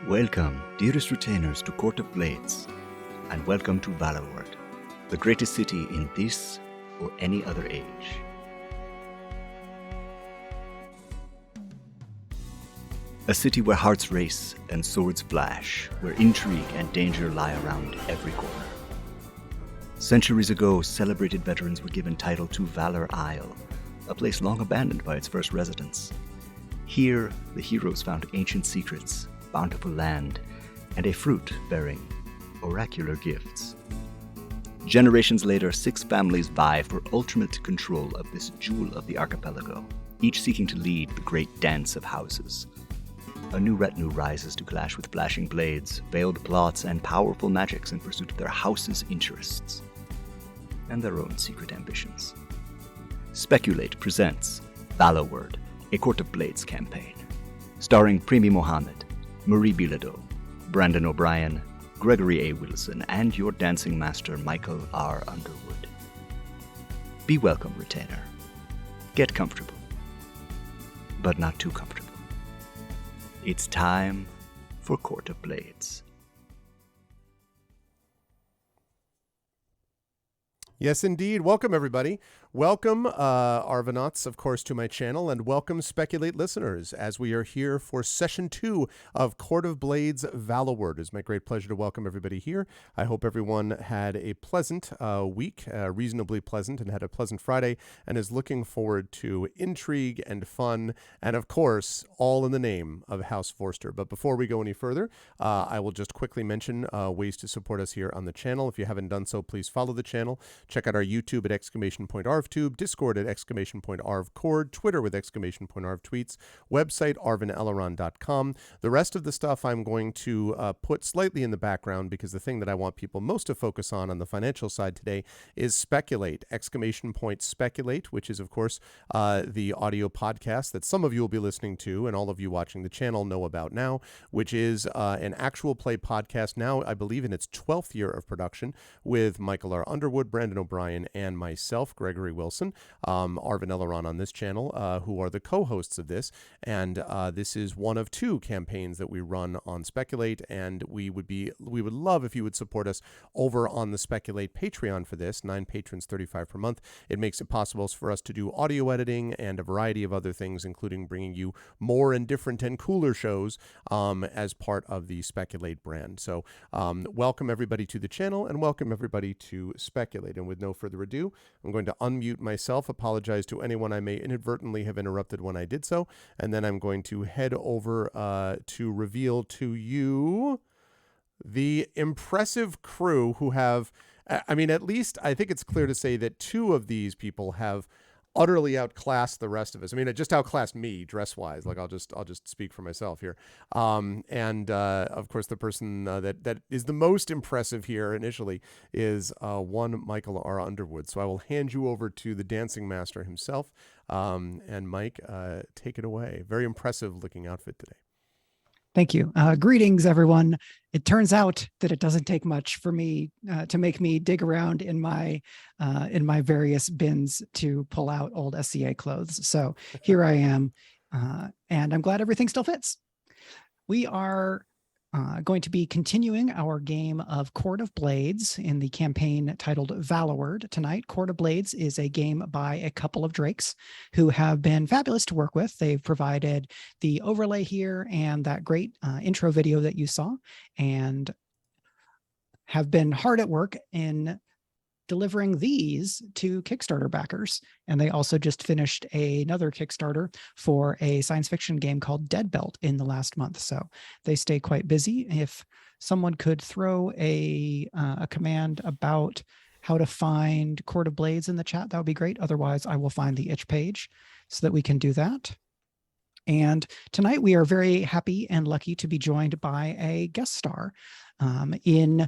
Welcome, dearest retainers, to Court of Blades, and welcome to Valloward, the greatest city in this or any other age. A city where hearts race and swords flash, where intrigue and danger lie around every corner. Centuries ago, celebrated veterans were given title to Valor Isle, a place long abandoned by its first residents. Here, the heroes found ancient secrets, bountiful land, and a fruit bearing oracular gifts. Generations later, 6 families vie for ultimate control of this jewel of the archipelago, each seeking to lead the great dance of houses. A new retinue rises to clash with flashing blades, veiled plots, and powerful magics in pursuit of their house's interests and their own secret ambitions. Speculate presents Valloward, a Court of Blades campaign, starring Premee Mohamed, Marie Bilodeau, Brandon O'Brien, Gregory A. Wilson, and your dancing master, Michael R. Underwood. Be welcome, retainer. Get comfortable, but not too comfortable. It's time for Court of Blades. Yes, indeed. Welcome, everybody. Welcome, Arvanauts, of course, to my channel, and welcome, Speculate listeners, as we are here for Session 2 of Court of Blades Valloward. It's my great pleasure to welcome everybody here. I hope everyone had a pleasant week, reasonably pleasant, and had a pleasant Friday, and is looking forward to intrigue and fun, and of course, all in the name of House Vorster. But before we go any further, I will just quickly mention ways to support us here on the channel. If you haven't done so, please follow the channel. Check out our YouTube at !ArvTube, Discord at !ArvCord, Twitter with !ArvTweets, website arvaneleron.com. The rest of the stuff I'm going to put slightly in the background because the thing that I want people most to focus on the financial side today is Speculate, !Speculate, which is, of course, the audio podcast that some of you will be listening to and all of you watching the channel know about now, which is an actual play podcast now, I believe, in its 12th year of production with Michael R. Underwood, Brandon O'Brien, and myself, Gregory Wilson, Arvaneleron on this channel, who are the co-hosts of this. And this is one of 2 campaigns that we run on Speculate, and we would love if you would support us over on the Speculate Patreon for this. 9 patrons, $35 per month. It makes it possible for us to do audio editing and a variety of other things, including bringing you more and different and cooler shows as part of the Speculate brand. So welcome everybody to the channel, and welcome everybody to Speculate. And with no further ado, I'm going to unmute myself, apologize to anyone I may inadvertently have interrupted when I did so, and then I'm going to head over to reveal to you the impressive crew who have, I mean, at least I think it's clear to say that 2 of these people have utterly outclassed the rest of us. I mean, it just outclassed me dress-wise. Like I'll just speak for myself here. Of course, the person that is the most impressive here initially is one Michael R. Underwood. So I will hand you over to the dancing master himself. And Mike, take it away. Very impressive looking outfit today. Thank you. Greetings, everyone. It turns out that it doesn't take much for me to make me dig around in my various bins to pull out old SCA clothes. So here I am, and I'm glad everything still fits. We are going to be continuing our game of Court of Blades in the campaign titled Valloward tonight. Court of Blades is a game by a couple of Drakes who have been fabulous to work with. They've provided the overlay here and that great intro video that you saw, and have been hard at work in delivering these to Kickstarter backers. And they also just finished another Kickstarter for a science fiction game called Dead Belt in the last month. So they stay quite busy. If someone could throw a command about how to find Court of Blades in the chat, that would be great. Otherwise, I will find the itch page so that we can do that. And tonight we are very happy and lucky to be joined by a guest star in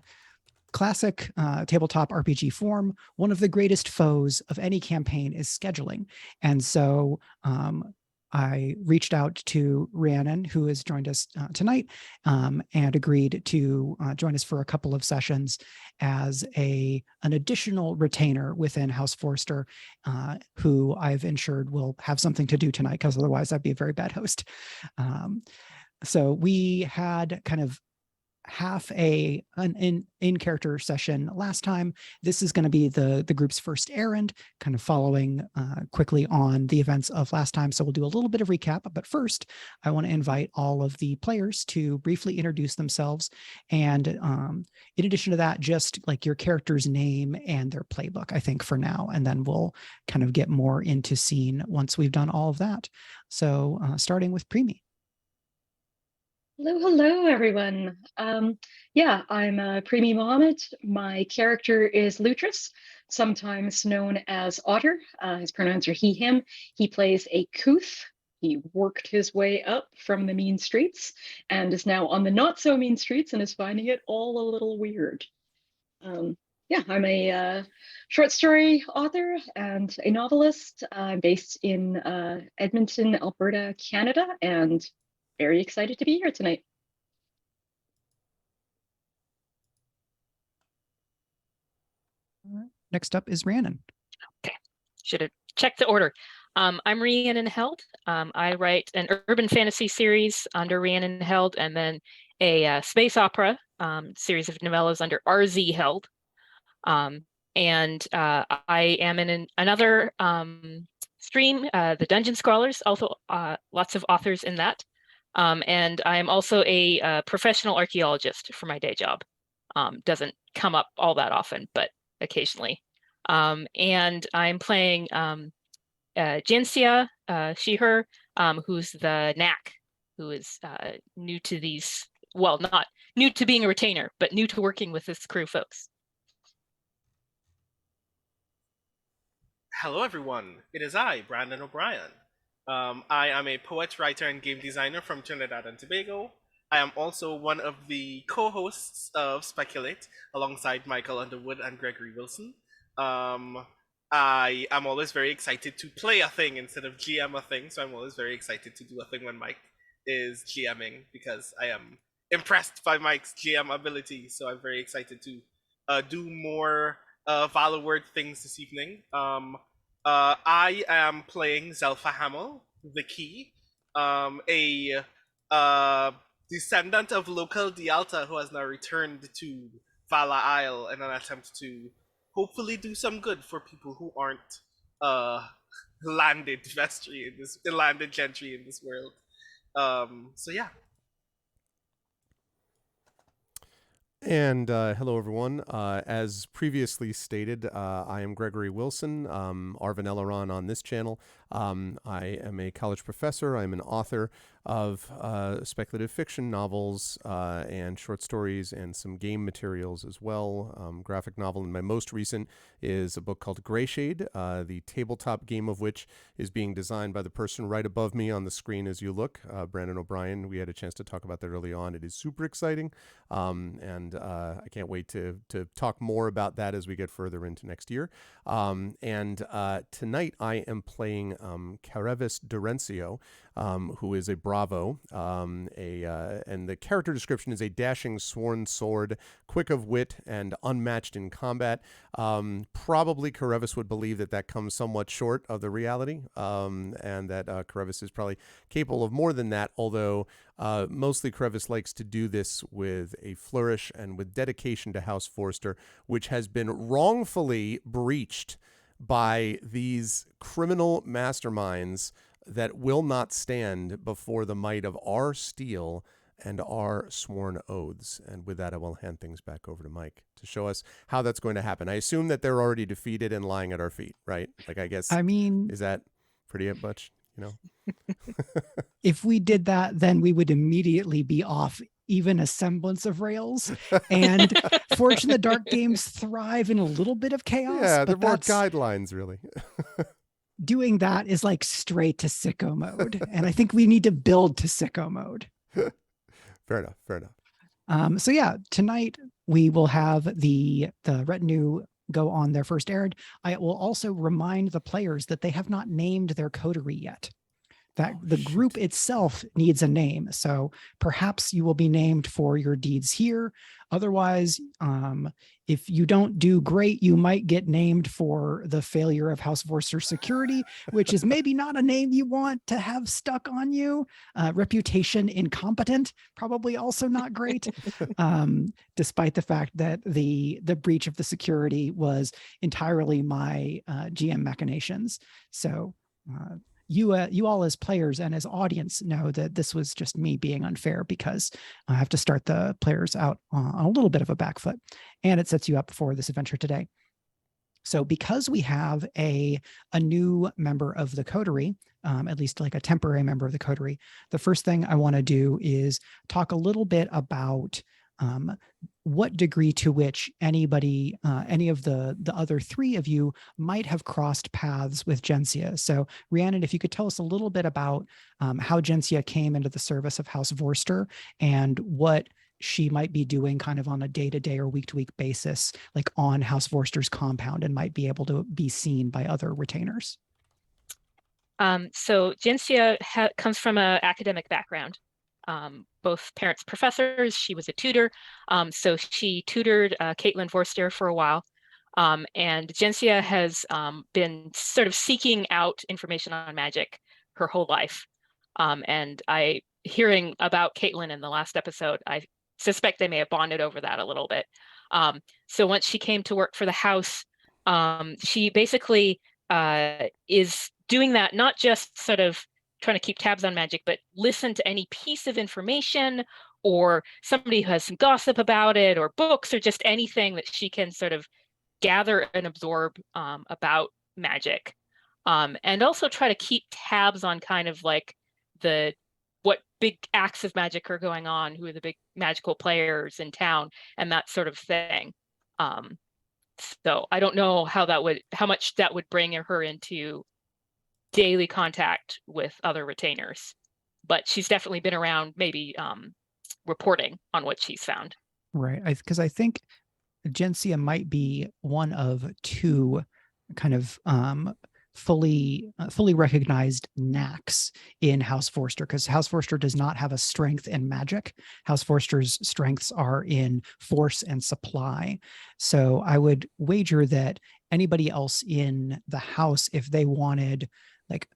classic tabletop RPG form. One of the greatest foes of any campaign is scheduling. And so I reached out to Rhiannon, who has joined us tonight, and agreed to join us for a couple of sessions as an additional retainer within House Vorster, who I've ensured will have something to do tonight, because otherwise I'd be a very bad host. So we had kind of half an in-character session last time. This is going to be the group's first errand, kind of following quickly on the events of last time. So we'll do a little bit of recap, but first I want to invite all of the players to briefly introduce themselves. And in addition to that, just like your character's name and their playbook, I think, for now. And then we'll kind of get more into scene once we've done all of that. So starting with Premee. Hello, everyone. Yeah, I'm Premee Mohamed. My character is Lutrus, sometimes known as Otter. His pronouns are he, him. He plays a Couth. He worked his way up from the mean streets and is now on the not so mean streets and is finding it all a little weird. Yeah, I'm a short story author and a novelist. I'm based in Edmonton, Alberta, Canada, and very excited to be here tonight. Next up is Rhiannon. Okay, should have checked the order. I'm Rhiannon Held. I write an urban fantasy series under Rhiannon Held, and then a space opera series of novellas under RZ Held. And I am in another stream, the Dungeon Scholars, also lots of authors in that. And I am also a professional archaeologist for my day job. Doesn't come up all that often, but occasionally. And I'm playing Jinxia, she, her, who's the knack, who is new to these, well, not new to being a retainer, but new to working with this crew folks. Hello everyone, it is I, Brandon O'Brien. I am a poet, writer, and game designer from Trinidad and Tobago. I am also one of the co-hosts of Speculate, alongside Michael Underwood and Gregory Wilson. I am always very excited to play a thing instead of GM a thing, so I'm always very excited to do a thing when Mike is GMing, because I am impressed by Mike's GM ability, so I'm very excited to do more Valloward things this evening. I am playing Zelfa Hamill, the Key, a descendant of local Dialta who has now returned to Vala Isle in an attempt to hopefully do some good for people who aren't landed gentry in this world. So yeah. And hello, everyone. As previously stated, I am Gregory Wilson, Arvin Elleron on this channel. I am a college professor. I'm an author of speculative fiction novels and short stories and some game materials as well. Graphic novel, and my most recent is a book called Greyshade, the tabletop game of which is being designed by the person right above me on the screen as you look, Brandon O'Brien. We had a chance to talk about that early on. It is super exciting, and I can't wait to talk more about that as we get further into next year. And tonight I am playing Carevis Dorencio, who is a Bravo, and the character description is a dashing sworn sword, quick of wit, and unmatched in combat. Probably Carevis would believe that comes somewhat short of the reality, and that Carevis is probably capable of more than that, although mostly Carevis likes to do this with a flourish and with dedication to House Vorster, which has been wrongfully breached by these criminal masterminds that will not stand before the might of our steel and our sworn oaths. And with that, I will hand things back over to Mike to show us how that's going to happen. I assume that they're already defeated and lying at our feet, right? Like, I guess, is that pretty much, If we did that, then we would immediately be off even a semblance of rails. And Fortune the Dark games thrive in a little bit of chaos. Yeah, they're more guidelines, really. Doing that is like straight to sicko mode. And I think we need to build to sicko mode. Fair enough. So yeah, tonight we will have the retinue go on their first errand. I will also remind the players that they have not named their coterie yet. that the group itself needs a name. So perhaps you will be named for your deeds here. Otherwise, if you don't do great, you might get named for the failure of House Vorster security, which is maybe not a name you want to have stuck on you. Reputation incompetent, probably also not great, despite the fact that the breach of the security was entirely my GM machinations. So you all as players and as audience know that this was just me being unfair, because I have to start the players out on a little bit of a back foot, and it sets you up for this adventure today. So because we have a new member of the coterie, at least like a temporary member of the coterie, the first thing I want to do is talk a little bit about what degree to which anybody, any of the other three of you might have crossed paths with Gensia. So Rhiannon, if you could tell us a little bit about how Gensia came into the service of House Vorster and what she might be doing kind of on a day-to-day or week-to-week basis, like on House Vorster's compound, and might be able to be seen by other retainers. So Gensia comes from an academic background. Both parents professors. She was a tutor, so she tutored Caitlin Vorster for a while. And Gensia has been sort of seeking out information on magic her whole life. And hearing about Caitlin in the last episode, I suspect they may have bonded over that a little bit. So once she came to work for the house, she basically is doing that, not just sort of trying to keep tabs on magic, but listen to any piece of information or somebody who has some gossip about it, or books, or just anything that she can sort of gather and absorb about magic. And also try to keep tabs on kind of like what big acts of magic are going on, who are the big magical players in town, and that sort of thing. So I don't know how much that would bring her into daily contact with other retainers, but she's definitely been around, maybe reporting on what she's found. Right, because I think Gensia might be one of two kind of fully recognized knacks in House Vorster, because House Vorster does not have a strength in magic. House Vorster's strengths are in force and supply. So I would wager that anybody else in the house, if they wanted like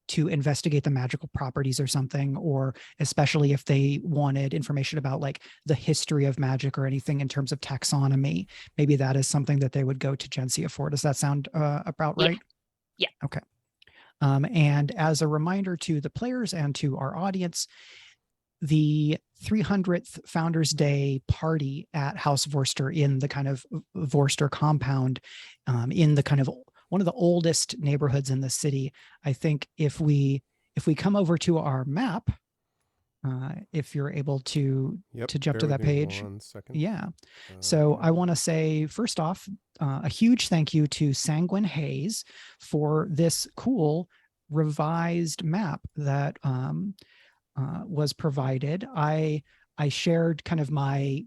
to investigate the magical properties or something, or especially if they wanted information about like the history of magic or anything in terms of taxonomy, maybe that is something that they would go to Gensia for. Does that sound about right? Yeah. Okay. And as a reminder to the players and to our audience, the 300th Founders Day party at House Vorster in the kind of Vorster compound, in the kind of one of the oldest neighborhoods in the city. I think if we come over to our map, if you're able to jump to that page. 1 second. Yeah. So I want to say, first off, a huge thank you to Sanguine Haze for this cool revised map that was provided. I shared kind of my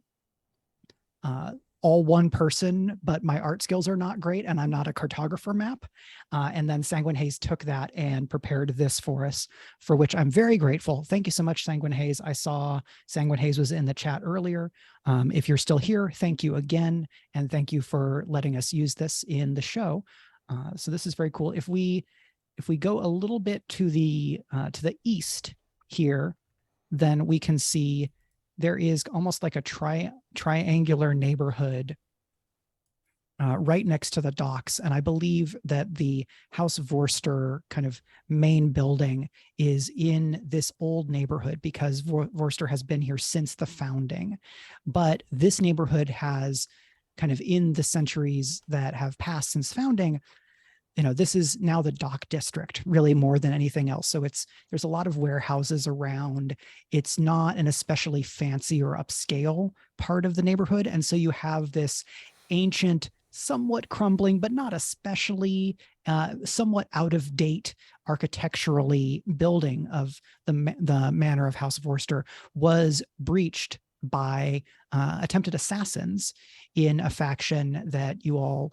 all one person, but my art skills are not great and I'm not a cartographer map. And then Sanguine Haze took that and prepared this for us, for which I'm very grateful. Thank you so much, Sanguine Haze. I saw Sanguine Haze was in the chat earlier. If you're still here, thank you again. And thank you for letting us use this in the show. So this is very cool. If we go a little bit to the east here, then we can see there is almost like a triangular neighborhood right next to the docks. And I believe that the House Vorster kind of main building is in this old neighborhood, because Vorster has been here since the founding. But this neighborhood has kind of, in the centuries that have passed since founding, this is now the dock district, really, more than anything else. So there's a lot of warehouses around. It's not an especially fancy or upscale part of the neighborhood. And so you have this ancient, somewhat crumbling, but not especially, somewhat out of date architecturally building of the manor of House Vorster was breached by attempted assassins in a faction that you all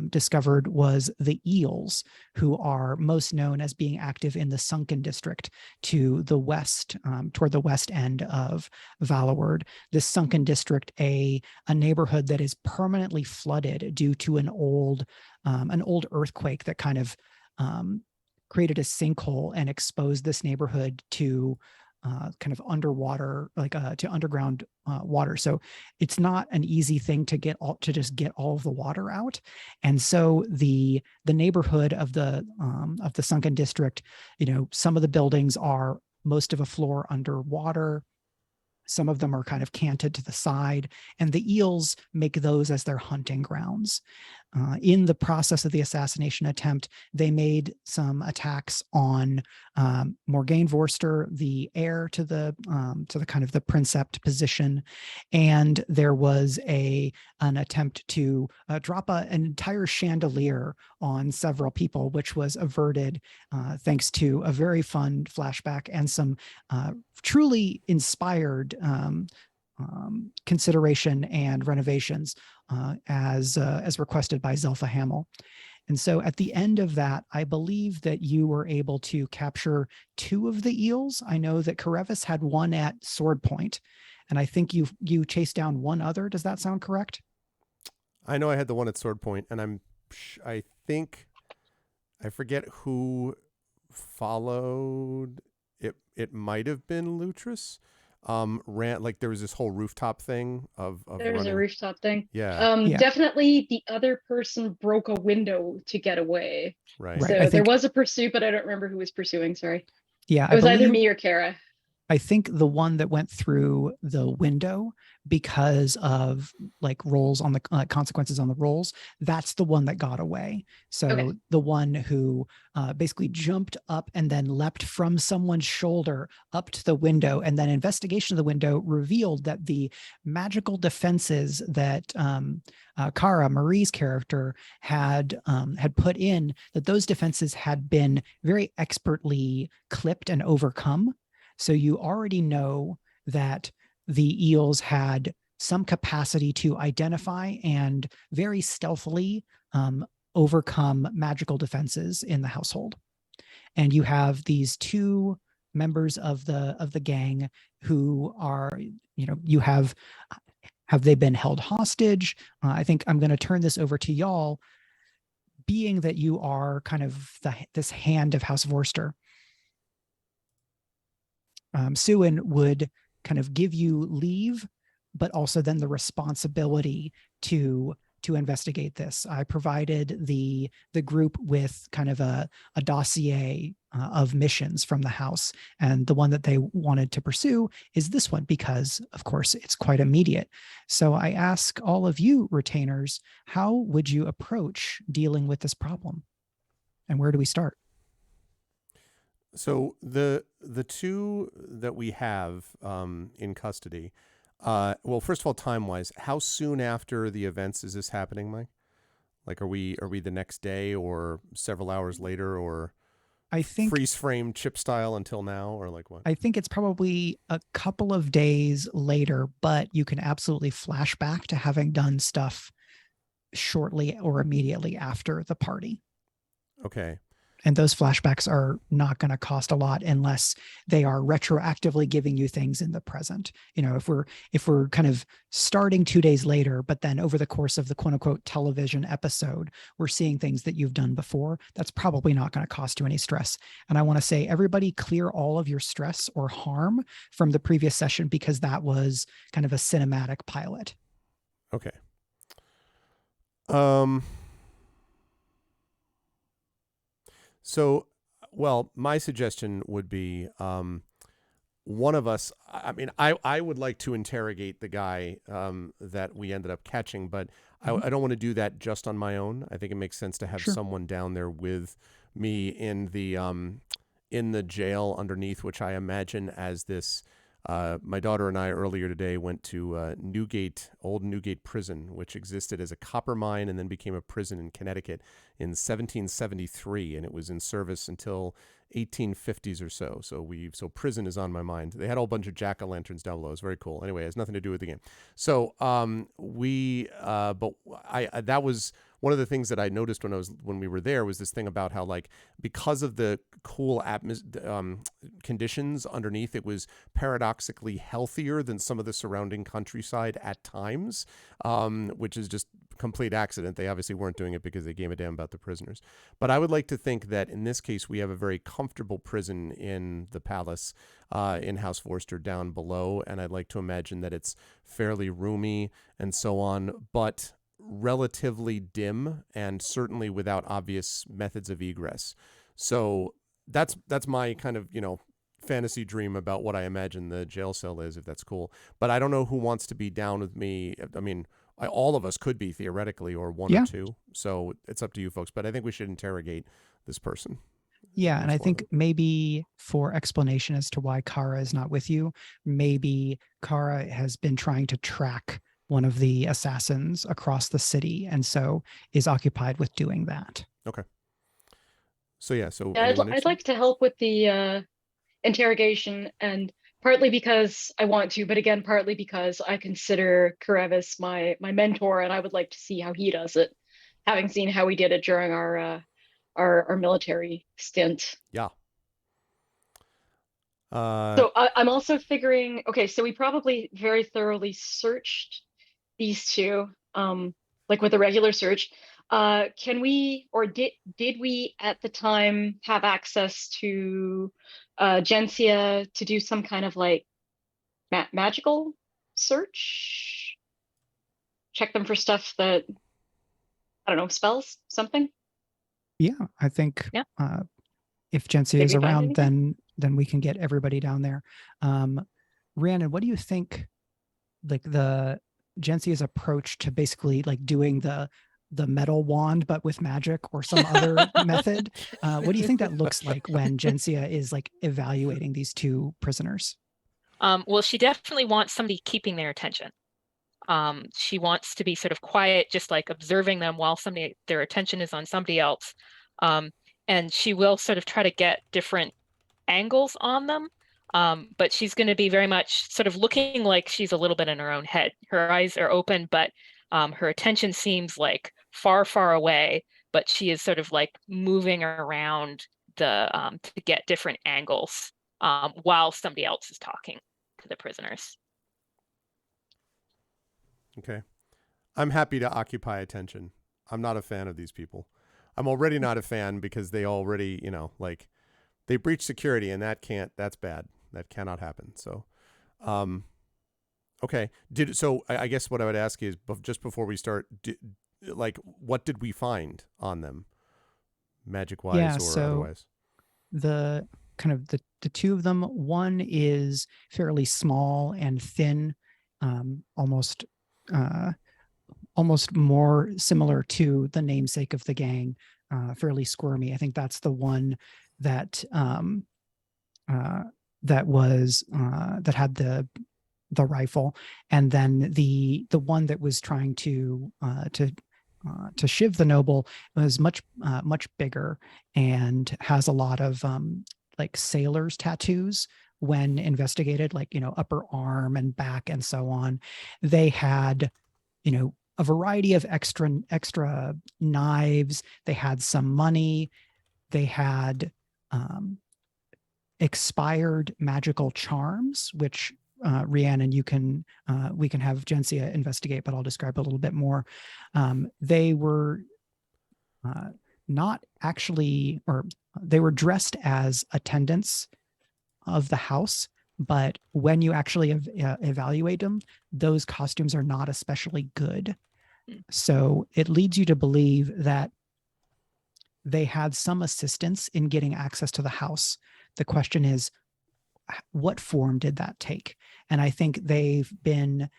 discovered was the eels, who are most known as being active in the Sunken District to the west, toward the west end of Valloward. This Sunken District, a neighborhood that is permanently flooded due to an old earthquake that kind of created a sinkhole and exposed this neighborhood to kind of underwater, to underground water. So it's not an easy thing to just get all of the water out. And so the neighborhood of the Sunken District, some of the buildings are most of a floor underwater. Some of them are kind of canted to the side, and the eels make those as their hunting grounds. In the process of the assassination attempt, they made some attacks on Morgaine Vorster, the heir to the kind of the princept position, and there was an attempt to drop an entire chandelier on several people, which was averted thanks to a very fun flashback and some truly inspired consideration and renovations as requested by Zelpha Hamill. And so at the end of that, I believe that you were able to capture 2 of the eels. I know that Karevis had one at sword point, and I think you chased down one other. Does that sound correct? I know I had the one at sword point, and I think I forget who followed. It might have been Lutrus. There was this whole rooftop thing of there was running. a rooftop thing. Yeah. Definitely the other person broke a window to get away. Right. So there was a pursuit, but I don't remember who was pursuing. Sorry. Yeah, it was either me or Kara. I think the one that went through the window because of rolls on the consequences on the rolls, that's the one that got away. So the one who basically jumped up and then leapt from someone's shoulder up to the window, and then investigation of the window revealed that the magical defenses that Kara, Marie's character, had put in, that those defenses had been very expertly clipped and overcome. So you already know that the eels had some capacity to identify and very stealthily overcome magical defenses in the household. And you have these 2 members of the gang who are, have they been held hostage? I think I'm going to turn this over to y'all, being that you are kind of this hand of House Vorster. Suin would kind of give you leave, but also then the responsibility to investigate this. I provided the group with kind of a dossier of missions from the house, and the one that they wanted to pursue is this one because, of course, it's quite immediate. So I ask all of you retainers, how would you approach dealing with this problem, and where do we start? So the 2 that we have in custody, well, first of all, time-wise, how soon after the events is this happening, Mike? Are we the next day or several hours later, or I think freeze frame chip style until now, or what? I think it's probably a couple of days later, but you can absolutely flash back to having done stuff shortly or immediately after the party. Okay. And those flashbacks are not going to cost a lot unless they are retroactively giving you things in the present. If we're kind of starting 2 days later, but then over the course of the quote unquote television episode, we're seeing things that you've done before, that's probably not going to cost you any stress. And I want to say, everybody clear all of your stress or harm from the previous session, because that was kind of a cinematic pilot. Okay. So, well, my suggestion would be one of us, I would like to interrogate the guy that we ended up catching, but I don't want to do that just on my own. I think it makes sense to have someone down there with me in the jail underneath, which I imagine as this. My daughter and I earlier today went to old Newgate Prison, which existed as a copper mine and then became a prison in Connecticut in 1773. And it was in service until 1850s or so. So prison is on my mind. They had a whole bunch of jack-o'-lanterns down below. It was very cool. Anyway, it has nothing to do with the game. So that was one of the things that I noticed when we were there, was this thing about how, like, because of the cool conditions underneath, it was paradoxically healthier than some of the surrounding countryside at times, which is just complete accident. They obviously weren't doing it because they gave a damn about the prisoners. But I would like to think that in this case, we have a very comfortable prison in the palace, in House Vorster down below. And I'd like to imagine that it's fairly roomy and so on, but relatively dim and certainly without obvious methods of egress. So that's my kind of, fantasy dream about what I imagine the jail cell is, if that's cool. But I don't know who wants to be down with me. I mean, all of us could be theoretically, or one or two. So it's up to you folks. But I think we should interrogate this person. Yeah, and I think maybe for explanation as to why Kara is not with you, maybe Kara has been trying to track one of the assassins across the city, and so is occupied with doing that. Okay. So yeah, I'd like to help with the interrogation, and partly because I want to, but again, partly because I consider Karevis my mentor, and I would like to see how he does it, having seen how he did it during our military stint. Yeah. So I'm also figuring, okay, so we probably very thoroughly searched these two, like with a regular search. Can we, or did we at the time have access to Gensia to do some kind of like magical search? Check them for stuff that, I don't know, spells, something? Yeah, I think if Gensia is around, then we can get everybody down there. Rhiannon, what do you think, like, the Gensia's approach to basically like doing the metal wand but with magic or some other method? What do you think that looks like when Gensia is like evaluating these two prisoners? Well, she definitely wants somebody keeping their attention. She wants to be sort of quiet, just like observing them while their attention is on somebody else. And she will sort of try to get different angles on them. But she's going to be very much sort of looking like she's a little bit in her own head. Her eyes are open, but her attention seems like far, far away, but she is sort of like moving around to get different angles while somebody else is talking to the prisoners. Okay. I'm happy to occupy attention. I'm not a fan of these people. I'm already not a fan because they already, like, they breach security, and that's bad. That cannot happen. So, okay. I guess what I would ask is, just before we start, what did we find on them, magic wise or otherwise? The kind of the two of them, one is fairly small and thin, almost more similar to the namesake of the gang, fairly squirmy. I think that's the one that that had the rifle, and then the one that was trying to shiv the noble was much bigger and has a lot of like sailors tattoos when investigated, like, upper arm and back and so on. They had, a variety of extra knives. They had some money. They had expired magical charms, which Rhiannon, we can have Gensia investigate, but I'll describe a little bit more. They were not actually, or they were dressed as attendants of the house, but when you actually evaluate them, those costumes are not especially good. So it leads you to believe that they had some assistance in getting access to the house. The question is, what form did that take? And I think they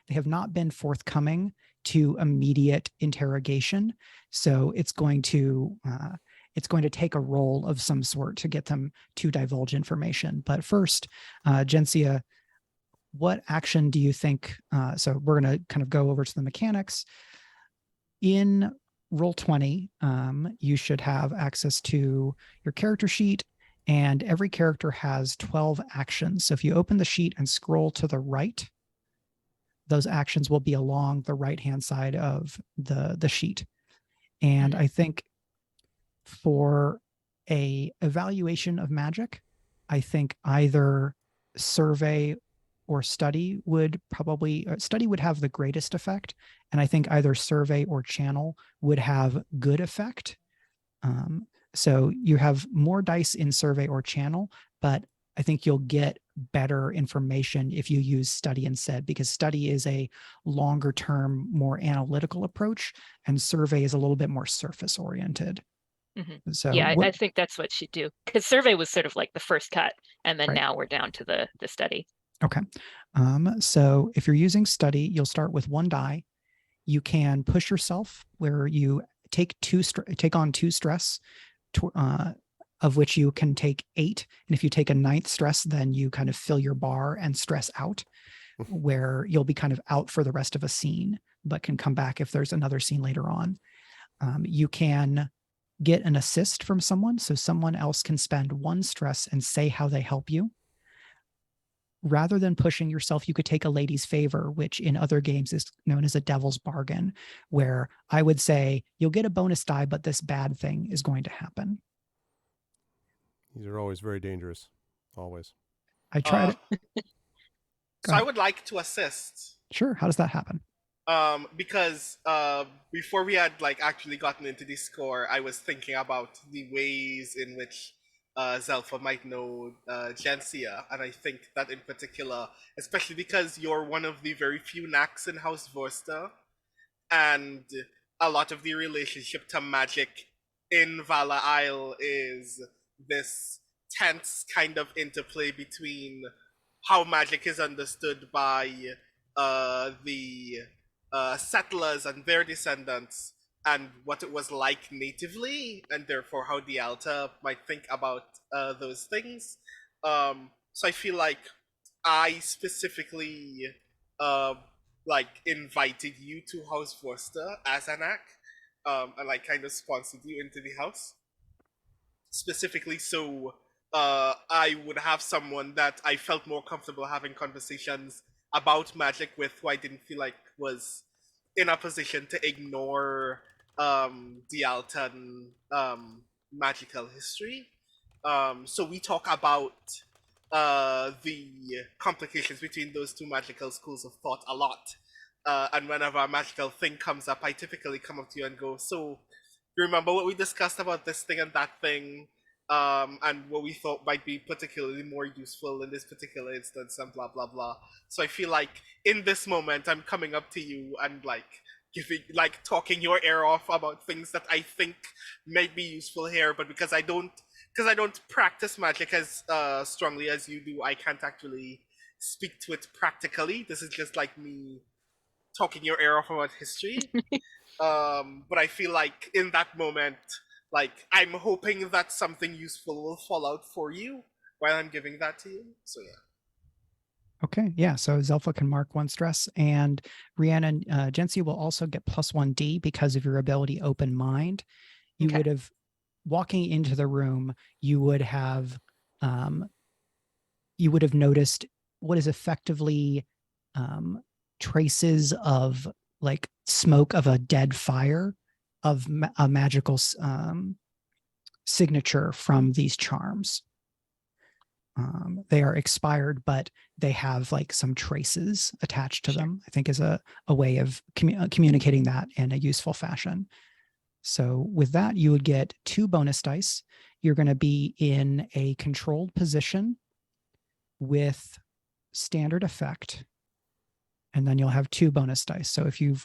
have not been forthcoming to immediate interrogation. So it's going to take a role of some sort to get them to divulge information. But first, Gensia, what action do you think? So we're going to kind of go over to the mechanics. In Roll20, you should have access to your character sheet And every character has 12 actions. So if you open the sheet and scroll to the right, those actions will be along the right-hand side of the sheet. And I think for a evaluation of magic, I think either survey or study would study would have the greatest effect. And I think either survey or channel would have good effect. So you have more dice in survey or channel, but I think you'll get better information if you use study instead, because study is a longer term, more analytical approach, and survey is a little bit more surface oriented. So yeah, I think that's what she'd do, because survey was sort of like the first cut, and then now we're down to the study. Okay. So if you're using study, you'll start with 1 die. You can push yourself where you take on 2 stress, of which you can take 8. And if you take a 9th stress, then you kind of fill your bar and stress out, where you'll be kind of out for the rest of a scene, but can come back if there's another scene later on. You can get an assist from someone, so someone else can spend 1 stress and say how they help you. Rather than pushing yourself, you could take a lady's favor, which in other games is known as a devil's bargain, where I would say, you'll get a bonus die, but this bad thing is going to happen. These are always very dangerous. Always. I try to... So I would like to assist. Sure. How does that happen? Because before we had actually gotten into the score, I was thinking about the ways in which Zelfa might know Gencia, and I think that in particular, especially because you're one of the very few knacks in House Vorster, and a lot of the relationship to magic in Vala Isle is this tense kind of interplay between how magic is understood by the settlers and their descendants, and what it was like natively, and therefore how the Alta might think about those things. So I feel like I specifically invited you to House Vorster as an act, and kind of sponsored you into the house. Specifically so I would have someone that I felt more comfortable having conversations about magic with, who I didn't feel like was in a position to ignore the Altan magical history. So we talk about the complications between those 2 magical schools of thought a lot. And whenever a magical thing comes up, I typically come up to you and go, so you remember what we discussed about this thing and that thing, and what we thought might be particularly more useful in this particular instance, and blah, blah, blah. So I feel like in this moment, I'm coming up to you and talking your ear off about things that I think might be useful here, but because I don't practice magic as strongly as you do, I can't actually speak to it practically. This is just like me talking your ear off about history. But I feel like in that moment, I'm hoping that something useful will fall out for you while I'm giving that to you. So yeah. Okay, yeah. So Zelfa can mark 1 stress, and Rhiannon, Gencia will also get +1d because of your ability Open Mind. You would have, walking into the room, you would have noticed what is effectively traces of smoke of a dead fire, of a magical signature from these charms. They are expired, but they have some traces attached to them, I think is a way of communicating that in a useful fashion. So with that, you would get 2 bonus dice. You're going to be in a controlled position with standard effect, and then you'll have 2 bonus dice. So if you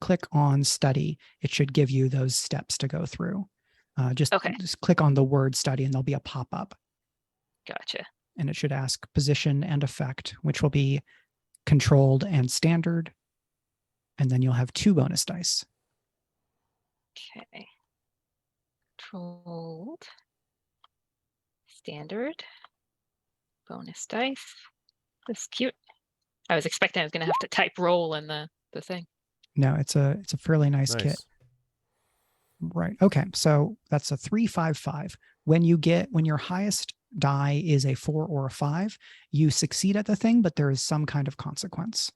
click on study, it should give you those steps to go through. Just click on the word study and there'll be a pop-up. Gotcha. And it should ask position and effect, which will be controlled and standard. And then you'll have 2 bonus dice. Okay. Controlled, standard, bonus dice. That's cute. I was expecting I was going to have to type roll in the thing. No, it's a fairly nice kit. Right. Okay. So that's a 3-5-5. When your highest die is a 4 or a 5, you succeed at the thing, but there is some kind of consequence.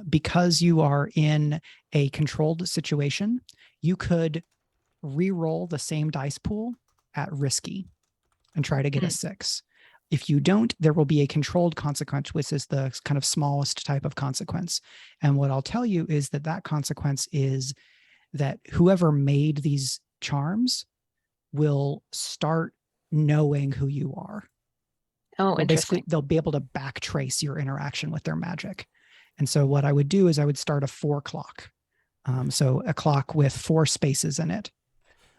Because you are in a controlled situation, you could re-roll the same dice pool at risky and try to get a 6. If you don't, there will be a controlled consequence, which is the kind of smallest type of consequence. And what I'll tell you is that that consequence is that whoever made these charms will start knowing who you are. Oh, interesting. They'll be able to backtrace your interaction with their magic. And so what I would do is I would start a 4 clock. So a clock with 4 spaces in it.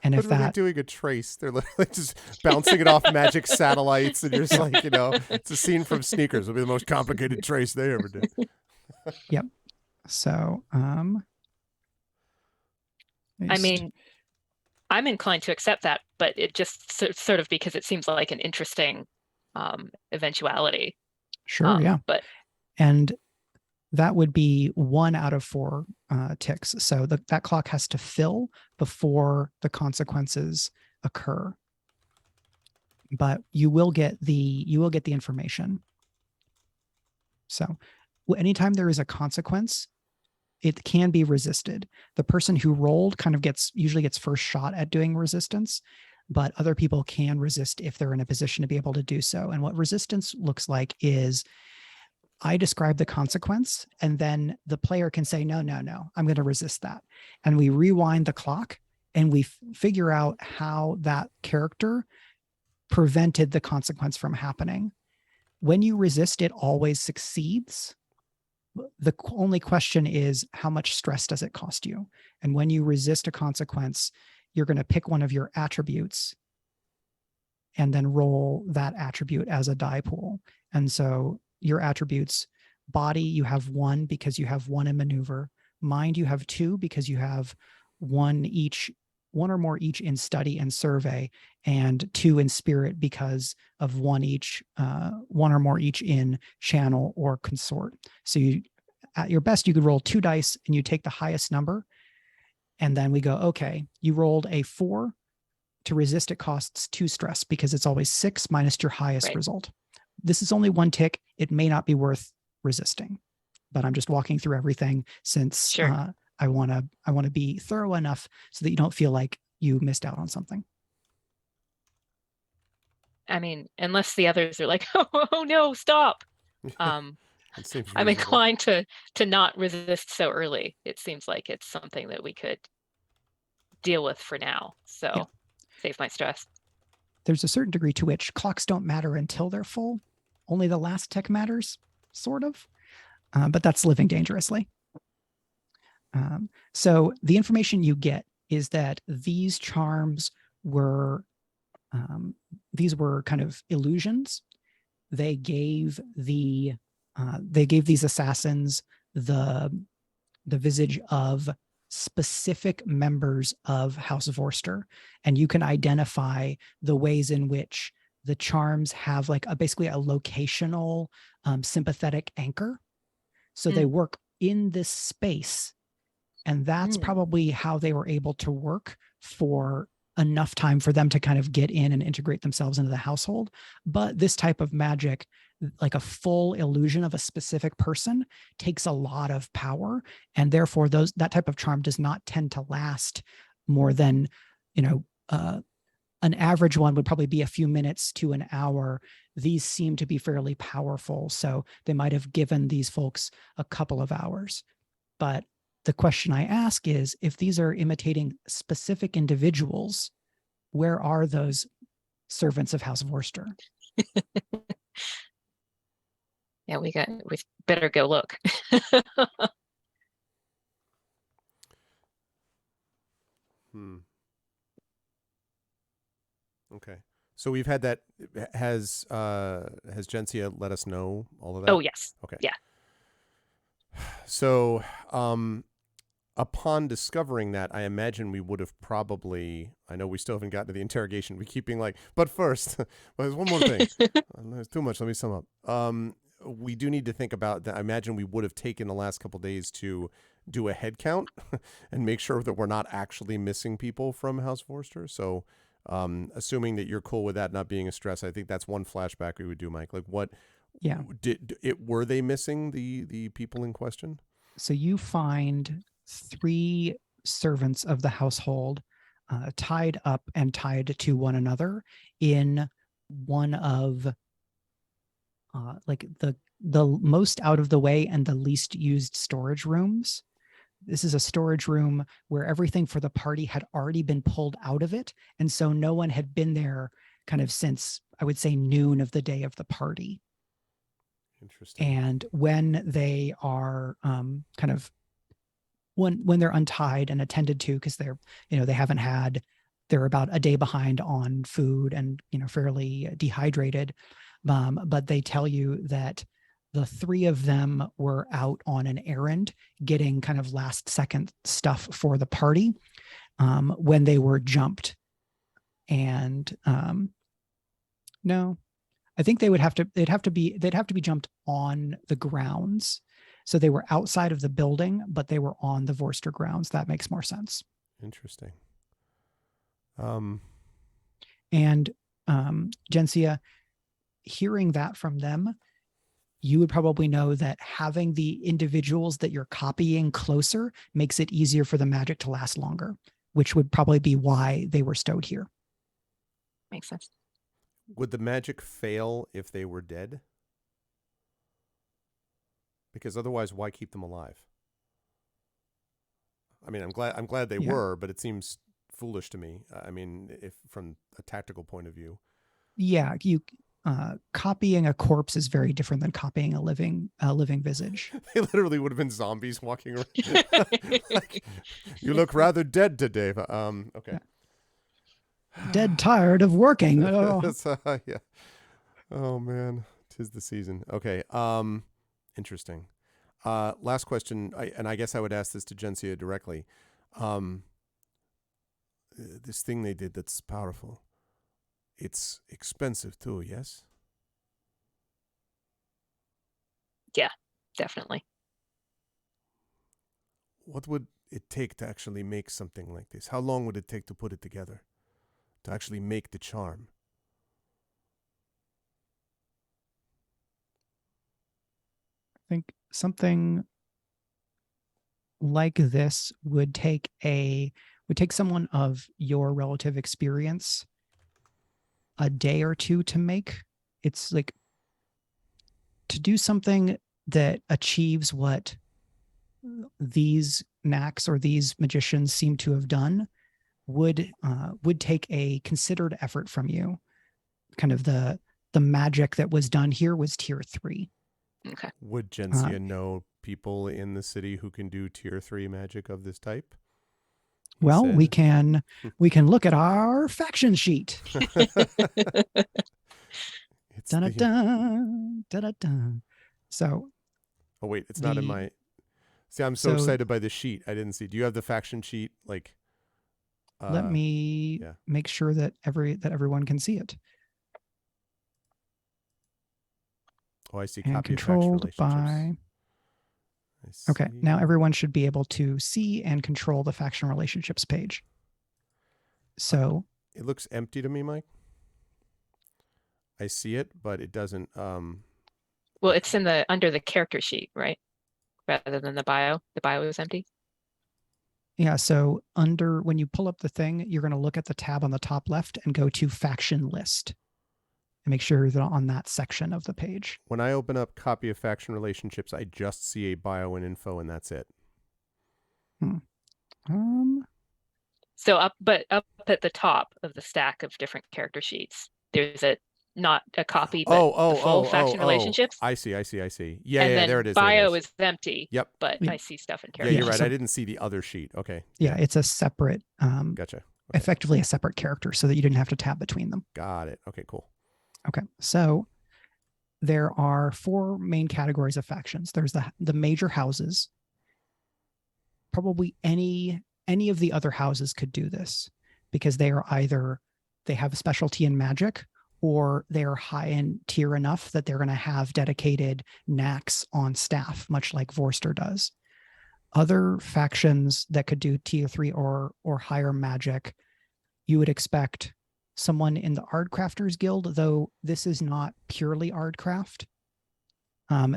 And if Literally that doing a trace, they're literally just bouncing it off magic satellites, and you're just like, it's a scene from Sneakers. It'll be the most complicated trace they ever did. Yep. So, I mean, I'm inclined to accept that, but it just sort of because it seems like an interesting eventuality. Sure, yeah. But and that would be 1 out of 4 ticks. So that clock has to fill before the consequences occur. But you will get the information. So anytime there is a consequence, it can be resisted. The person who rolled kind of usually gets first shot at doing resistance, but other people can resist if they're in a position to be able to do so. And what resistance looks like is I describe the consequence, and then the player can say, no, I'm going to resist that. And we rewind the clock and we figure out how that character prevented the consequence from happening. When you resist, it always succeeds. The only question is, how much stress does it cost you? And when you resist a consequence, you're going to pick one of your attributes and then roll that attribute as a die pool. And so your attributes: body, you have 1 because you have 1 in maneuver. Mind, you have 2 because you have 1 or more each in study and survey, and 2 in spirit because of 1 or more each in channel or consort. So at your best, you could roll 2 dice and you take the highest number. And then we go, okay, you rolled a 4. To resist, it costs 2 stress because it's always 6 minus your highest result. This is only 1 tick. It may not be worth resisting, but I'm just walking through everything since I want to be thorough enough so that you don't feel like you missed out on something. I mean, unless the others are like, oh no, stop. I'm inclined to not resist so early. It seems like it's something that we could deal with for now. So save my stress. There's a certain degree to which clocks don't matter until they're full. Only the last tick matters, sort of. But that's living dangerously. So the information you get is that these charms were kind of illusions. They gave these assassins the visage of specific members of House Vorster, and you can identify the ways in which the charms have like basically a locational sympathetic anchor. So they work in this space, and that's probably how they were able to work for enough time for them to kind of get in and integrate themselves into the household. But this type of magic, like a full illusion of a specific person, takes a lot of power, and therefore that type of charm does not tend to last more than, an average one would probably be a few minutes to an hour. These seem to be fairly powerful, so they might have given these folks a couple of hours. But the question I ask is, if these are imitating specific individuals, where are those servants of House Vorster? Yeah, we better go look. Okay. So we've had that. Has Gencia let us know all of that? Oh, yes. Okay. Yeah. So upon discovering that, I imagine we would have probably, I know we still haven't gotten to the interrogation. We keep being like, but first, there's one more thing. There's too much. Let me sum up. We do need to think about that. I imagine we would have taken the last couple of days to do a head count and make sure that we're not actually missing people from House Vorster. So Assuming that you're cool with that not being a stress, I think that's one flashback we would do, Mike. Like, what? Yeah. Were they missing the people in question? So you find 3 servants of the household tied up and tied to one another in one of like the most out of the way and the least used storage rooms. This is a storage room where everything for the party had already been pulled out of it. And so no one had been there kind of since, I would say, noon of the day of the party. Interesting. And when they are kind of when they're untied and attended to, because they're, they haven't had, they're about a day behind on food and, fairly dehydrated. But they tell you that the 3 of them were out on an errand getting kind of last second stuff for the party when they were jumped. And no, I think they'd have to be jumped on the grounds. So they were outside of the building, but they were on the Vorster grounds. That makes more sense. Interesting. And Jensia, hearing that from them, you would probably know that having the individuals that you're copying closer makes it easier for the magic to last longer, which would probably be why they were stowed here. Makes sense. Would the magic fail if they were dead? Because otherwise, why keep them alive? I mean, I'm glad they were, but it seems foolish to me. I mean, if from a tactical point of view. Yeah, copying a corpse is very different than copying a living visage. They literally would have been zombies walking around. Like, you look rather dead today. Okay. Dead tired of working. Oh. Yeah. Oh man, 'tis the season. Okay. Interesting. Last question, and I guess I would ask this to Jensia directly. This thing they did that's powerful. It's expensive too, yes? Yeah, definitely. What would it take to actually make something like this? How long would it take to put it together? To actually make the charm? I think something like this would take someone of your relative experience a day or 2 to make. It's like to do something that achieves what these knacks or these magicians seem to have done would take a considered effort from you. Kind of the magic that was done here was tier 3. Okay. Would Jensia know people in the city who can do tier 3 magic of this type? Well, we can look at our faction sheet. Dun-dun-dun, dun-dun-dun. So, oh wait, it's not in my. See, I'm so excited by the sheet. I didn't see. Do you have the faction sheet? Like, let me make sure that everyone can see it. Oh, I see. And copy controlled of faction by. Okay, now everyone should be able to see and control the faction relationships page. So it looks empty to me, Mike. I see it, but it doesn't. Well, it's in under the character sheet, right? Rather than the bio. The bio is empty. Yeah. So when you pull up the thing, you're going to look at the tab on the top left and go to faction list. And make sure that on that section of the page. When I open up copy of faction relationships, I just see a bio and info, and that's it. So up at the top of the stack of different character sheets, there's not a copy, but the full faction relationships. I see. Yeah, and yeah, there it is. Bio is empty. Yep. But Yeah. I see stuff in character. Yeah, you're right. So, I didn't see the other sheet. Okay. Yeah, it's a separate. Gotcha. Okay. Effectively a separate character, so that you didn't have to tab between them. Got it. Okay, cool. Okay, so there are 4 main categories of factions. There's the major houses. Probably any of the other houses could do this because they have a specialty in magic, or they're high in tier enough that they're going to have dedicated knacks on staff, much like Vorster does. Other factions that could do tier 3 or higher magic, you would expect someone in the Ardcrafters Guild, though this is not purely Ardcraft.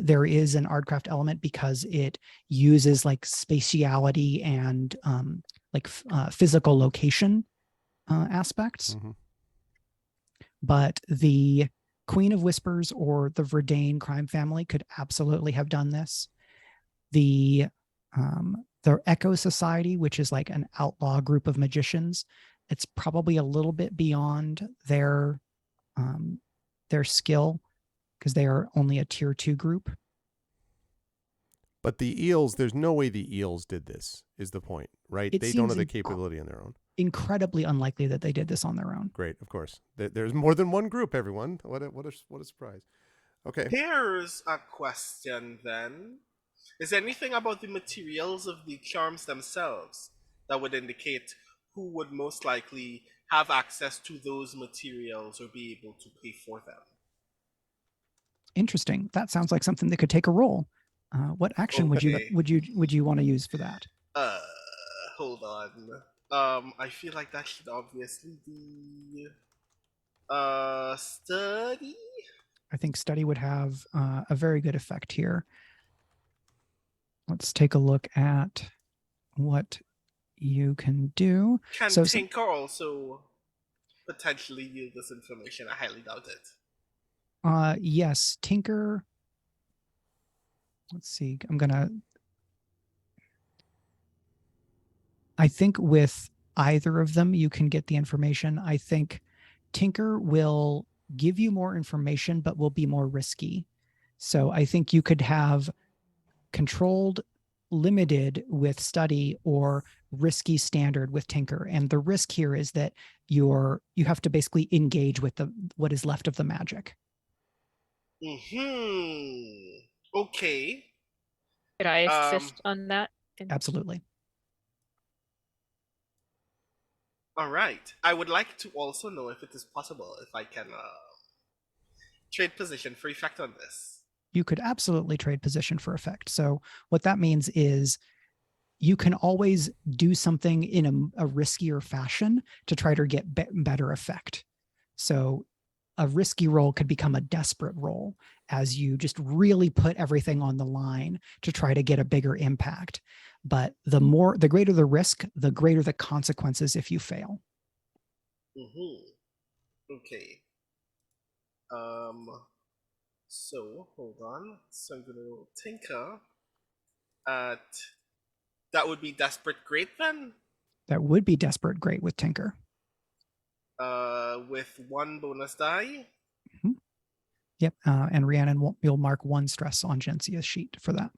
There is an Ardcraft element because it uses like spatiality and physical location aspects. Mm-hmm. But the Queen of Whispers or the Verdane crime family could absolutely have done this. The Echo Society, which is like an outlaw group of magicians, it's probably a little bit beyond their skill because they are only a tier 2 group. But the eels, there's no way the eels did this, is the point, right? They don't have the capability on their own. Incredibly unlikely that they did this on their own. Great, of course. There's more than one group, everyone. What a surprise. Okay. Here's a question then. Is there anything about the materials of the charms themselves that would indicate who would most likely have access to those materials or be able to pay for them? Interesting. That sounds like something that could take a roll. What action would you want to use for that? Hold on. I feel like that should obviously be study. I think study would have a very good effect here. Let's take a look at what you can do. Can Tinker also potentially use this information? I highly doubt it. Yes, Tinker. Let's see. I think with either of them, you can get the information. I think Tinker will give you more information, but will be more risky. So I think you could have controlled limited with study or risky standard with Tinker. And the risk here is that you have to basically engage with what is left of the magic. Okay. Could I assist on that? Absolutely. All right. I would like to also know if it is possible if I can trade position for effect on this. You could absolutely trade position for effect. So what that means is you can always do something in a riskier fashion to try to get better effect. So a risky roll could become a desperate roll as you just really put everything on the line to try to get a bigger impact. But the greater the risk, the greater the consequences if you fail. Okay. So hold on. So I'm gonna Tinker at that would be Desperate Great then? That would be Desperate Great with Tinker. With 1 bonus die. Mm-hmm. Yep. And Rhiannon, you'll mark 1 stress on Jensia's sheet for that.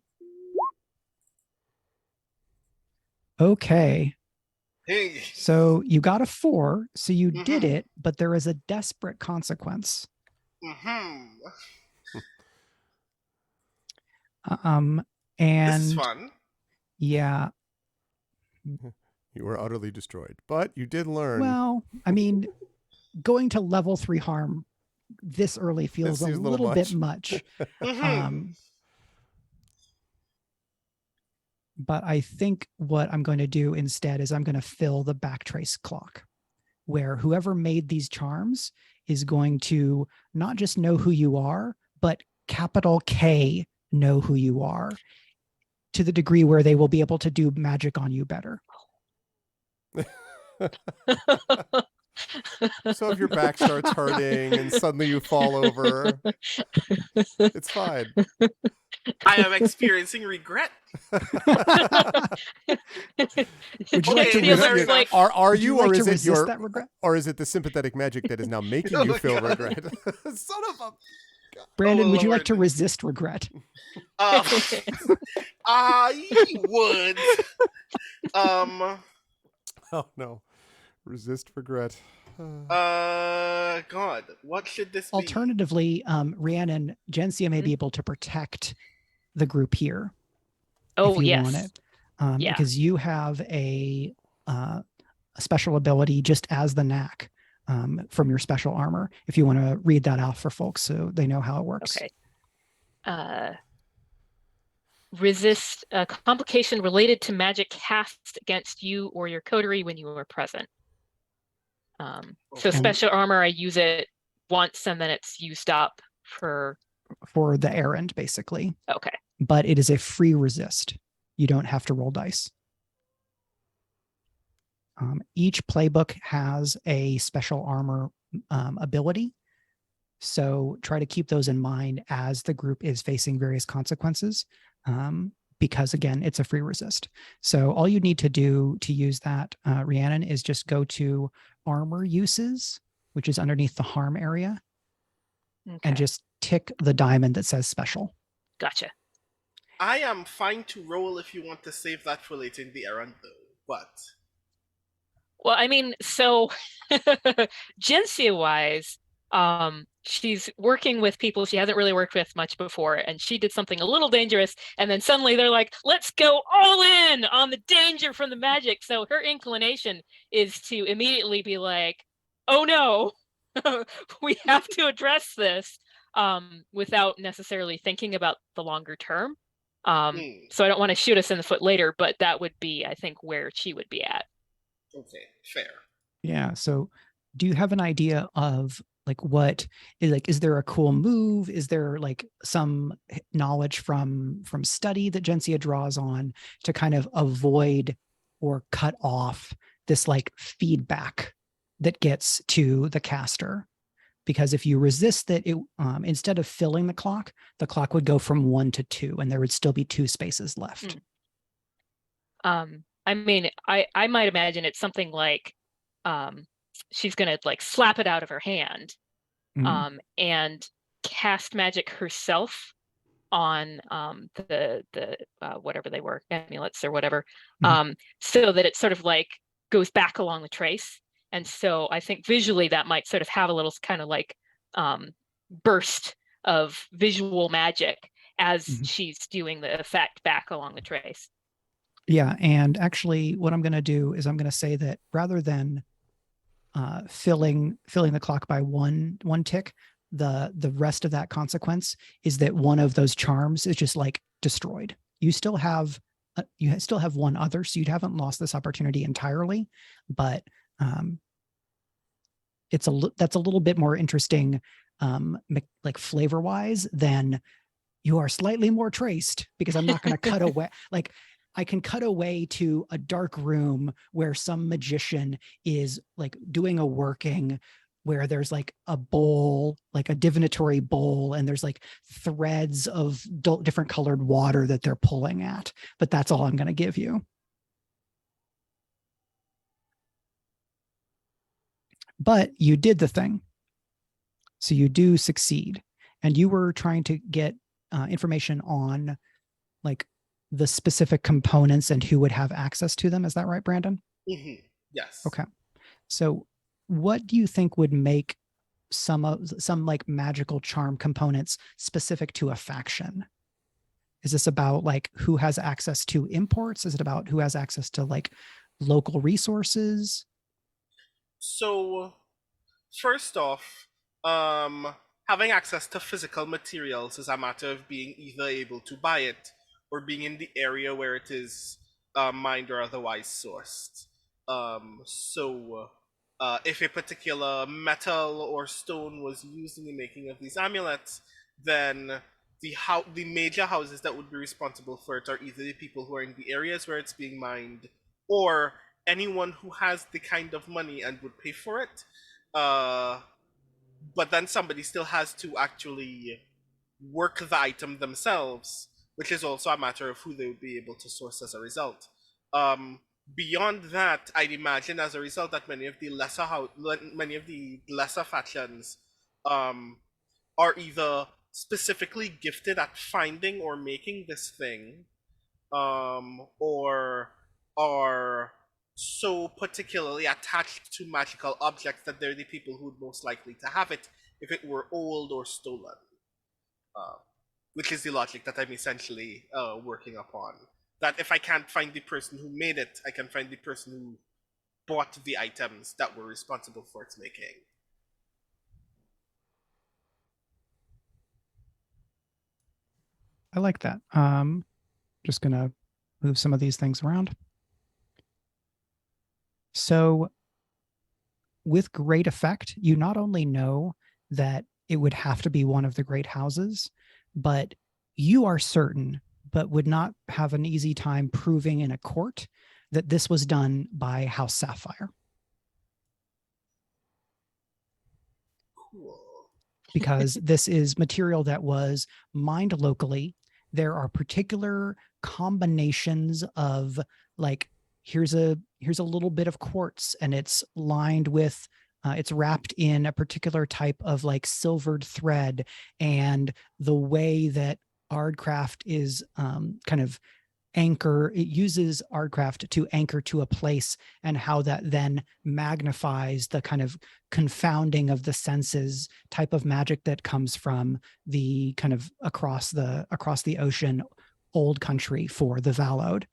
Okay. Hey. So you got a 4, so you did it, but there is a desperate consequence. And this is fun. Yeah. You were utterly destroyed, but you did learn. Well, I mean, going to level 3 harm this early feels a little bit much. But I think what I'm going to do instead is I'm going to fill the backtrace clock, where whoever made these charms is going to not just know who you are, but capital K know who you are, to the degree where they will be able to do magic on you better. So if your back starts hurting and suddenly you fall over, it's fine. I am experiencing regret. Would you like to resist? Are you, or is it that regret? or is it the sympathetic magic that is now making you feel regret? Son of a Brandon, would you like to resist regret? I would. Oh no. Resist regret. God, what should this be? Alternatively, Rhiannon, Jensia may be able to protect the group here. Oh, if you yes. want it. Because you have a special ability just as the knack from your special armor. If you want to read that out for folks so they know how it works. Okay. Resist a complication related to magic cast against you or your coterie when you are present. So And- special armor, I use it once and then it's used up for the errand, basically. okay. But it is a free resist. You don't have to roll dice. Each playbook has a special armor ability. So try to keep those in mind as the group is facing various consequences. Because again, it's a free resist. So all you need to do to use that, Rhiannon, is just go to armor uses, which is underneath the harm area, Okay. and just tick the diamond that says special. Gotcha. I am fine to roll if you want to save that for later in the errand, though. But Well, I mean, so Gencia-wise, she's working with people she hasn't really worked with much before, and she did something a little dangerous, and then suddenly they're like, let's go all in on the danger from the magic. So her inclination is to immediately be like, oh no, we have to address this, without necessarily thinking about the longer term. So I don't want to shoot us in the foot later, but that would be, I think, where she would be at. okay, fair. Yeah. So do you have an idea of like what is there a cool move? Is there like some knowledge from study that Gencia draws on to kind of avoid or cut off this like feedback that gets to the caster? Because if you resist that, it instead of filling the clock would go from 1 to 2, and there would still be 2 spaces left. I mean, I might imagine it's something like she's gonna like slap it out of her hand, and cast magic herself on the whatever they were, amulets or whatever, so that it sort of like goes back along the trace. And so I think visually that might sort of have a little kind of like burst of visual magic as she's doing the effect back along the trace. Yeah, and actually what I'm going to do is I'm going to say that rather than filling the clock by one tick, the rest of that consequence is that one of those charms is just like destroyed. You still have one other, so you haven't lost this opportunity entirely, but that's a little bit more interesting, like flavor wise, than you are slightly more traced, because I'm not going to cut away. Like I can cut away to a dark room where some magician is like doing a working where there's like a bowl, like a divinatory bowl, and there's like threads of different colored water that they're pulling at. But that's all I'm going to give you. But you did the thing. So you do succeed. And you were trying to get information on like the specific components and who would have access to them. Is that right, Brandon? Yes. Okay. So what do you think would make some like magical charm components specific to a faction? Is this about like who has access to imports? Is it about who has access to like local resources? So, first off, having access to physical materials is a matter of being either able to buy it or being in the area where it is mined or otherwise sourced. If a particular metal or stone was used in the making of these amulets, then the major houses that would be responsible for it are either the people who are in the areas where it's being mined, or anyone who has the kind of money and would pay for it. But then somebody still has to actually work the item themselves, which is also a matter of who they would be able to source as a result. Beyond that, I'd imagine as a result that many of the lesser factions are either specifically gifted at finding or making this thing, or are so particularly attached to magical objects that they're the people who would most likely to have it if it were old or stolen. Which is the logic that I'm essentially working upon. That if I can't find the person who made it, I can find the person who bought the items that were responsible for its making. I like that. Just going to move some of these things around. So with great effect, you not only know that it would have to be one of the great houses, but you are certain, but would not have an easy time proving in a court that this was done by House Sapphire. Cool. Because this is material that was mined locally. There are particular combinations of, like, here's a little bit of quartz and it's lined with it's wrapped in a particular type of like silvered thread, and the way that Ardcraft is kind of it uses Ardcraft to anchor to a place, and how that then magnifies the kind of confounding of the senses type of magic that comes from the kind of across the ocean old country for the Valloward.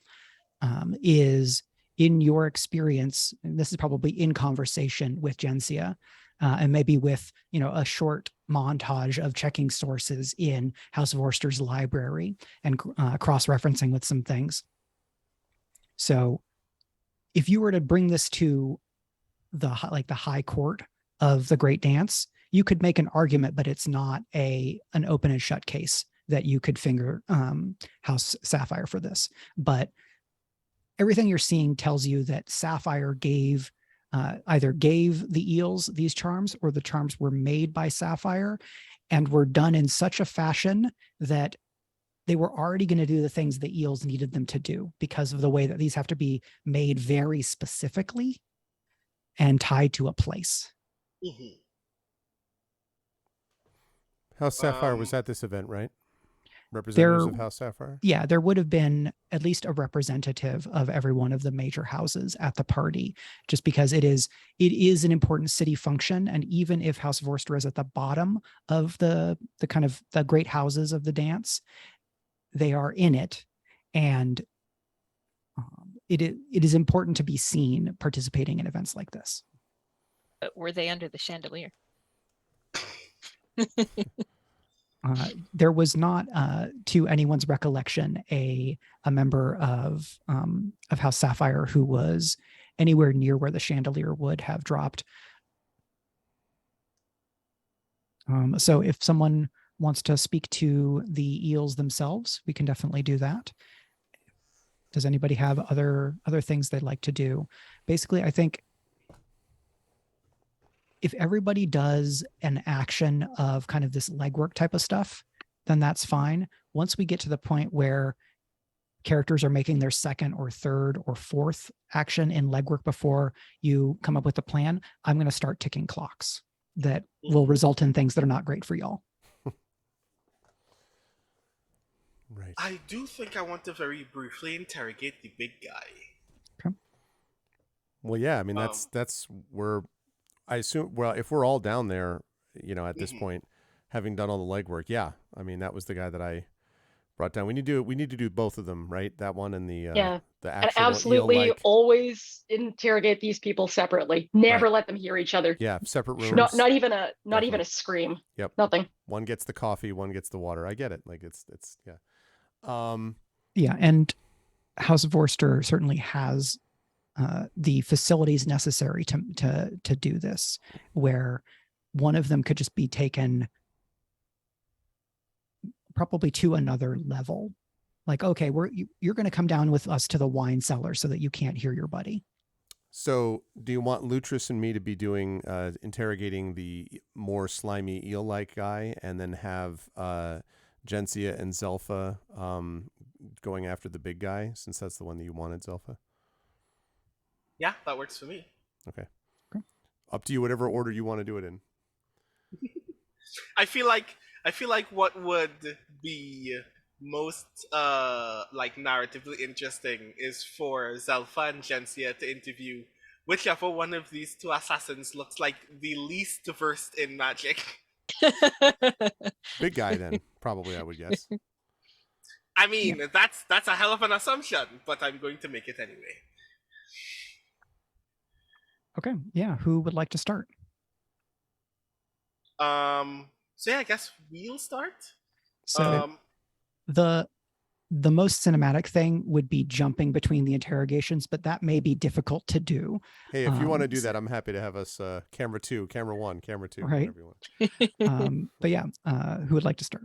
Is, in your experience, and this is probably in conversation with Gensia, and maybe with, a short montage of checking sources in House Vorster's library and cross-referencing with some things. So if you were to bring this to the high court of the Great Dance, you could make an argument, but it's not an open and shut case that you could finger House Sapphire for this. But everything you're seeing tells you that Sapphire either gave the eels these charms, or the charms were made by Sapphire and were done in such a fashion that they were already going to do the things the eels needed them to do, because of the way that these have to be made very specifically and tied to a place. Mm-hmm. House Sapphire was at this event, right? Representatives of House Sapphire? Yeah, there would have been at least a representative of every one of the major houses at the party, just because it is an important city function. And even if House Vorster is at the bottom of the kind of the great houses of the dance, they are in it. And it is important to be seen participating in events like this. But were they under the chandelier? There was not, to anyone's recollection, a member of House Sapphire who was anywhere near where the chandelier would have dropped. So if someone wants to speak to the eels themselves, we can definitely do that. Does anybody have other things they'd like to do? Basically, I think if everybody does an action of kind of this legwork type of stuff, then that's fine. Once we get to the point where characters are making their second or third or fourth action in legwork before you come up with a plan, I'm going to start ticking clocks that will result in things that are not great for y'all. Right. I do think I want to very briefly interrogate the big guy. Okay. Well, yeah, I mean, that's where I assume, well, if we're all down there, at this point, having done all the legwork, yeah, I mean, that was the guy that I brought down. We need to do both of them, right? That one and the Yeah. the And actual absolutely eel-like. always interrogate these people separately. Never let them hear each other. Yeah, separate rooms. Not even a scream. Yep. Nothing. One gets the coffee, one gets the water. I get it. Like it's yeah. Yeah, and House Vorster certainly has the facilities necessary to do this, where one of them could just be taken probably to another level. Like, okay, you're going to come down with us to the wine cellar so that you can't hear your buddy. So do you want Lutrus and me to be doing interrogating the more slimy eel-like guy, and then have Gensia and Zelfa going after the big guy, since that's the one that you wanted, Zelfa? Yeah, that works for me. Okay. Up to you, whatever order you want to do it in. I feel like what would be most like narratively interesting is for Zelfa and Gensia to interview whichever one of these two assassins looks like the least versed in magic. Big guy, then, probably, I would guess. I mean, that's a hell of an assumption, but I'm going to make it anyway. Okay, yeah. Who would like to start? So yeah, I guess we'll start. So the the most cinematic thing would be jumping between the interrogations, but that may be difficult to do. Hey, if you want to do that, I'm happy to have us camera 1, camera 2, Right. whatever you want. But yeah, who would like to start?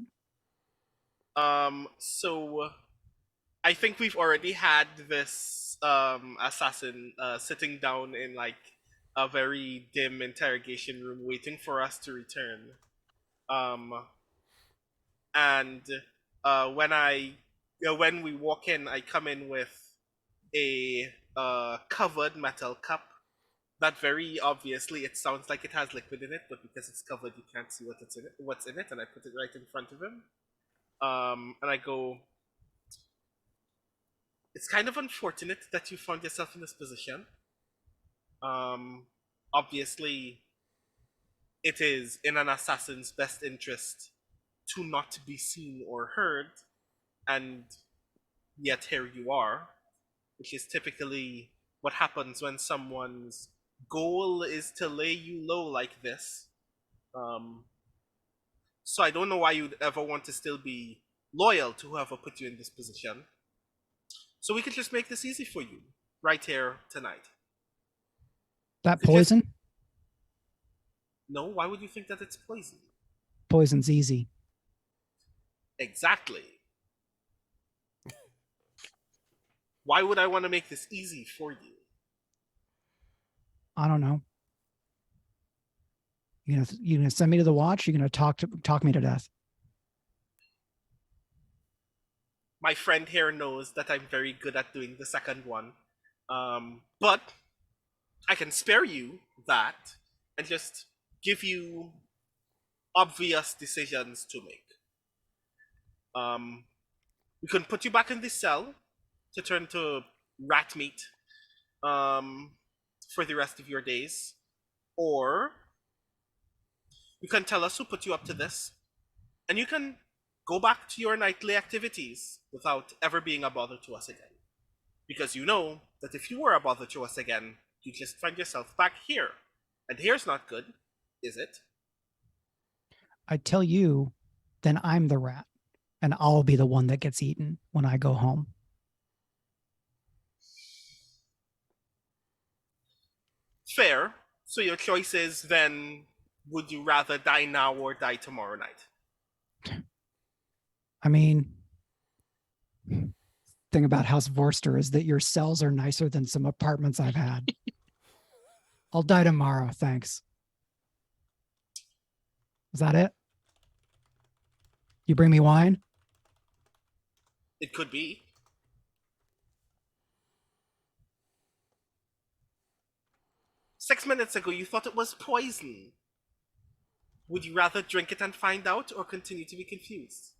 So I think we've already had this assassin sitting down in like a very dim interrogation room waiting for us to return. And when we walk in, I come in with a covered metal cup that very obviously it sounds like it has liquid in it, but because it's covered, you can't see what's in it, and I put it right in front of him. And I go, it's kind of unfortunate that you found yourself in this position. Obviously, it is in an assassin's best interest to not be seen or heard, and yet here you are, which is typically what happens when someone's goal is to lay you low like this. So I don't know why you'd ever want to still be loyal to whoever put you in this position. So we could just make this easy for you, right here tonight. That poison? No, why would you think that it's poison? Poison's easy. Exactly. Why would I want to make this easy for you? I don't know. You gonna send me to the watch? You're gonna talk me to death? My friend here knows that I'm very good at doing the second one, but I can spare you that and just give you obvious decisions to make. We can put you back in this cell to turn to rat meat for the rest of your days, or you can tell us who put you up to this, and you can go back to your nightly activities without ever being a bother to us again. Because you know that if you were a bother to us again, you'd just find yourself back here. And here's not good, is it? I tell you, then I'm the rat, and I'll be the one that gets eaten when I go home. Fair. So your choice is then, would you rather die now or die tomorrow night? I mean, thing about House Vorster is that your cells are nicer than some apartments I've had. I'll die tomorrow, thanks. Is that it? You bring me wine? It could be. Six minutes ago, you thought it was poison. Would you rather drink it and find out, or continue to be confused?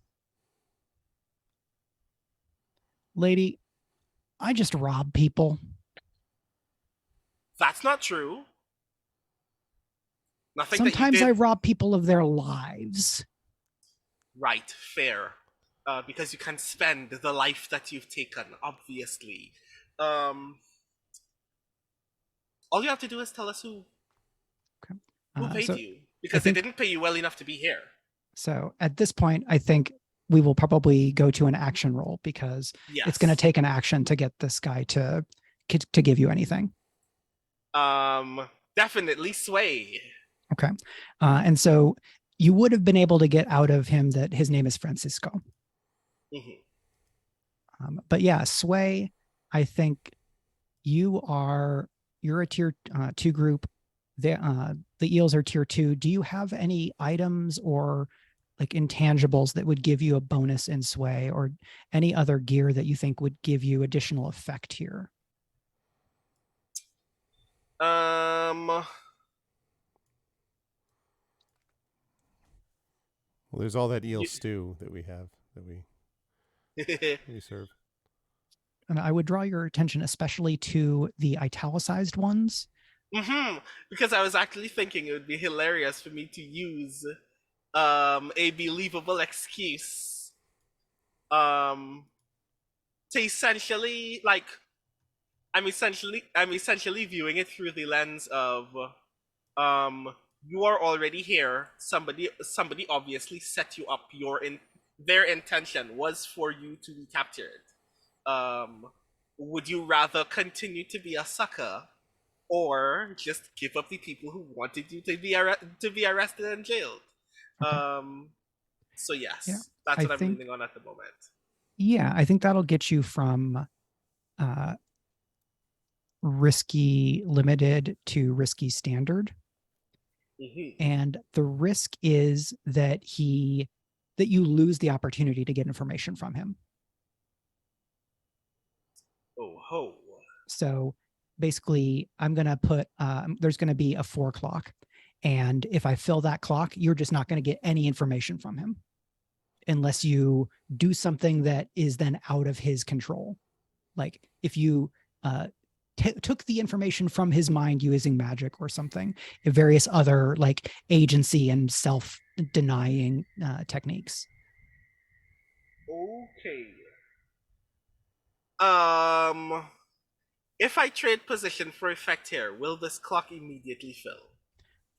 Lady, I just rob people. That's not true. Nothing Sometimes that you I did... rob people of their lives. Right, fair. Because you can spend the life that you've taken, obviously. All you have to do is tell us who paid you. Because they didn't pay you well enough to be here. So at this point, I think we will probably go to an action roll, because it's going to take an action to get this guy to give you anything. Definitely sway. Okay. And so you would have been able to get out of him that his name is Francisco. Mm-hmm. But yeah, sway, I think you're a tier 2 group. The eels are tier 2. Do you have any items or like intangibles that would give you a bonus in sway, or any other gear that you think would give you additional effect here? Well, there's all that eel stew that we have that we serve. And I would draw your attention especially to the italicized ones. Mm-hmm. Because I was actually thinking it would be hilarious for me to use a believable excuse to essentially, like, I'm essentially viewing it through the lens of you are already here. Somebody obviously set you up. their intention was for you to be captured, would you rather continue to be a sucker or just give up the people who wanted you to be arrested and jailed? Okay. So yes, Yeah, that's I what I'm think- leaning on at the moment. Yeah, I think that'll get you from risky limited to risky standard. Mm-hmm. And the risk is that you lose the opportunity to get information from him. Oh ho. So basically, I'm going to put, there's going to be a 4 o'clock. And if I fill that clock, you're just not going to get any information from him unless you do something that is then out of his control. Like if you took the information from his mind using magic or something, various other like agency and self-denying techniques. Okay. If I trade position for effect here, will this clock immediately fill?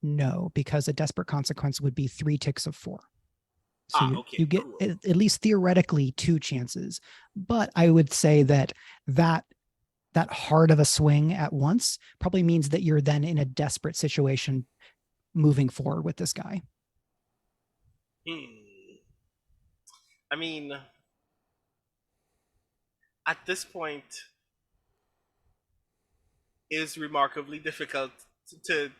No, because a desperate consequence would be 3 ticks of 4. So Okay, you get cool. at least theoretically 2 chances. But I would say that hard of a swing at once probably means that you're then in a desperate situation moving forward with this guy. I mean, at this point, it is remarkably difficult to.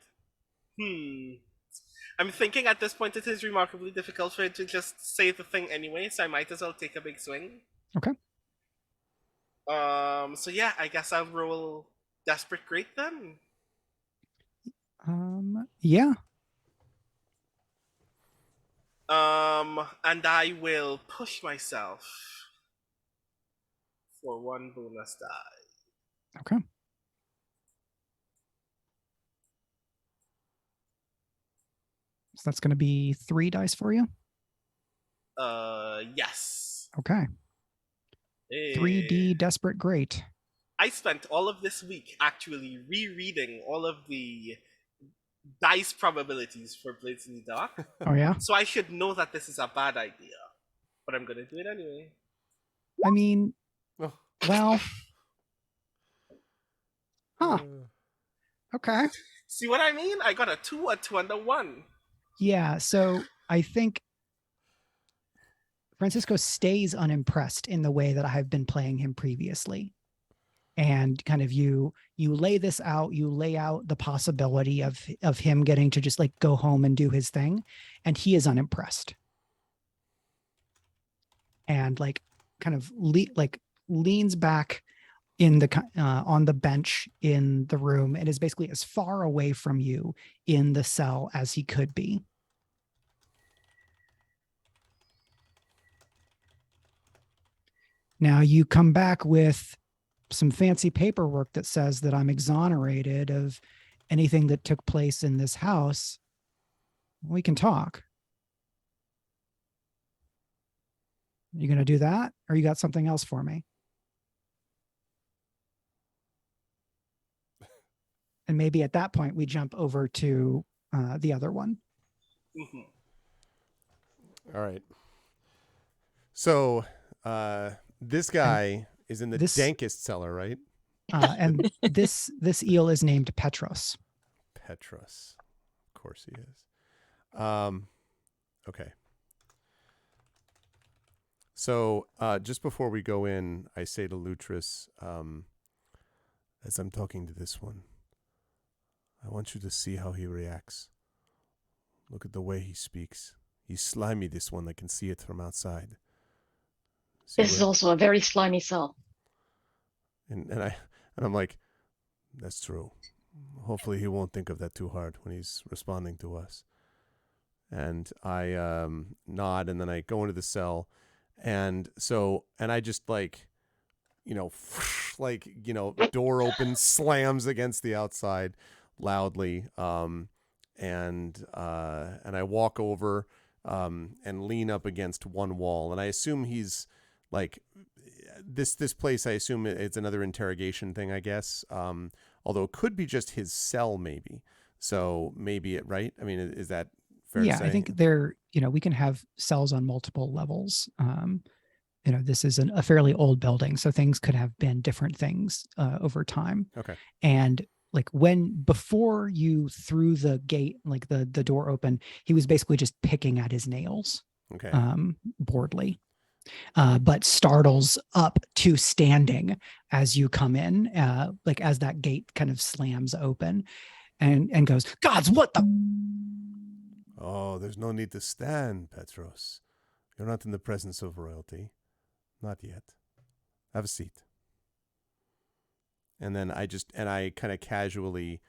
I'm thinking at this point it is remarkably difficult for it to just say the thing anyway, so I might as well take a big swing. Okay. So yeah, I guess I'll roll Desperate Great then. Yeah. And I will push myself for 1 bonus die. Okay. So that's going to be 3 dice for you? Yes. Okay. 3D Desperate Great. I spent all of this week actually rereading all of the dice probabilities for Blades in the Dark. Oh, yeah? So I should know that this is a bad idea. But I'm going to do it anyway. I mean, well... Huh. Okay. See what I mean? I got a 2, a 2, and a 1. Yeah, so I think Francisco stays unimpressed in the way that I've been playing him previously. And kind of you lay this out, you lay out the possibility of him getting to just like go home and do his thing, and he is unimpressed. And like kind of leans back in the on the bench in the room and is basically as far away from you in the cell as he could be. Now you come back with some fancy paperwork that says that I'm exonerated of anything that took place in this house. We can talk. You going to do that? Or you got something else for me? And maybe at that point, we jump over to the other one. All right. So this guy is in the dankest cellar, right? And this eel is named Petros. Petros. Of course he is. Okay. So just before we go in, I say to Lutrus, as I'm talking to this one, I want you to see how he reacts. Look at the way he speaks. He's slimy, this one. I can see it from outside. This is also a very slimy cell. And I'm like, that's true. Hopefully he won't think of that too hard when he's responding to us. And I nod, and then I go into the cell, and I just like, door opens, slams against the outside loudly, and I walk over and lean up against one wall, and I assume he's like this place. I assume it's another interrogation thing, I guess. Although it could be just his cell, maybe. So maybe right. I mean, is that fair to Yeah, say? I think we can have cells on multiple levels. This is a fairly old building, so things could have been different things over time. Okay. And like before you threw the gate, like the door open, he was basically just picking at his nails, Okay. boredly. But startles up to standing as you come in, like as that gate kind of slams open, and goes, "Gods, what the?" Oh, there's no need to stand, Petros. You're not in the presence of royalty. Not yet. Have a seat. And then I kind of casually,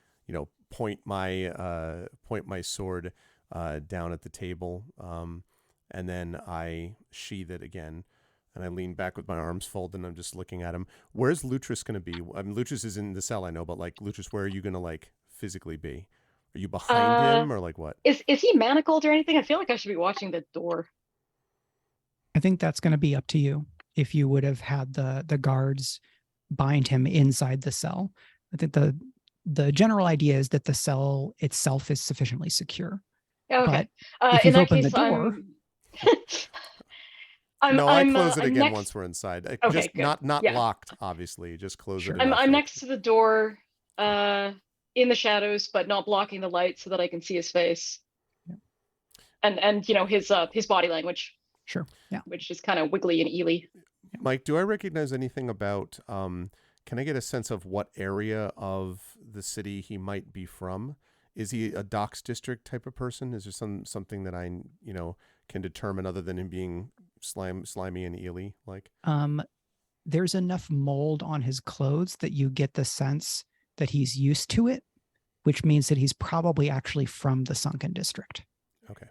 point my sword down at the table, and then I sheath it again, and I lean back with my arms folded, and I'm just looking at him. Where's Lutrus going to be? I mean, Lutrus is in the cell, I know, but like, Lutrus, where are you going to like physically be? Are you behind him or like what? Is he manacled or anything? I feel like I should be watching the door. I think that's going to be up to you. If you would have had the guards bind him inside the cell, I think the general idea is that the cell itself is sufficiently secure. Okay. But if in you've that opened case, the door, I close it again next... once we're inside. Okay, just good. not Yeah. locked, obviously. Just close Sure. it enough. I'm next to the door, in the shadows, but not blocking the light so that I can see his face. Yeah. And his body language. Sure. Yeah. Which is kind of wiggly and eely. Mike, do I recognize anything about? Can I get a sense of what area of the city he might be from? Is he a docks district type of person? Is there something that I can determine other than him being slimy and eely like? There's enough mold on his clothes that you get the sense that he's used to it, which means that he's probably actually from the sunken district. Okay.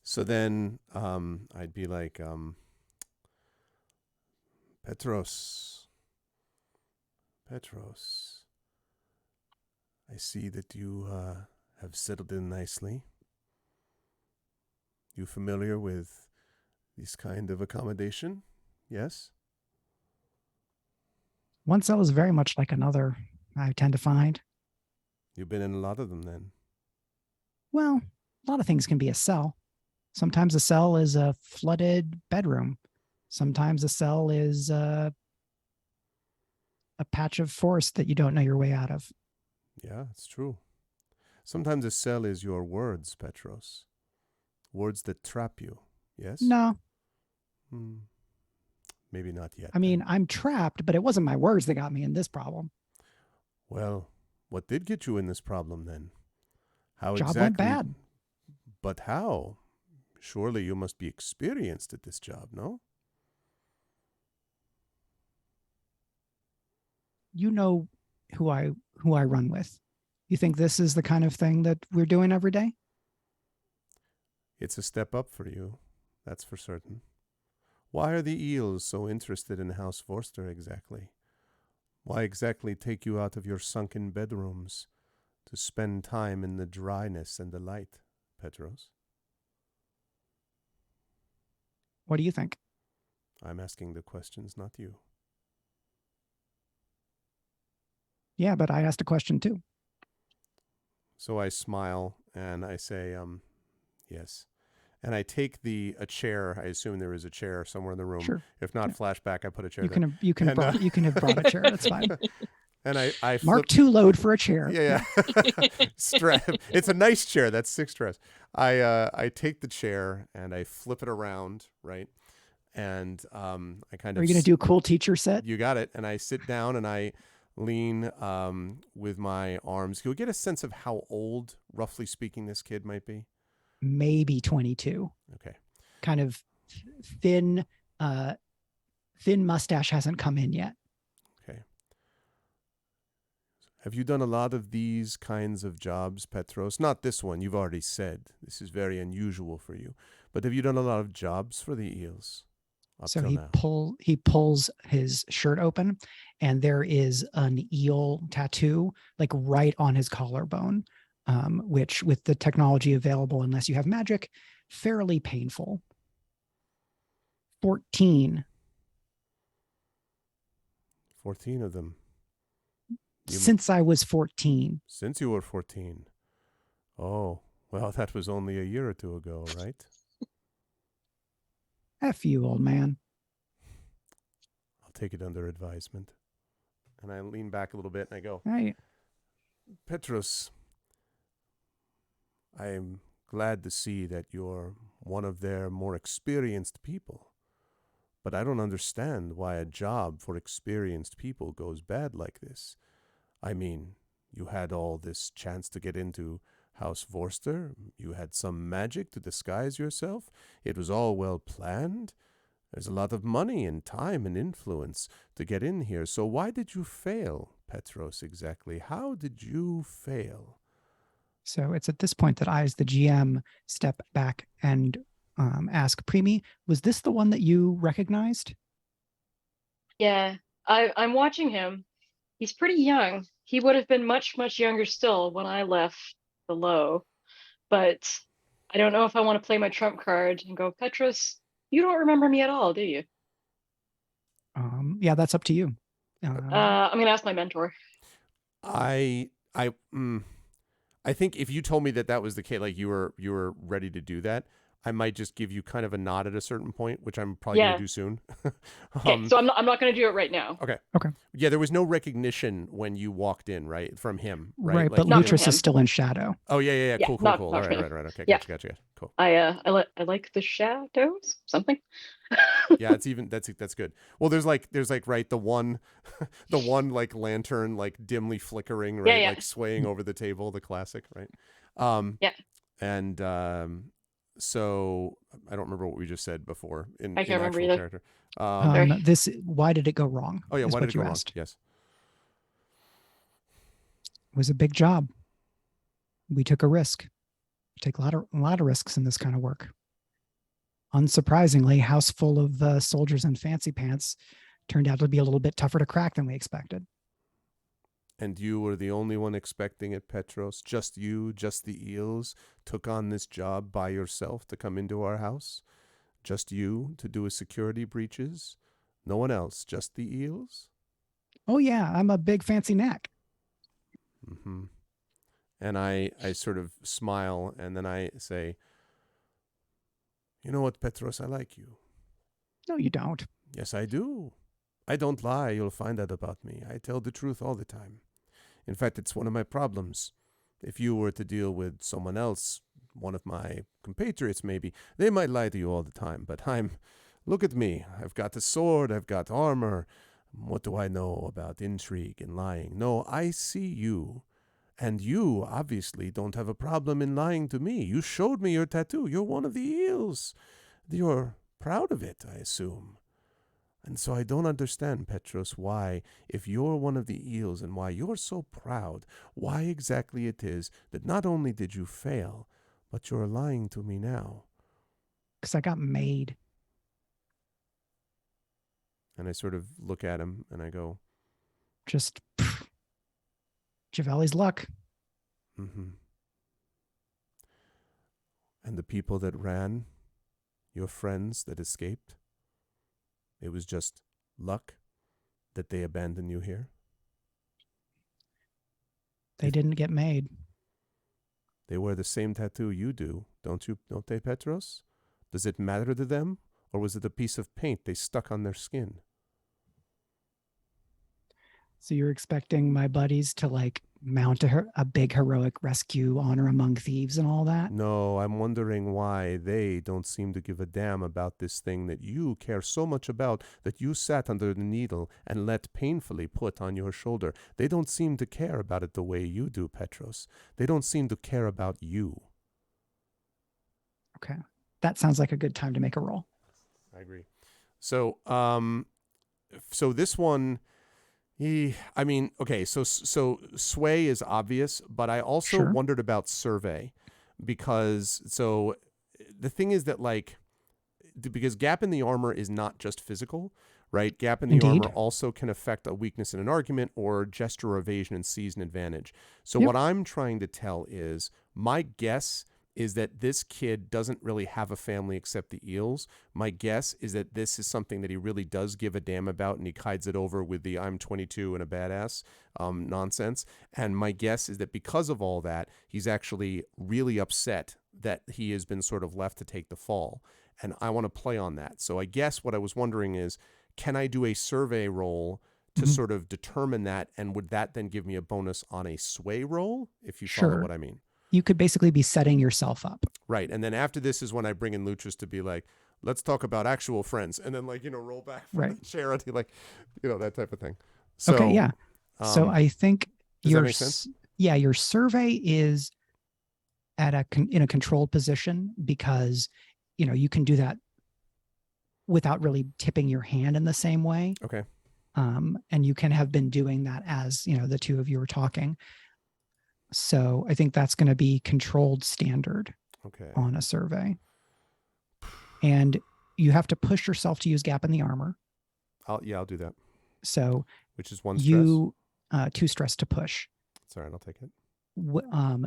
So then I'd be like, Petros, I see that you have settled in nicely. You familiar with this kind of accommodation? Yes? One cell is very much like another, I tend to find. You've been in a lot of them then? Well, a lot of things can be a cell. Sometimes a cell is a flooded bedroom. Sometimes a cell is a patch of forest that you don't know your way out of. Yeah, it's true. Sometimes a cell is your words, Petros. Words that trap you, yes? No. Maybe not yet. I mean, I'm trapped, but it wasn't my words that got me in this problem. Well, what did get you in this problem then? How Job exactly? went bad. But how? Surely you must be experienced at this job, no? You know who I run with. You think this is the kind of thing that we're doing every day? It's a step up for you, that's for certain. Why are the eels so interested in House Vorster exactly? Why exactly take you out of your sunken bedrooms to spend time in the dryness and the light, Petros? What do you think? I'm asking the questions, not you. Yeah, but I asked a question too. So I smile and I say, yes. And I take a chair. I assume there is a chair somewhere in the room. Sure. If not, flashback, I put a chair You there. you can have brought a chair. That's fine. And I flip, Mark II load for a chair. Yeah. Strap. It's a nice chair. That's 6 stress. I take the chair and I flip it around, right? And I kind of. Are you going to do a cool teacher set? You got it. And I sit down and I lean with my arms. Can we get a sense of how old, roughly speaking, this kid might be? Maybe 22. Okay. Kind of thin mustache hasn't come in yet. Okay. Have you done a lot of these kinds of jobs, Petros? Not this one. You've already said this is very unusual for you. But have you done a lot of jobs for the eels? So he pulls his shirt open, and there is an eel tattoo like right on his collarbone, which with the technology available, unless you have magic, fairly painful. 14. 14 of them. Since I was 14. Since you were 14. Oh, Well, that was only a year or two ago, right? F you, old man. I'll take it under advisement. And I lean back a little bit and I go, Hey, Petros, I'm glad to see that you're one of their more experienced people. But I don't understand why a job for experienced people goes bad like this. I mean, you had all this chance to get into House Vorster. You had some magic to disguise yourself. It was all well planned. There's a lot of money and time and influence to get in here. So why did you fail, Petros, exactly? How did you fail? so it's at this point that I, as the GM, step back and ask Premee, was this the one that you recognized? Yeah, I'm watching him. He's pretty young. He would have been much, much younger still when I left below. But I don't know if I want to play my trump card and go, Petrus, you don't remember me at all, do you? Yeah, that's up to you. I'm gonna ask my mentor. I think if you told me that was the case, like you were ready to do that, I might just give you kind of a nod at a certain point, which I'm probably going to do soon. Okay, so I'm not going to do it right now. Okay. Okay. Yeah, there was no recognition when you walked in, right, from him, right? Right, Like, but Not from Lutrus him. is still in shadow. Oh yeah. Yeah, Cool. not All from him. right. Okay, Yeah. gotcha. Cool. I like the shadows. Something. Yeah, it's even that's good. Well, there's like right the one like lantern like dimly flickering, right, Yeah. like swaying over the table, the classic, right? Yeah. And so I don't remember what we just said before in I can't remember actual either. character. Why did it go wrong? Oh yeah, is why what did it you go wrong? asked. Yes. It was a big job. We took a risk. We take a lot of risks in this kind of work. Unsurprisingly, house full of soldiers in fancy pants turned out to be a little bit tougher to crack than we expected. And you were the only one expecting it, Petros? Just you, just the eels took on this job by yourself to come into our house? Just you to do a security breaches? No one else, just the eels? Oh yeah, I'm a big fancy knack. Mm-hmm. And I sort of smile, and then I say, you know what, Petros, I like you. No, you don't. Yes, I do. I don't lie. You'll find out about me. I tell the truth all the time. In fact, it's one of my problems. If you were to deal with someone else, one of my compatriots maybe, they might lie to you all the time. But look at me. I've got a sword. I've got armor. What do I know about intrigue and lying? No, I see you. And you obviously don't have a problem in lying to me. You showed me your tattoo. You're one of the eels. You're proud of it, I assume. And so I don't understand, Petros, why, if you're one of the eels and why you're so proud, why exactly it is that not only did you fail, but you're lying to me now. Because I got made. And I sort of look at him and I go, Just Javelli's luck. mm-hmm. And the people that ran, your friends that escaped, it was just luck that they abandoned you here? They didn't get made. They wear the same tattoo you do, don't they, Petros? Does it matter to them, or was it a piece of paint they stuck on their skin? So you're expecting my buddies to like mount a big heroic rescue, honor among thieves and all that? No, I'm wondering why they don't seem to give a damn about this thing that you care so much about, that you sat under the needle and let painfully put on your shoulder. They don't seem to care about it the way you do, Petros. They don't seem to care about you. Okay. That sounds like a good time to make a roll. I agree. So, so this one, so sway is obvious, but I also wondered about survey, because the thing is that because gap in the armor is not just physical, right? Gap in the armor also can affect a weakness in an argument or gesture evasion and seize an advantage. So what I'm trying to tell is my guess is that this kid doesn't really have a family except the eels. My guess is that this is something that he really does give a damn about, and he hides it over with the I'm 22 and a badass nonsense. And my guess is that because of all that, he's actually really upset that he has been sort of left to take the fall. And I want to play on that. So I guess what I was wondering is, can I do a survey roll to sort of determine that? And would that then give me a bonus on a sway roll, if you follow what I mean? You could basically be setting yourself up. Right. And then after this is when I bring in Lutrus to be like, let's talk about actual friends. And then roll back from the chair and that type of thing. So, okay. Yeah. So I think does that make sense? Your survey is at in a controlled position because, you can do that without really tipping your hand in the same way. Okay. And you can have been doing that as, the two of you were talking. So I think that's going to be controlled standard on a survey. And you have to push yourself to use gap in the armor. I'll do that. So which is 1 stress? 2 stress to push. It's all right, I'll take it.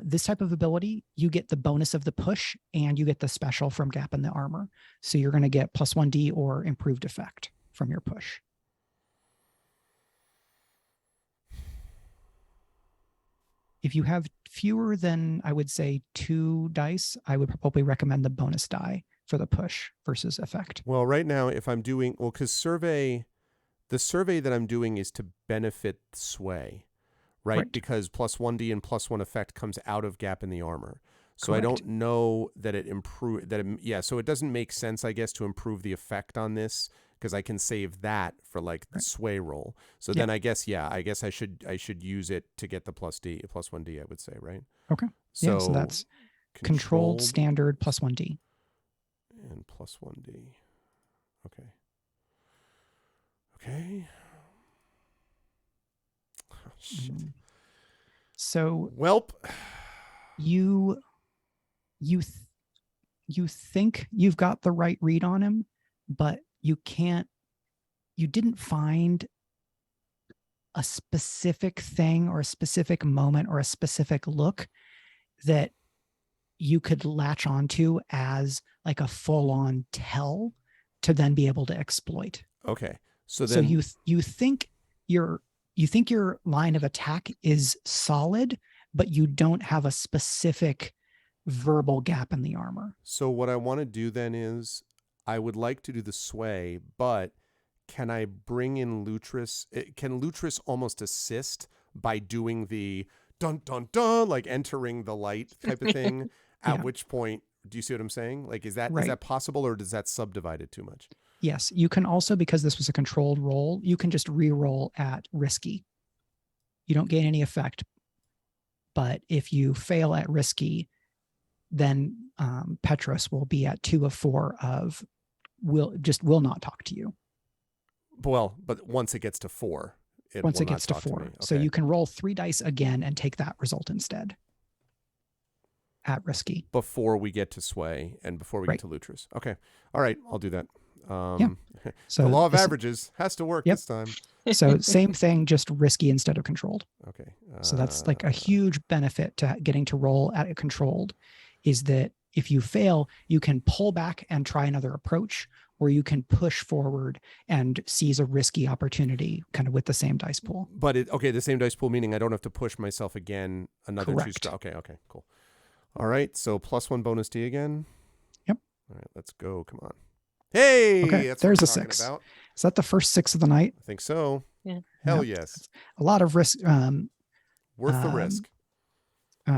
This type of ability, you get the bonus of the push and you get the special from gap in the armor. So you're going to get +1d or improved effect from your push. If you have fewer than, I would say, 2 dice, I would probably recommend the bonus die for the push versus effect. Well, right now, if I'm doing, because the survey that I'm doing is to benefit sway, right? Because +1d and +1 effect comes out of gap in the armor. So I don't know that it so it doesn't make sense, I guess, to improve the effect on this, because I can save that for the sway roll. So then I guess I should use it to get the +1d, I would say, right? Okay. So that's controlled standard +1d. And +1d. Okay. Okay. Oh, shit. So welp. You think you've got the right read on him, but you didn't find a specific thing or a specific moment or a specific look that you could latch onto as like a full-on tell to then be able to exploit. Okay. So then you think your line of attack is solid, but you don't have a specific verbal gap in the armor. So what I want to do then is I would like to do the sway, but can I bring in Lutrus? Can Lutrus almost assist by doing the dun dun dun, like entering the light type of thing? At which point, do you see what I'm saying? Like, is that possible, or does that subdivide it too much? Yes, you can also, because this was a controlled roll, you can just re-roll at risky. You don't gain any effect, but if you fail at risky, then Petros will be at 2 of 4 of will not talk to you. Well, but once it gets to 4, once it gets to 4, okay. So you can roll 3 dice again and take that result instead. At risky. Before we get to sway and before we get to Lutrus. Okay. All right. I'll do that. So the law of averages has to work this time. So same thing, just risky instead of controlled. Okay. So that's like a huge benefit to getting to roll at a controlled, is that if you fail, you can pull back and try another approach, or you can push forward and seize a risky opportunity kind of with the same dice pool. But the same dice pool, meaning I don't have to push myself again another 2 strokes. Okay, cool. All right, so +1 bonus D again. Yep. All right, let's go. Come on. Hey, okay, that's there's what a 6. About. Is that the first 6 of the night? I think so. Yeah. Hell yes. A lot of risk. Worth the risk.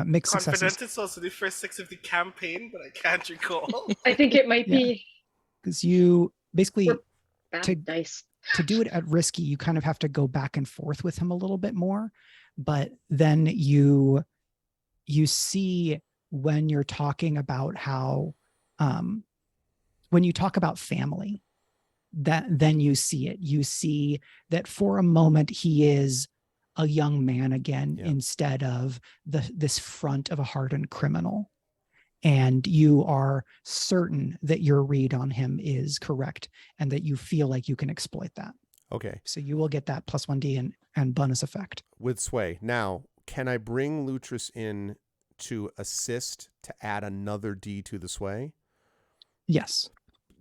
Mixed Confident successes. it's also the first 6 of the campaign, but I can't recall. I think it might be. Because you basically, dice. to do it at risky, you kind of have to go back and forth with him a little bit more. But then you see when you're talking about how, when you talk about family, then you see it. You see that for a moment he is a young man again, instead of this front of a hardened criminal. And you are certain that your read on him is correct and that you feel like you can exploit that. Okay. So you will get that +1D and bonus effect. With sway. Now, can I bring Lutrus in to assist to add another D to the sway? Yes.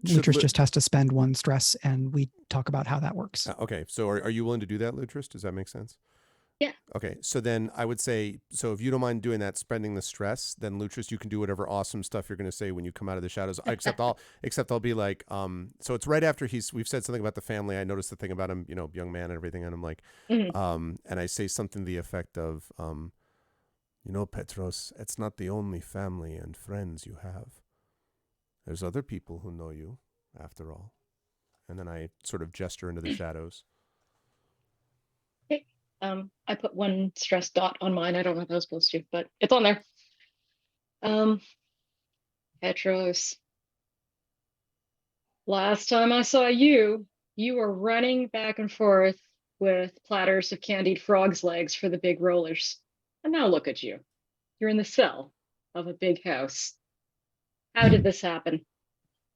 Should Lutrus Lu- just has to spend 1 stress, and we talk about how that works. Okay, so are you willing to do that, Lutrus? Does that make sense? Yeah. Okay, so then I would say, so if you don't mind doing that, spending the stress, then Lutrus, you can do whatever awesome stuff you're going to say when you come out of the shadows. Except I'll be like, so it's right after we've said something about the family. I noticed the thing about him, young man and everything, and I'm like, and I say something to the effect of, Petros, it's not the only family and friends you have. There's other people who know you, after all. And then I sort of gesture into the shadows. I put 1 stress dot on mine. I don't know if I was supposed to, but it's on there. Petros. Last time I saw you, you were running back and forth with platters of candied frog's legs for the big rollers. And now look at you. You're in the cell of a big house. How did this happen?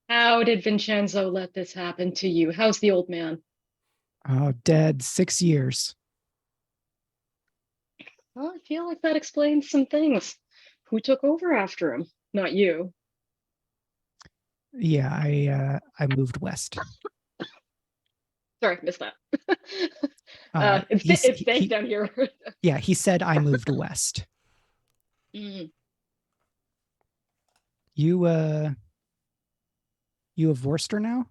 How did Vincenzo let this happen to you? How's the old man? Oh, dead 6 years. Well, I feel like that explains some things. Who took over after him? Not you. Yeah, I moved west. Sorry, missed that. It's dank down here. Yeah, he said I moved west. You a Vorster now?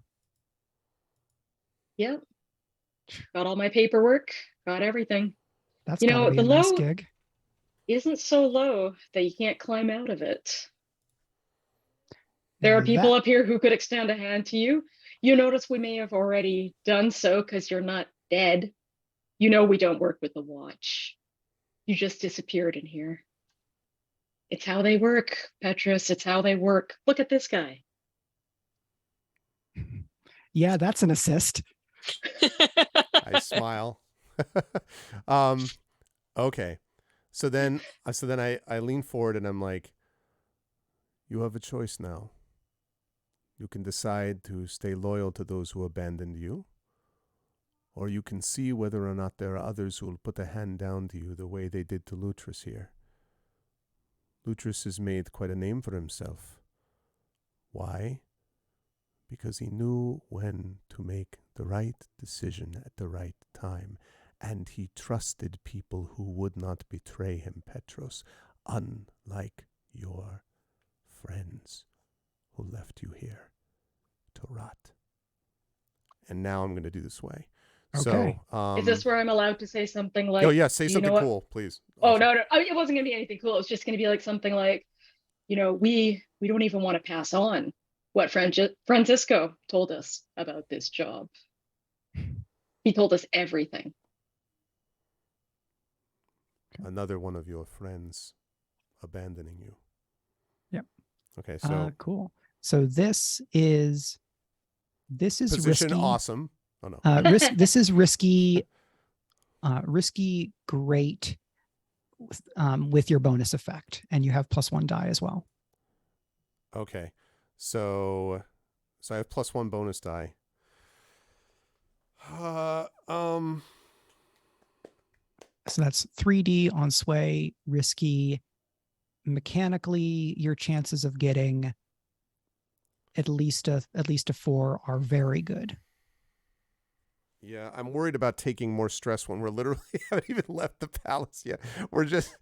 Yep. Got all my paperwork. Got everything. That's gotta be a nice gig. Isn't so low that you can't climb out of it. There are people up here who could extend a hand to you. You notice we may have already done so because you're not dead. We don't work with the watch. You just disappeared in here. It's how they work, Petrus. It's how they work. Look at this guy. Yeah, that's an assist. I smile. Okay. So then I lean forward and I'm like, you have a choice now. You can decide to stay loyal to those who abandoned you, or you can see whether or not there are others who will put a hand down to you the way they did to Lutrus here. Lutrus has made quite a name for himself. Why? Because he knew when to make the right decision at the right time, and he trusted people who would not betray him, Petros, unlike your friends who left you here to rot. And now I'm going to do this way. Okay. So, is this where I'm allowed to say something like... Oh, yeah, say something cool, please. Oh, no, it wasn't going to be anything cool. It was just going to be like something like, we don't even want to pass on what Francisco told us about this job. He told us everything. Another one of your friends abandoning you. Yep. Okay, so cool. So this is position risky. Awesome. Oh no. This is risky. Risky, great. With your bonus effect, and you have +1 die as well. Okay, so I have +1 bonus die. So that's 3D on sway, risky. Mechanically, your chances of getting at least a 4 are very good. Yeah, I'm worried about taking more stress when we're literally haven't even left the palace yet. We're just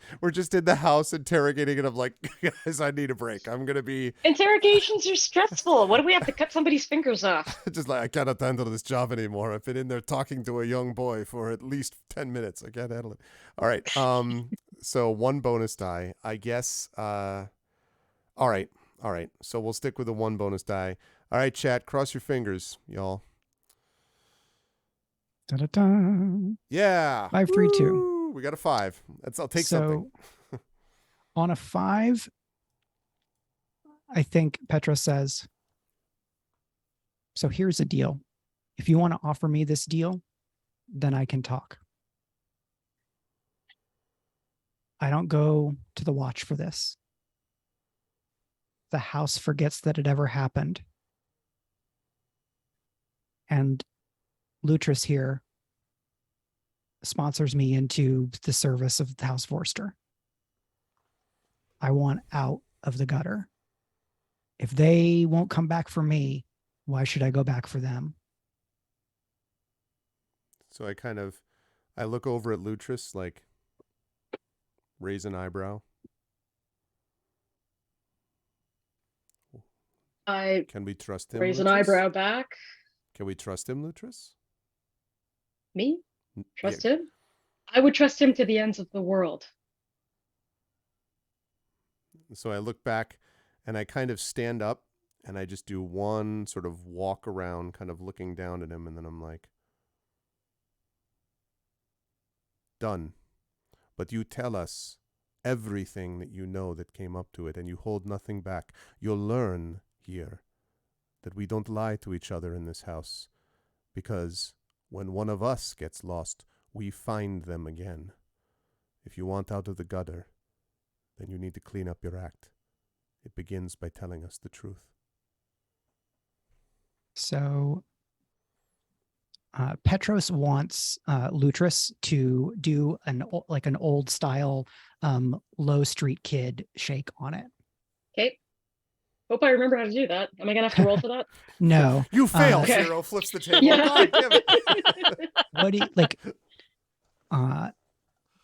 in the house interrogating, and I'm like, guys, I need a break. I'm gonna be... Interrogations are stressful. What if we have to cut somebody's fingers off? Just like, I cannot handle this job anymore. I've been in there talking to a young boy for at least 10 minutes. I can't handle it. All right. So 1 bonus die, I guess. All right. So we'll stick with the 1 bonus die. All right, chat. Cross your fingers, y'all. Da-da-da. Yeah. 5, 3, 2. We got a 5. I'll take something. On a 5, I think Petra says, so here's a deal. If you want to offer me this deal, then I can talk. I don't go to the watch for this. The house forgets that it ever happened. And Lutrus here sponsors me into the service of House Vorster. I want out of the gutter. If they won't come back for me, why should I go back for them? So I look over at Lutrus, like, raise an eyebrow. I Can we trust him, raise an Lutrus? eyebrow back. Can we trust him, Lutrus? Me? Trust him? I would trust him to the ends of the world. So I look back and I kind of stand up and I just do one sort of walk around, kind of looking down at him. And then I'm like, done. But you tell us everything that you know that came up to it, and you hold nothing back. You'll learn here that we don't lie to each other in this house, because when one of us gets lost, we find them again. If you want out of the gutter, then you need to clean up your act. It begins by telling us the truth. So Petros wants Lutrus to do an old style low street kid shake on it. Okay. Hope I remember how to do that. Am I gonna have to roll for that? No. You fail. Okay. Zero flips the table. Yeah. God damn it. What do you like?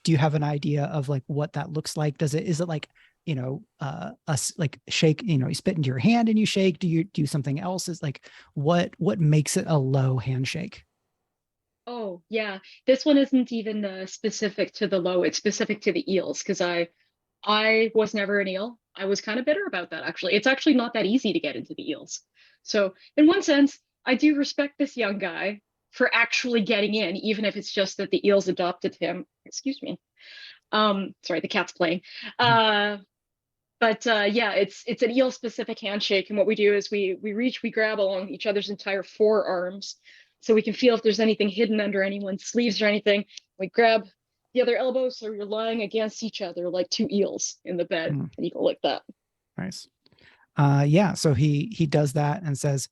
Do you have an idea of like what that looks like? Is it like, like shake, you spit into your hand and you shake? Do you do something else? Is like, what makes it a low handshake? Oh, yeah. This one isn't even specific to the low. It's specific to the eels, because I was never an eel. I was kind of bitter about that, actually. It's actually not that easy to get into the eels. So in one sense, I do respect this young guy for actually getting in, even if it's just that the eels adopted him. Excuse me. Sorry, the cat's playing. Yeah, it's an eel specific handshake. And what we do is we grab along each other's entire forearms so we can feel if there's anything hidden under anyone's sleeves or anything. We grab the other elbow so you're lying against each other like two eels in the bed, and you go like that. Nice. Yeah, so he does that and says,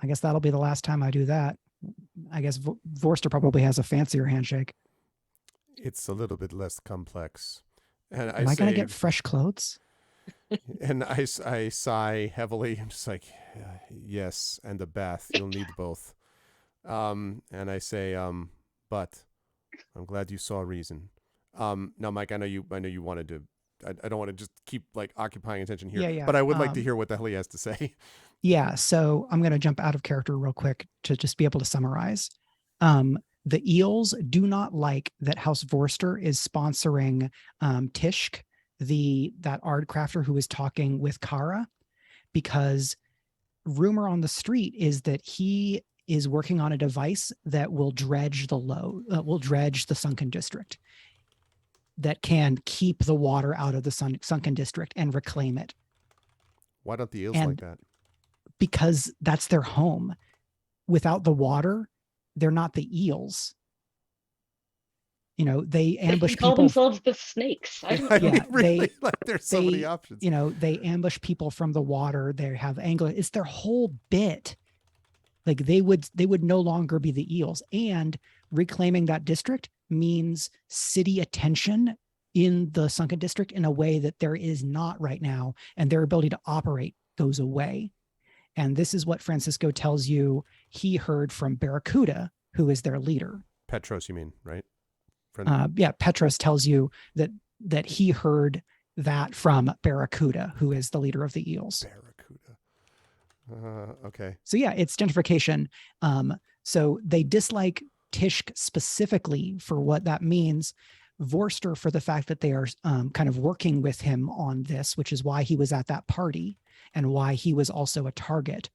I guess that'll be the last time I do that. I guess Vorster probably has a fancier handshake. It's a little bit less complex. And Am I going to get fresh clothes? And I sigh heavily. I'm just like, yes, and a bath. You'll need both. And I say, but I'm glad you saw reason. Now, Mike, I know you wanted to. I don't want to just keep like occupying attention here. Yeah. But I would like to hear what the hell he has to say. Yeah. So I'm going to jump out of character real quick to just be able to summarize. The eels do not like that House Vorster is sponsoring Tishk, that art crafter who is talking with Kara, because rumor on the street is that he is working on a device that will dredge the sunken district, that can keep the water out of the sunken district and reclaim it. Why don't the eels like that? Because that's their home. Without the water, they're not the eels. They ambush they call people. Themselves the snakes. There's so many options. They ambush people from the water. They have angler. It's their whole bit. Like they would no longer be the eels. And reclaiming that district means city attention in the sunken district in a way that there is not right now, and their ability to operate goes away. And this is what Francisco tells you he heard from Barracuda, who is their leader. Petros, you mean, right? Yeah, Petros tells you that he heard that from Barracuda, who is the leader of the eels. Barracuda. Okay. So yeah, it's gentrification. So they dislike Tishk specifically for what that means. Vorster for the fact that they are kind of working with him on this, which is why he was at that party and why he was also a target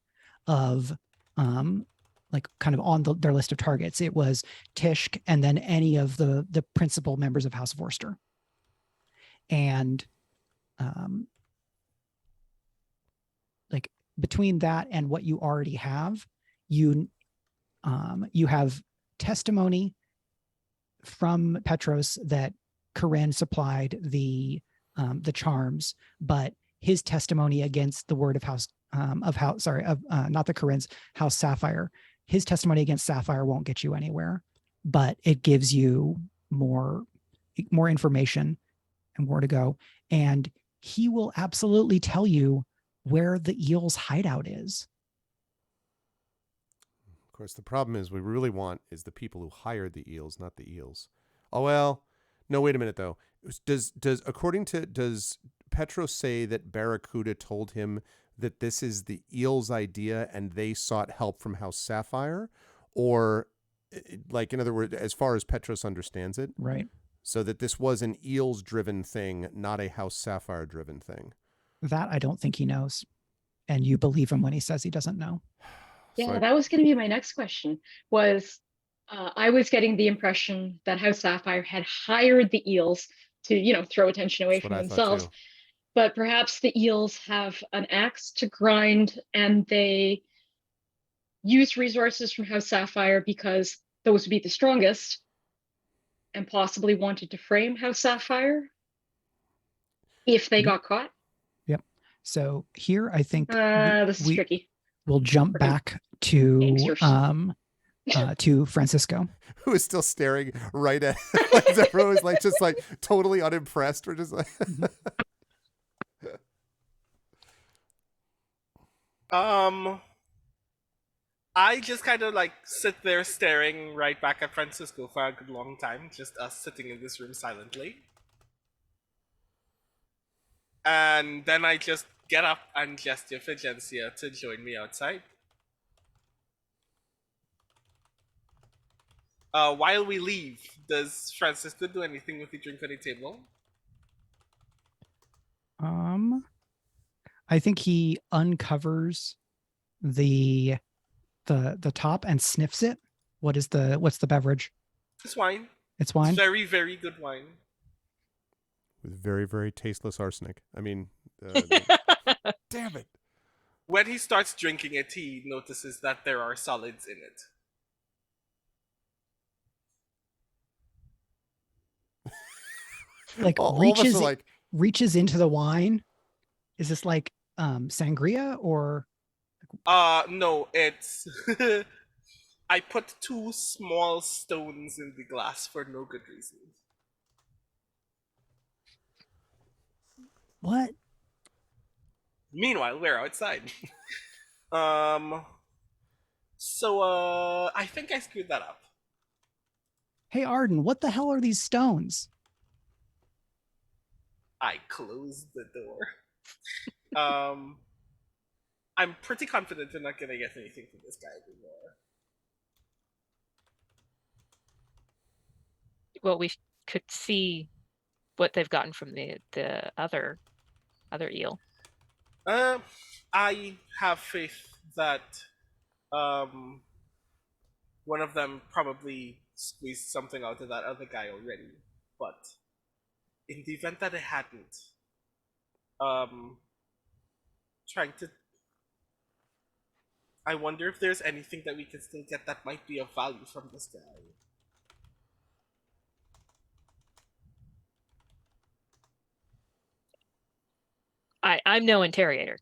of kind of on their list of targets. It was Tishk and then any of the principal members of House Vorster. And between that and what you already have, you have testimony from Petros that Corinne supplied the charms, but his testimony against the word of not the Corinne's, House Sapphire. His testimony against Sapphire won't get you anywhere, but it gives you more information and more to go. And he will absolutely tell you where the eel's hideout is. Of course, the problem is we really want is the people who hired the eels, not the eels. Oh, well, no, wait a minute, though. Does Petros say that Barracuda told him that this is the eels' idea and they sought help from House Sapphire? Or, like, in other words, as far as Petros understands it? Right. So that this was an eels-driven thing, not a House Sapphire-driven thing. That I don't think he knows. And you believe him when he says he doesn't know. Yeah, that was going to be my next question. I was getting the impression that House Sapphire had hired the eels to, throw attention away from themselves. But perhaps the eels have an axe to grind and they use resources from House Sapphire because those would be the strongest and possibly wanted to frame House Sapphire if they got caught. Yep. So here I think this is tricky. We'll jump back to Francisco, who is still staring right at like, everyone is like just like totally unimpressed. We're just like I just kind of like sit there staring right back at Francisco for a good long time, just us sitting in this room silently. And then I just get up and gesture for Gencia to join me outside. While we leave, does Francisco do anything with the drink on the table? I think he uncovers the top and sniffs it. What's the beverage? It's wine. It's wine. It's very, very good wine. With very, very tasteless arsenic. I mean, damn it. When he starts drinking it, he notices that there are solids in it. Like reaches into the wine. Is this like sangria or? No, it's I put 2 small stones in the glass for no good reason. What? Meanwhile, we're outside. So I think I screwed that up. Hey Arden, what the hell are these stones? I closed the door. I'm pretty confident we're not gonna get anything from this guy anymore. Well, we could see what they've gotten from the other eel. I have faith that one of them probably squeezed something out of that other guy already, but in the event that it hadn't, I wonder if there's anything that we can still get that might be of value from this guy. I'm no interrogator.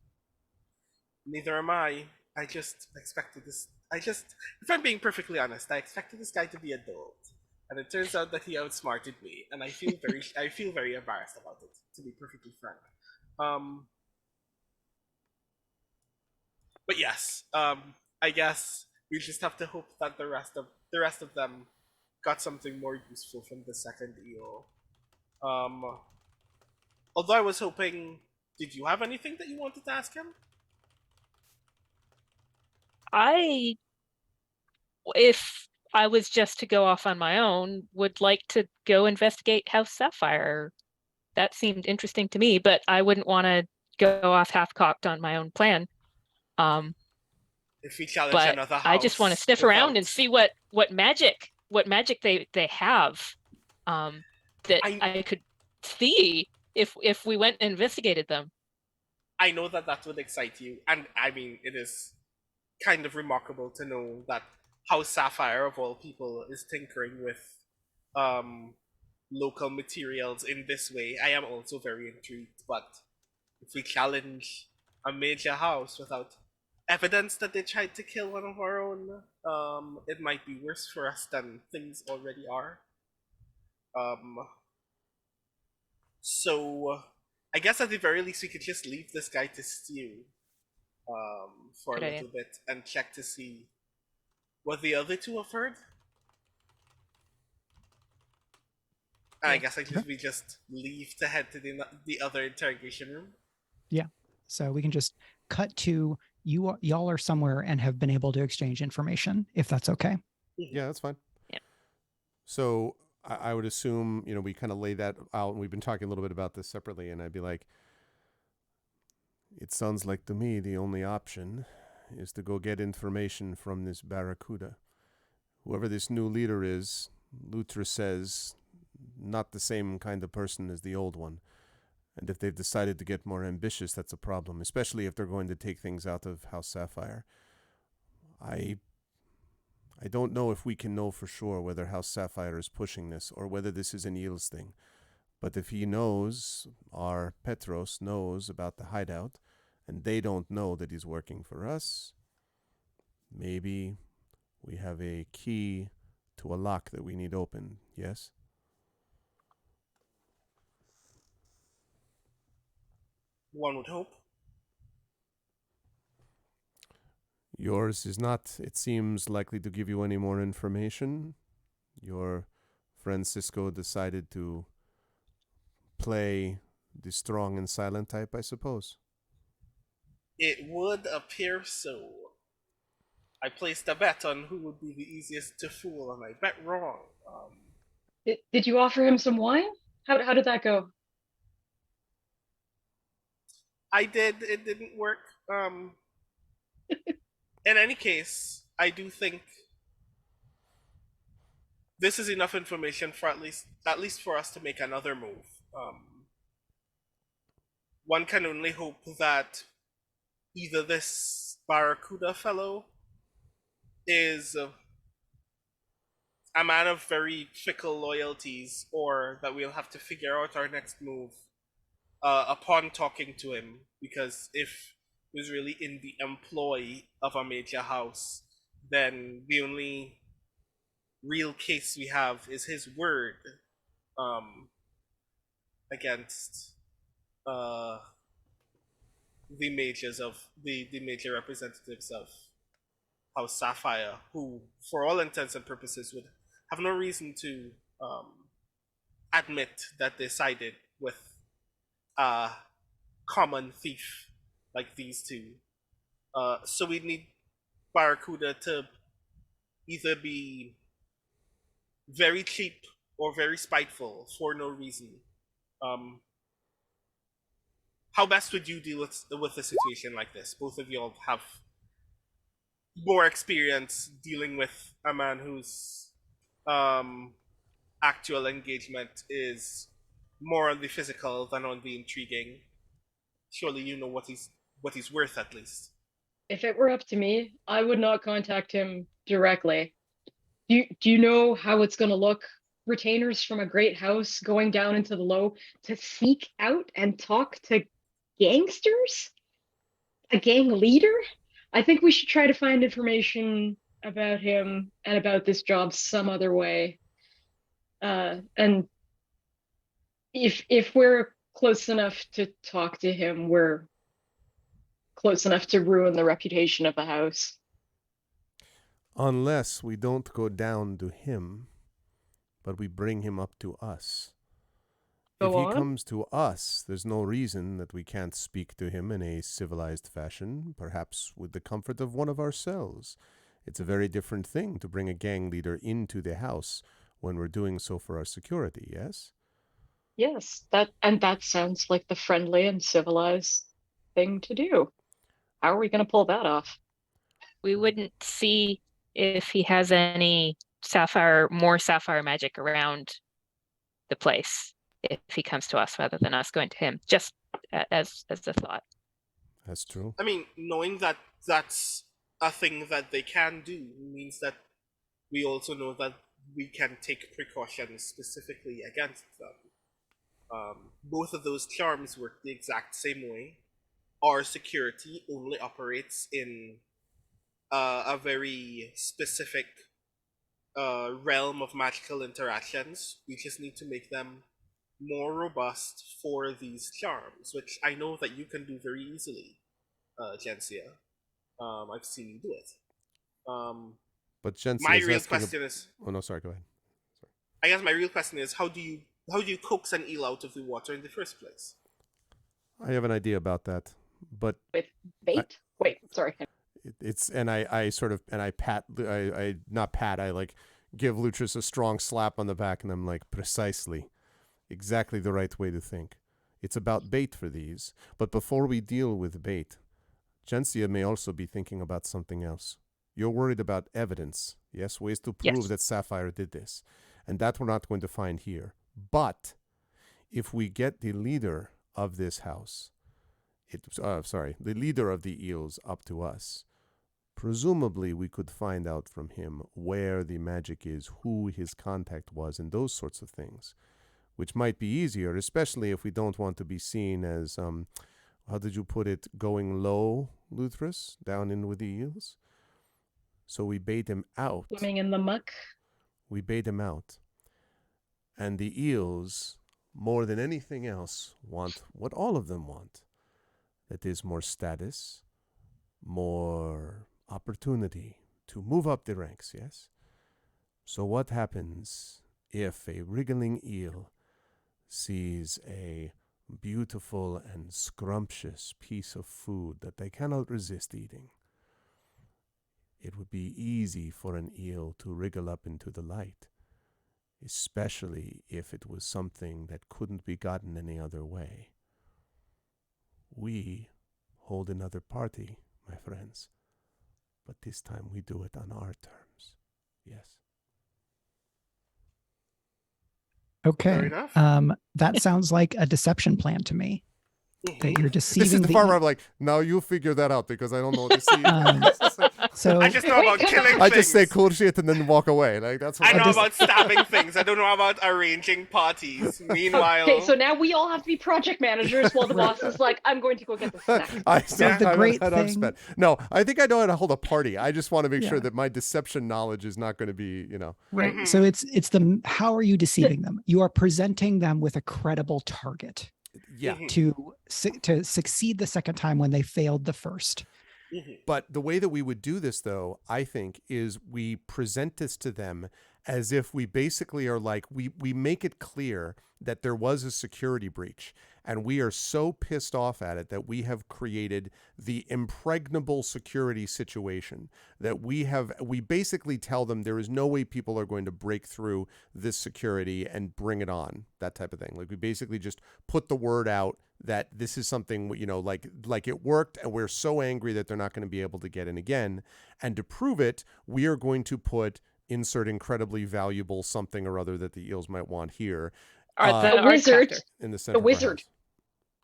Neither am I. I just expected this. If I'm being perfectly honest, I expected this guy to be adult, and it turns out that he outsmarted me, and I feel very embarrassed about it, to be perfectly frank. But yes, I guess we just have to hope that the rest of them got something more useful from the second eel. Although I was hoping, did you have anything that you wanted to ask him? If I was just to go off on my own, would like to go investigate House Sapphire. That seemed interesting to me, but I wouldn't want to go off half-cocked on my own plan. If we challenge but another house, I just want to sniff around and see what magic they have that I could see if we went and investigated them. I know that would excite you, and I mean, it is kind of remarkable to know that House Sapphire, of all people, is tinkering with local materials in this way. I am also very intrigued, but if we challenge a major house without evidence that they tried to kill one of our own, it might be worse for us than things already are. So I guess at the very least we could just leave this guy to stew for Good a idea. little bit and check to see what the other two have heard. And I Yeah. guess we just leave to head to the other interrogation room. Yeah. So we can just cut to y'all are somewhere and have been able to exchange information, if that's okay. Yeah, that's fine. Yeah. So I would assume, we kind of lay that out, and we've been talking a little bit about this separately, and I'd be like, it sounds like to me the only option is to go get information from this Barracuda. Whoever this new leader is, Lutrus says, not the same kind of person as the old one. And if they've decided to get more ambitious, that's a problem, especially if they're going to take things out of House Sapphire. I don't know if we can know for sure whether House Sapphire is pushing this or whether this is an Eels thing. But if he knows, our Petros knows about the hideout, and they don't know that he's working for us, maybe we have a key to a lock that we need open, yes? One would hope. Yours is not, it seems, likely to give you any more information. Your friend Cisco decided to play the strong and silent type, I suppose. It would appear so. I placed a bet on who would be the easiest to fool, and I bet wrong. Did you offer him some wine? How did that go? I did. It didn't work. In any case, I do think this is enough information for at least for us to make another move. One can only hope that either this Barracuda fellow is a man of very fickle loyalties, or that we'll have to figure out our next move upon talking to him. Because if he was really in the employ of a major house, then the only real case we have is his word against the major representatives of House Sapphire, who, for all intents and purposes, would have no reason to admit that they sided with a common thief like these two. So we need Barracuda to either be very cheap or very spiteful for no reason. How best would you deal with a situation like this? Both of you all have more experience dealing with a man whose actual engagement is more on the physical than on the intriguing. Surely you know what he's worth, at least. If it were up to me, I would not contact him directly. Do you know how it's going to look? Retainers from a great house going down into the low to seek out and talk to gangsters? A gang leader? I think we should try to find information about him and about this job some other way. And if we're close enough to talk to him, we're close enough to ruin the reputation of the house. Unless we don't go down to him, but we bring him up to us. If he comes to us, there's no reason that we can't speak to him in a civilized fashion, perhaps with the comfort of one of ourselves. It's a very different thing to bring a gang leader into the house when we're doing so for our security, yes? Yes, that sounds like the friendly and civilized thing to do. How are we going to pull that off? We wouldn't see if he has any more sapphire magic around the place if he comes to us rather than us going to him, just as a thought. That's true. I mean, knowing that that's a thing that they can do means that we also know that we can take precautions specifically against them. Both of those charms work the exact same way. Our security only operates in a very specific realm of magical interactions. We just need to make them more robust for these charms, which I know that you can do very easily, Gensia. I've seen you do it. But Jensen My is real asking question is, oh no, sorry, go ahead. I guess my real question is, how do you coax an eel out of the water in the first place? I have an idea about that, but With bait? Wait, sorry. it's and I sort of and I pat I not pat I like give Lutrus a strong slap on the back and I'm like, precisely, exactly the right way to think. It's about bait for these, but before we deal with bait, Gensia may also be thinking about something else. You're worried about evidence, yes, ways to prove Yes. that Sapphire did this, and that we're not going to find here. But if we get the leader of this house, the leader of the eels up to us, presumably we could find out from him where the magic is, who his contact was, and those sorts of things, which might be easier, especially if we don't want to be seen as, how did you put it, going low, Lutrus, down in with the eels? So we bait him out. Swimming in the muck. We bait him out. And the eels, more than anything else, want what all of them want. That is more status, more opportunity to move up the ranks, yes? So what happens if a wriggling eel sees a beautiful and scrumptious piece of food that they cannot resist eating? It would be easy for an eel to wriggle up into the light, especially if it was something that couldn't be gotten any other way. We hold another party, my friends, but this time we do it on our terms. Yes. Okay. Fair enough. That sounds like a deception plan to me. That you're deceiving. This is the part where I'm like, now you figure that out because I don't know deceive. So I just know about killing things. I just say cool shit and then walk away. Like that's what I know just- about stabbing things. I don't know about arranging parties. Meanwhile, Okay, so now we all have to be project managers while the boss is like, I'm going to go get the snack. I So the great thing- No, I think I know how to hold a party. I just want to make sure Yeah. that my deception knowledge is not going to be, right. Mhm. So it's the how are you deceiving them? You are presenting them with a credible target yeah. Mhm. to succeed the second time when they failed the first. Mhm. But the way that we would do this, though, I think, is we present this to them as if we basically are like, we make it clear that there was a security breach. And we are so pissed off at it that we have created the impregnable security situation that we basically tell them there is no way people are going to break through this security and bring it on, that type of thing. Like we basically just put the word out that this is something, like it worked and we're so angry that they're not going to be able to get in again. And to prove it, we are going to insert incredibly valuable something or other that the eels might want here. The wizard. In the center The of our wizard. house.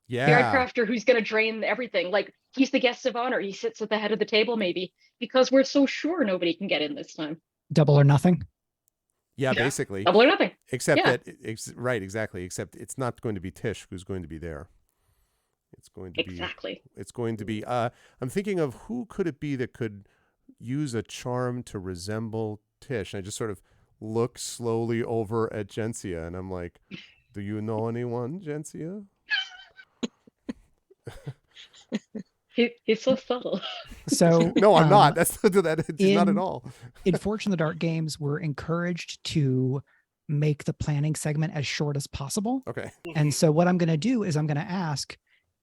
The Yeah. art crafter who's going to drain everything. Like, he's the guest of honor. He sits at the head of the table, maybe, because we're so sure nobody can get in this time. Double or nothing. Yeah, Yeah. basically. Double or nothing. Except Yeah. that, right, exactly. Except it's not going to be Tish who's going to be there. It's going to Exactly. be. It's going to be. I'm thinking of who could it be that could use a charm to resemble Tish. And I just sort of look slowly over at Gensia, and I'm like, "Do you know anyone, Gensia?" He's so subtle. So No, I'm not. That's that. It's not at in- all. in Fortune of the Dark games, we're encouraged to make the planning segment as short as possible. Okay. And so what I'm going to do is I'm going to ask,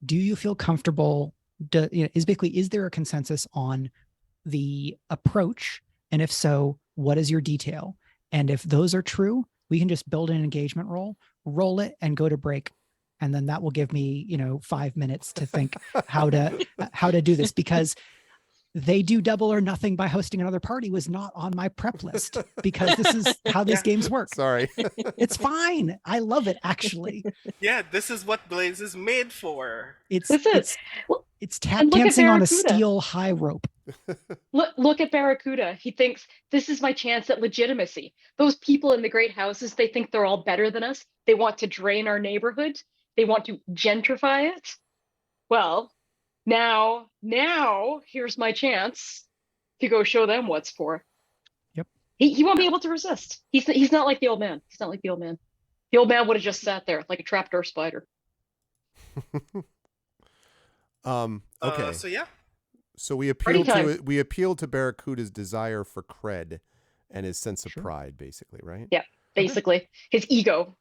do you feel comfortable? Is there a consensus on the approach? And if so, what is your detail? And if those are true, we can just build an engagement roll it and go to break. And then that will give me, 5 minutes to think how to do this, because they do double or nothing by hosting another party was not on my prep list, because this is how these games work. Sorry. It's fine. I love it, actually. Yeah, this is what Blaze is made for. It's This is- it's, well, it's tap and look at dancing on a Barracuda. steel high rope. Look at Barracuda. He thinks, this is my chance at legitimacy. Those people in the great houses, they think they're all better than us. They want to drain our neighborhood. They want to gentrify it. Well, now here's my chance to go show them what's for. Yep. He won't be able to resist. He's not like the old man. He's not like the old man. The old man would have just sat there like a trapdoor spider. Okay. So yeah. So we Party appealed time. to Barracuda's desire for cred and his sense of pride, basically, right? Yeah, basically his ego.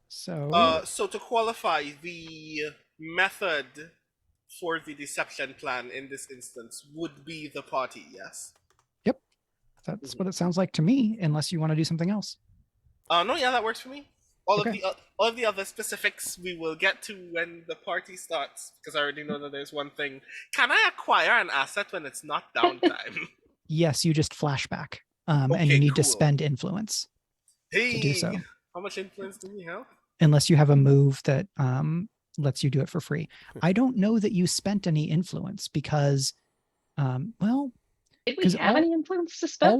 So So to qualify, the method for the deception plan in this instance would be the party, yes? yep, that's what it sounds like to me, unless you want to do something else. No, yeah, that works for me. All Okay. of the other specifics we will get to when the party starts, because I already know that there's one thing. Can I acquire an asset when it's not downtime? Yes, you just flashback, and Okay, you need to cool. spend influence to do so, Hey, how much influence do we have? unless you have a move that lets you do it for free. I don't know that you spent any influence because, well, Did we 'Cause have all- any influence to spend?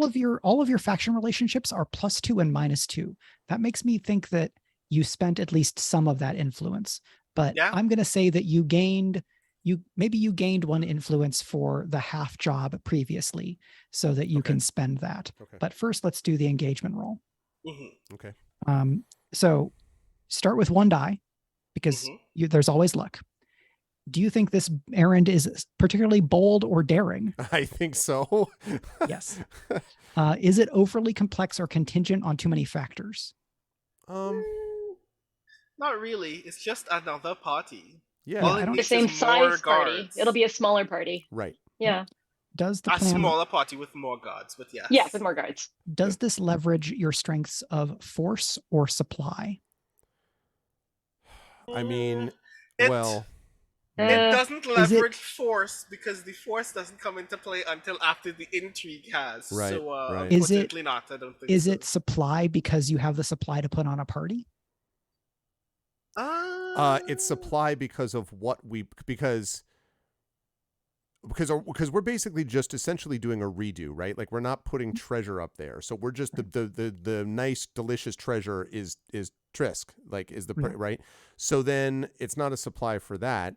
all of your faction relationships are +2 and -2. That makes me think that you spent at least some of that influence. But Yeah. I'm going to say that you gained 1 influence for the half job previously, so that you Okay. can spend that. Okay. But first, let's do the engagement roll. Mm-hmm. Okay. So start with 1 die, because Mhm. there's always luck. Do you think this errand is particularly bold or daring? I think so. Yes. Is it overly complex or contingent on too many factors? Not really. It's just another party. Yeah. All I it don't- The needs same is more size party. guards. It'll be a smaller party. Right. Yeah. Does the A plan smaller party with more guards, but yes. Yeah, with more guards. does this leverage your strengths of force or supply? I mean, It- well, It doesn't Is it- leverage force because the force doesn't come into play until after the intrigue has. Right, So, right. Is it- unfortunately not. I don't think Is so. it supply because you have the supply to put on a party? it's supply because of what we because we're basically just essentially doing a redo, right? Like we're not putting treasure up there, so we're just the nice delicious treasure is Trisk, like is the right. So then it's not a supply for that.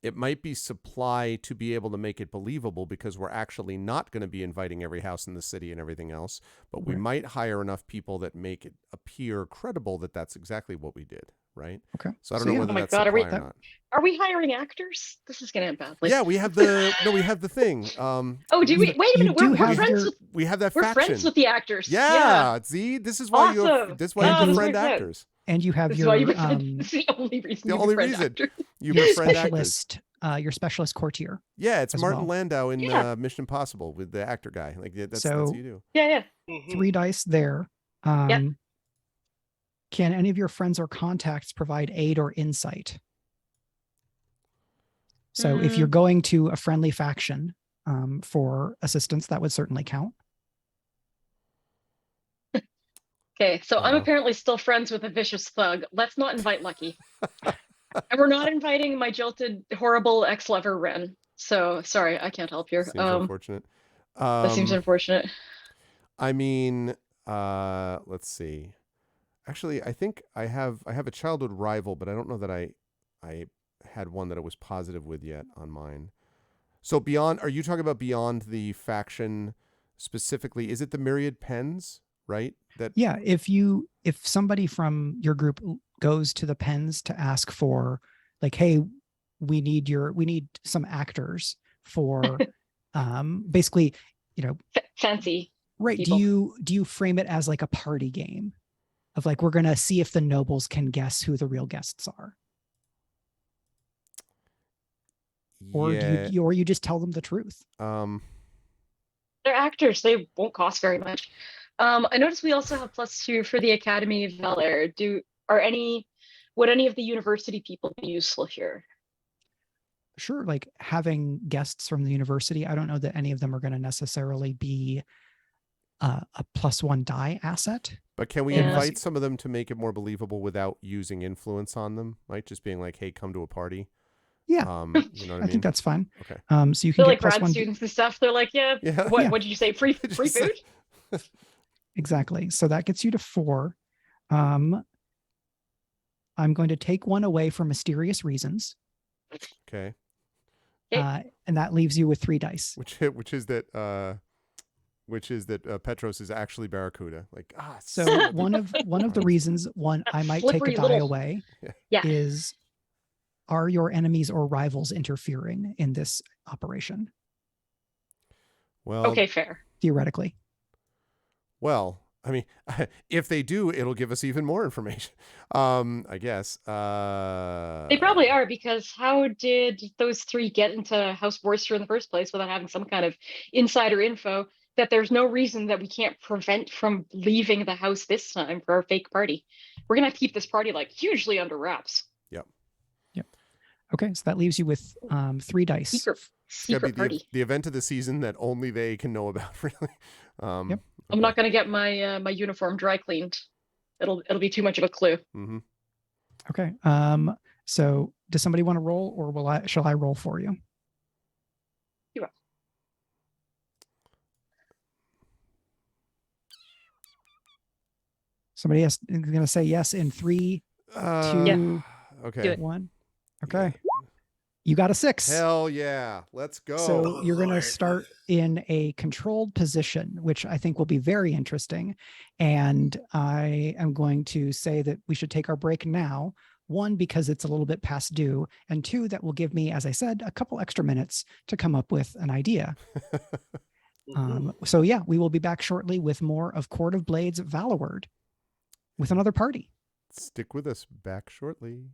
It might be supply to be able to make it believable because we're actually not going to be inviting every house in the city and everything else, but we might hire enough people that make it appear credible that that's exactly what we did, right? Okay. So I don't know yeah. whether Oh my that's God, supply are or we- not. Are we hiring actors? This is gonna end badly. Yeah, we have the thing. Oh, do You- we? Wait a you minute. do We're have friends your- with. We have that We're faction. friends with the actors. Yeah, see, this is why you Awesome. this is why you Oh, befriend that's actors. And you have This is why your you. This is the only reason. The you only befriend reason. actors. You your befriend actors. specialist, your specialist courtier. Yeah, it's as Martin well. Landau in Yeah. Mission Impossible with the actor guy. Like that's So- what you do. Yeah, yeah. Mhm. 3 dice there. Can any of your friends or contacts provide aid or insight? So if you're going to a friendly faction for assistance, that would certainly count. Okay, so I'm Uh-oh. apparently still friends with a vicious thug. Let's not invite Lucky. And we're not inviting my jilted, horrible ex-lover, Ren. So, sorry, I can't help here. Seems unfortunate. That seems unfortunate. I mean, let's see. Actually, I think I have a childhood rival, but I don't know that I had one that I was positive with yet on mine. So are you talking about beyond the faction specifically? Is it the Myriad Pens, right? Yeah, if somebody from your group goes to the pens to ask for, like, hey, we need some actors for basically, Fancy. right. people. Do you frame it as like a party game of like, we're gonna see if the nobles can guess who the real guests are? Or Yeah. Um, you just tell them the truth? They're actors. They won't cost very much. I noticed we also have +2 for the Academy of Valor. Would any of the university people be useful here? Sure, like having guests from the university. I don't know that any of them are going to necessarily be a +1 die asset. But can we Yeah. invite some of them to make it more believable without using influence on them? Right? Just being like, hey, come to a party. Yeah. You know what I I mean? think that's fine. Okay. So you can They're get like grad +1. students and stuff. They're like, yeah, Yeah. what Yeah. did you say? Free Just food? Exactly. So that gets you to 4. I'm going to take 1 away for mysterious reasons, Okay. Okay. and that leaves you with 3 dice. Which is that which is that Petros is actually Barracuda. Like, So one of the reasons I might take a Slippery die little- away Yeah. is, are your enemies or rivals interfering in this operation? Well, Okay, fair. Theoretically. well, I mean, if they do, it'll give us even more information. I guess. They probably are, because how did those three get into House Vorster in the first place without having some kind of insider info that there's no reason that we can't prevent from leaving the house this time for our fake party? We're gonna keep this party like hugely under wraps. Yep. Okay, so that leaves you with 3 dice. It's gotta be Secret party. the event of the season that only they can know about. Really. Yep. I'm not gonna get my my uniform dry cleaned. It'll be too much of a clue. Mm-hmm. Okay. So does somebody want to roll, or shall I roll for you? You roll. Somebody is going to say yes in 3, 2, Okay. Do it. 1. Okay. You got a 6. Hell yeah. Let's go. So you're going to Lord. start in a controlled position, which I think will be very interesting. And I am going to say that we should take our break now. 1, because it's a little bit past due. And 2, that will give me, as I said, a couple extra minutes to come up with an idea. So yeah, we will be back shortly with more of Court of Blades Valloward with another party. Stick with us. Back shortly.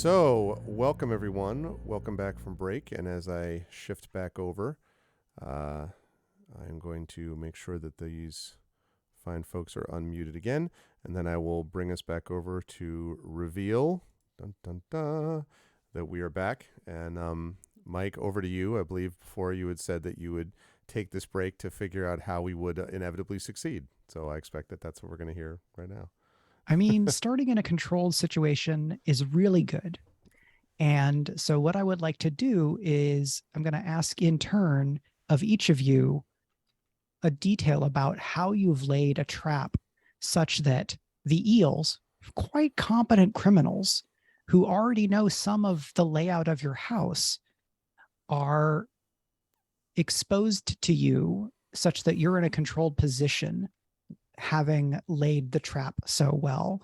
So, welcome everyone. Welcome back from break. And as I shift back over, I'm going to make sure that these fine folks are unmuted again. And then I will bring us back over to reveal dun, dun, dun, that we are back. And Mike, over to you. I believe before you had said that you would take this break to figure out how we would inevitably succeed. So I expect that that's what we're going to hear right now. I mean, starting in a controlled situation is really good. And so what I would like to do is I'm going to ask in turn of each of you a detail about how you've laid a trap such that the eels, quite competent criminals who already know some of the layout of your house, are exposed to you such that you're in a controlled position, having laid the trap so well.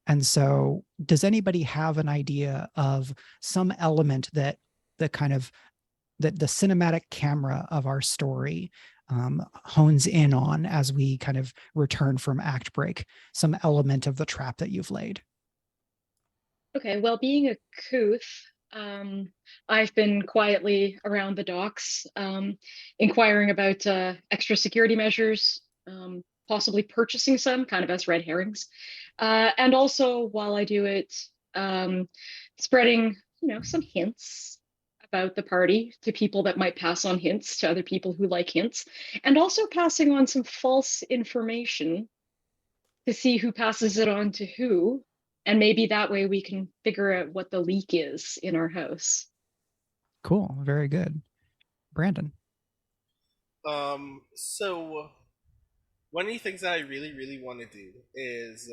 And so does anybody have an idea of some element that the cinematic camera of our story hones in on as we kind of return from act break, some element of the trap that you've laid? Okay, well, being a couth, I've been quietly around the docks, inquiring about extra security measures, possibly purchasing some, kind of as red herrings. And also, while I do it, spreading, some hints about the party to people that might pass on hints to other people who like hints, and also passing on some false information to see who passes it on to who. And maybe that way we can figure out what the leak is in our house. Cool. Very good. Brandon. So one of the things that I really, really want to do is,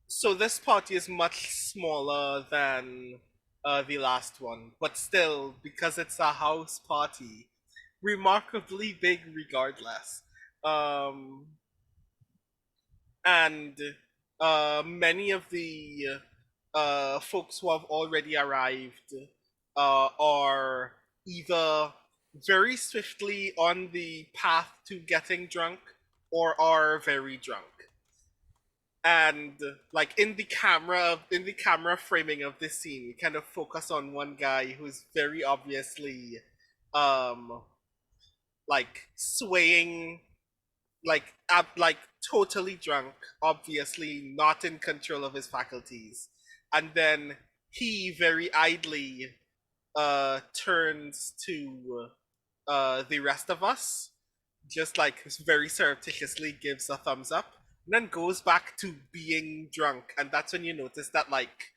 so this party is much smaller than the last one, but still, because it's a house party, remarkably big regardless. And many of the folks who have already arrived are either very swiftly on the path to getting drunk or are very drunk. And like in the camera framing of this scene, we kind of focus on one guy who's very obviously like swaying, like totally drunk, obviously not in control of his faculties. And then he very idly turns to the rest of us, just like very surreptitiously gives a thumbs up, and then goes back to being drunk. And that's when you notice that like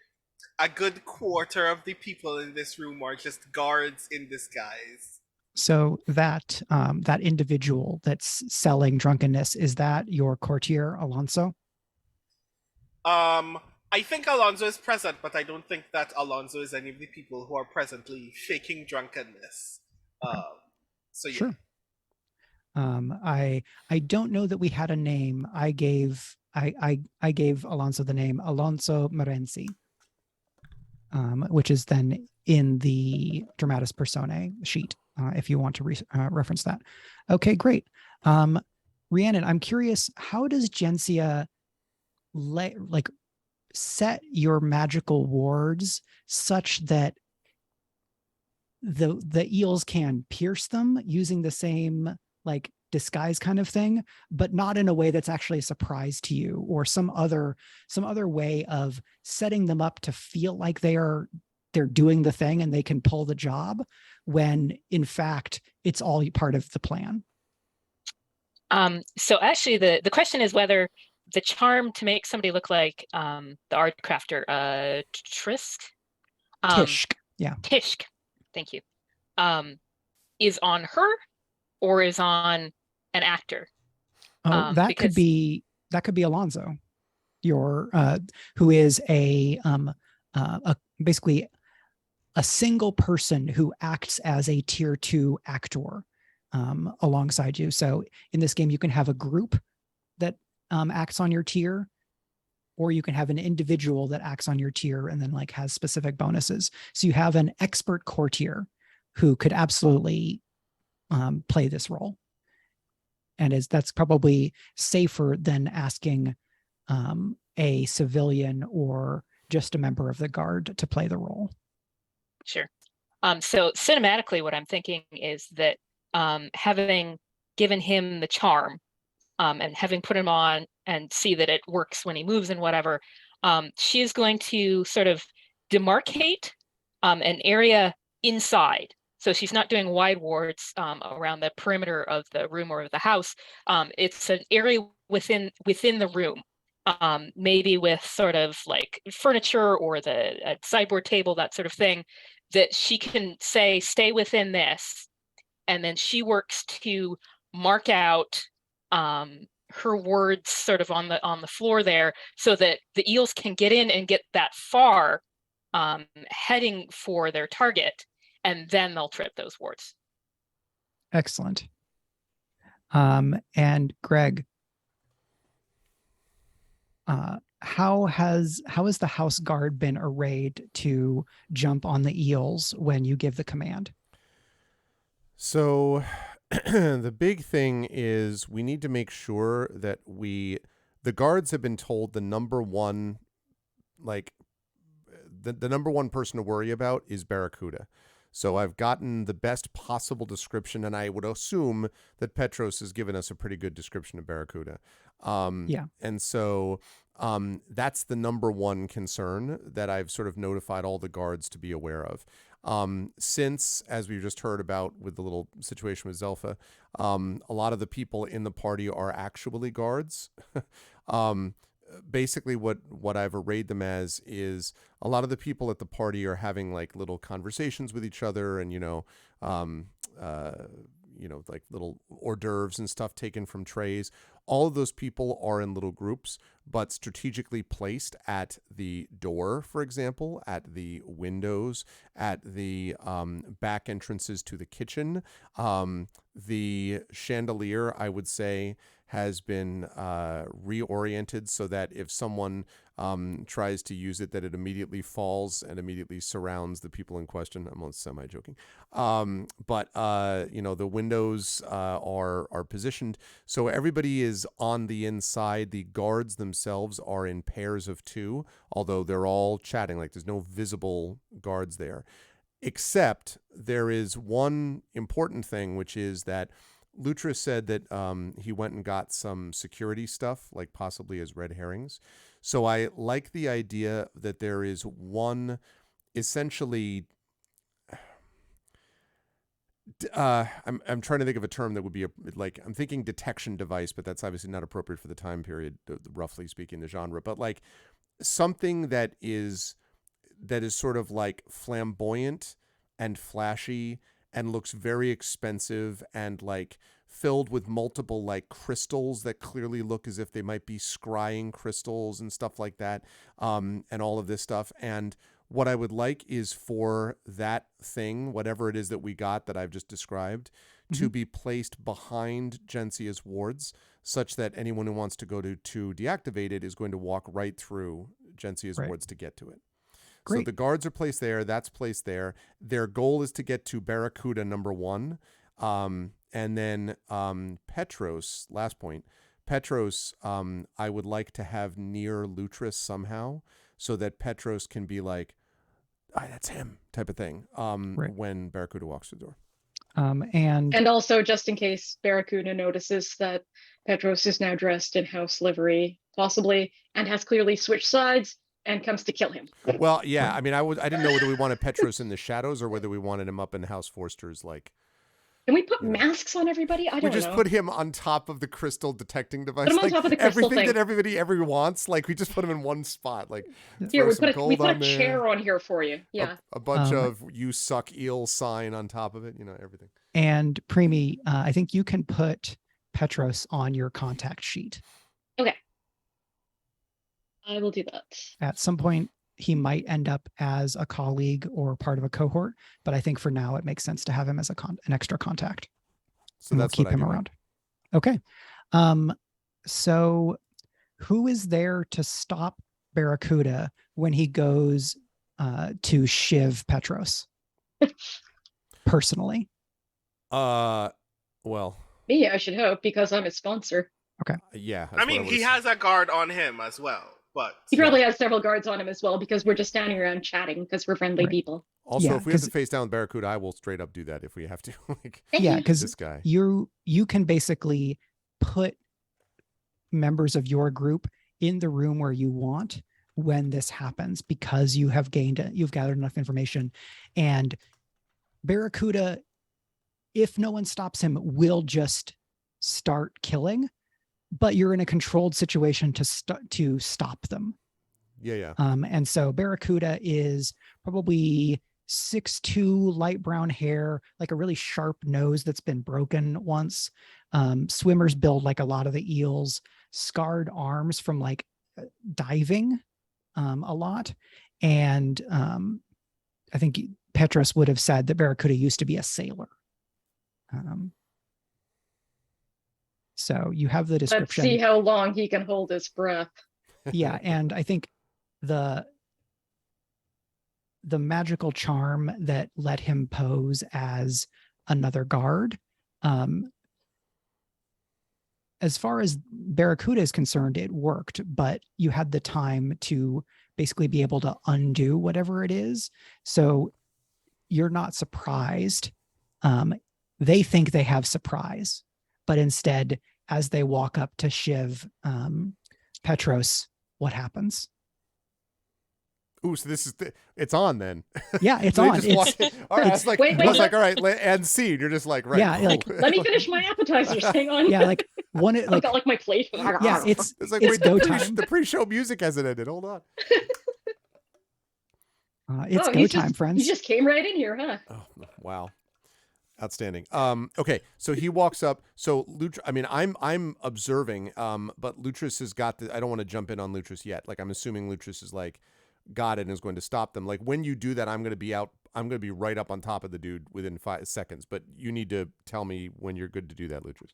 a good quarter of the people in this room are just guards in disguise. So that that individual that's selling drunkenness, is that your courtier, Alonso? I think Alonso is present, but I don't think that Alonso is any of the people who are presently faking drunkenness. So yeah. Sure. I don't know that we had a name. I gave Alonso the name Alonso Merenzi, which is then in the Dramatis Personae sheet, if you want to reference that. Okay, great. Rhiannon, I'm curious, how does Gensia set your magical wards such that the eels can pierce them using the same like disguise kind of thing, but not in a way that's actually a surprise to you, or some other way of setting them up to feel like they're doing the thing and they can pull the job, when in fact it's all part of the plan? So actually the question is whether the charm to make somebody look like the art crafter, Tishk, yeah. Tishk, thank you, is on her or is on an actor. That could be Alonso, who is a basically a single person who acts as a tier 2 actor alongside you. So in this game, you can have a group that acts on your tier, or you can have an individual that acts on your tier and then like has specific bonuses. So you have an expert courtier who could absolutely play this role. And that's probably safer than asking a civilian or just a member of the guard to play the role. Sure. So cinematically, what I'm thinking is that having given him the charm and having put him on and see that it works when he moves and whatever, she is going to sort of demarcate an area inside. So she's not doing wide wards around the perimeter of the room or of the house. It's an area within the room, maybe with sort of like furniture or a sideboard table, that sort of thing, that she can say, stay within this. And then she works to mark out her words sort of on the floor there, so that the eels can get in and get that far, heading for their target, and then they'll trip those wards. Excellent. And Greg, how has the house guard been arrayed to jump on the eels when you give the command? So the big thing is we need to make sure that the guards have been told the number one, like the number one person to worry about is Barracuda. So I've gotten the best possible description, and I would assume that Petros has given us a pretty good description of Barracuda. Yeah. And so that's the number one concern that I've sort of notified all the guards to be aware of. Since, as we just heard about with the little situation with Zelfa, a lot of the people in the party are actually guards. Basically what I've arrayed them as is a lot of the people at the party are having like little conversations with each other, and like little hors d'oeuvres and stuff taken from trays. All of those people are in little groups, but strategically placed at the door, for example, at the windows, at the back entrances to the kitchen. The chandelier, I would say, has been reoriented so that if someone tries to use it, that it immediately falls and immediately surrounds the people in question. I'm semi-joking. But the windows are positioned so everybody is on the inside. The guards themselves are in pairs of two, although they're all chatting, like there's no visible guards there. Except there is one important thing, which is that Lutrus said that he went and got some security stuff, like possibly as red herrings. So I like the idea that there is one essentially... I'm trying to think of a term that would be I'm thinking detection device, but that's obviously not appropriate for the time period, roughly speaking, the genre. But like something that is sort of like flamboyant and flashy and looks very expensive and like filled with multiple like crystals that clearly look as if they might be scrying crystals and stuff like that, and all of this stuff. And what I would like is for that thing, whatever it is that we got that I've just described, to be placed behind Gensia's wards, such that anyone who wants to go to deactivate it is going to walk right through Gensia's wards to get to it. Great. So the guards are placed there. That's placed there. Their goal is to get to Barracuda number 1. And then Petros, last point, Petros, I would like to have near Lutrus somehow, so that Petros can be like, that's him type of thing when Barracuda walks through the door. And also, just in case Barracuda notices that Petros is now dressed in house livery, possibly, and has clearly switched sides and comes to kill him. Well, yeah, I mean, I didn't know whether we wanted Petros in the shadows or whether we wanted him up in House Vorster's, like... Can we put masks on everybody? I don't know. We just put him on top of the crystal detecting device. Put him on top of the crystal everything thing. that everybody ever wants. Like we just put him in one spot. Like here, we put a chair on here for you. Yeah. A bunch of "you suck" eel sign on top of it. Everything. And Premee, I think you can put Petros on your contact sheet. Okay. I will do that. At some point, he might end up as a colleague or part of a cohort, but I think for now it makes sense to have him as an extra contact. So that's we'll keep him around. Okay. So who is there to stop Barracuda when he goes to shiv Petros? Personally. Well. Me, I should hope, because I'm his sponsor. Okay. Yeah. I mean, he has a guard on him as well. But He probably has several guards on him as well because we're just standing around chatting because we're friendly Right. people. Also, Yeah, if we have 'cause- to face down Barracuda, I will straight up do that if we have to. Like, Thank Yeah, you. because this guy. you can basically put members of your group in the room where you want when this happens because you've gathered enough information. And Barracuda, if no one stops him, will just start killing, but you're in a controlled situation to stop them. Yeah. And so Barracuda is probably 6'2", light brown hair, like a really sharp nose that's been broken once. Swimmers build like a lot of the eels, scarred arms from like diving a lot. And I think Petros would have said that Barracuda used to be a sailor. So you have the description. Let's see how long he can hold his breath. Yeah, and I think the magical charm that let him pose as another guard, as far as Barracuda is concerned, it worked, but you had the time to basically be able to undo whatever it is. So you're not surprised. They think they have surprise, but instead, as they walk up to Shiv, Petros, what happens? Ooh, so this is it's on then. Yeah, it's They on. just It's, walk- all right, I was like, Wait, I was wait. like, all right, and scene. You're just like, right. Yeah, like, Let me finish my appetizers. Hang on. yeah, like one, I've like, got like my plate. yeah, it's It's like, it's wait, go time. the pre-show music hasn't ended. Hold on. It's Oh, go time, friends. He just came right in here, huh? Oh, wow. Outstanding. Okay, so he walks up. So I mean, I'm observing. But Lutrus has got the. I don't want to jump in on Lutrus yet. Like, I'm assuming Lutrus is like got it and is going to stop them. Like, when you do that, I'm going to be out. I'm going to be right up on top of the dude within 5 seconds. But you need to tell me when you're good to do that, Lutrus.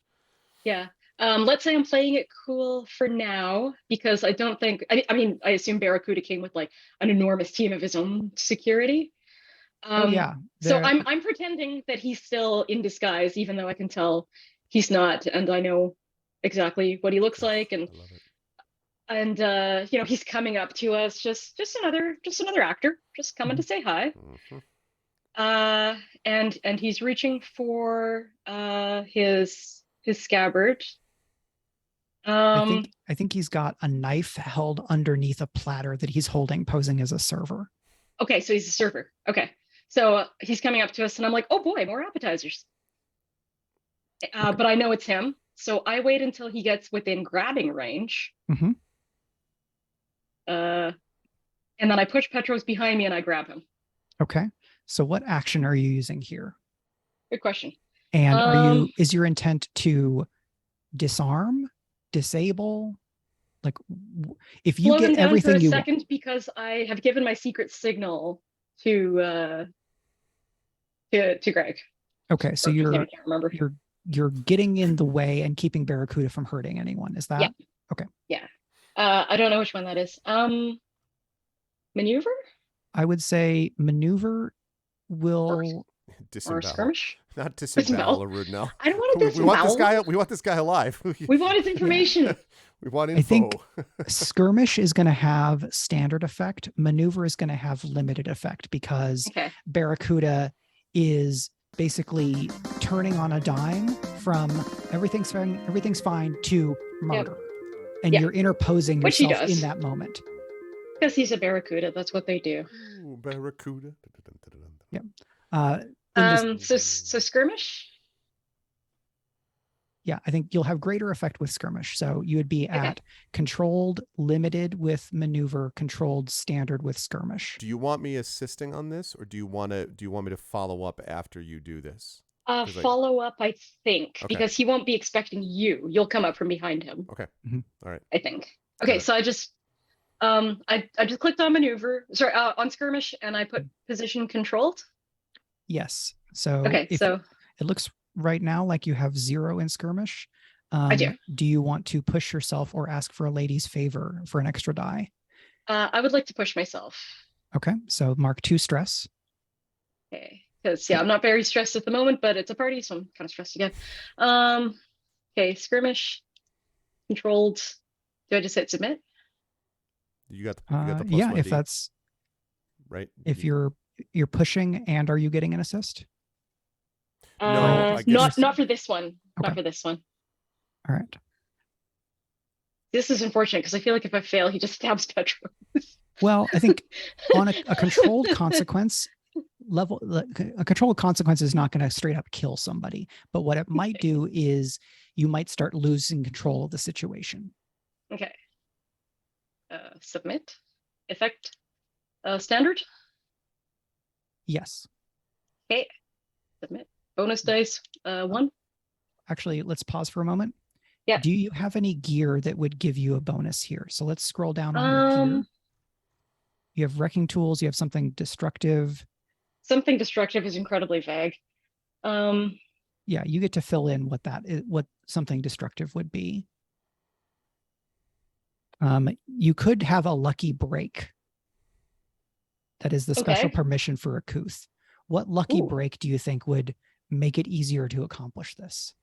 Yeah. Let's say I'm playing it cool for now because I don't think. I mean, I assume Barracuda came with like an enormous team of his own security. Oh yeah. So There- I'm pretending that he's still in disguise, even though I can tell he's not, and I know exactly what he looks like, and I love it. and you know, he's coming up to us, just another actor, just coming to say hi. Mhm. And he's reaching for his scabbard. I think he's got a knife held underneath a platter that he's holding, posing as a server. Okay, so he's a server. Okay, so he's coming up to us, and I'm like, oh boy, more appetizers. But I know it's him, so I wait until he gets within grabbing range. Mhm. And then I push Petros behind me and I grab him. Okay. So what action are you using here? Good question. And is your intent to disarm, disable? Like, if you Slow him get down everything for a you second because I have given my secret signal to Greg. okay, so Or his name, I can't remember. you're getting in the way and keeping Barracuda from hurting anyone. Is that okay? Yeah. I don't know which one that is. Maneuver I would say maneuver will. or Disembowel. skirmish? Not Disembowel. disembowel, Rude. No. I don't want to We want this disembowel. guy. We want this guy alive. We want his information. We want info. I think skirmish is going to have standard effect. Maneuver is going to have limited effect because Okay. Barracuda is basically turning on a dime from everything's fine to murder. And Yeah. you're interposing Which he yourself does. in that moment. Because he's a barracuda. That's what they do. Ooh, Barracuda. In this- So skirmish. yeah, I think you'll have greater effect with skirmish. So you would be at controlled, limited with maneuver, controlled, standard with skirmish. Do you want me assisting on this, or do you want me to follow up after you do this? 'Cause I- Follow up, I think, Okay. because he won't be expecting you. You'll come up from behind him. Okay. Mhm. All right. I think. Okay, it. so I just clicked on maneuver, sorry, on skirmish, and I put position controlled. Yes. So Okay, if so it looks right now like you have 0 in skirmish. I do. Do you want to push yourself or ask for a lady's favor for an extra die? I would like to push myself. Okay. So mark 2 stress. Okay, because I'm not very stressed at the moment, but it's a party, so I'm kind of stressed again. Okay, skirmish, controlled. Do I just hit submit? You got the plus yeah, 1d, if that's right. if you're pushing, and are you getting an assist? No, I guess not for this one. Okay. Not for this one. All right. This is unfortunate because I feel like if I fail, he just stabs Pedro. Well, I think on a controlled consequence level, a controlled consequence is not going to straight up kill somebody. But what it might do is you might start losing control of the situation. Okay. Submit. Effect. Standard. Yes. Okay. Submit. Bonus dice. 1. Actually, let's pause for a moment. Yeah. Do you have any gear that would give you a bonus here? So let's scroll down on your gear. You have wrecking tools. You have something destructive. Something destructive is incredibly vague. Yeah, you get to fill in what that is, what something destructive would be. You could have a lucky break. That is the special permission for a Kuth. What lucky break do you think would make it easier to accomplish this?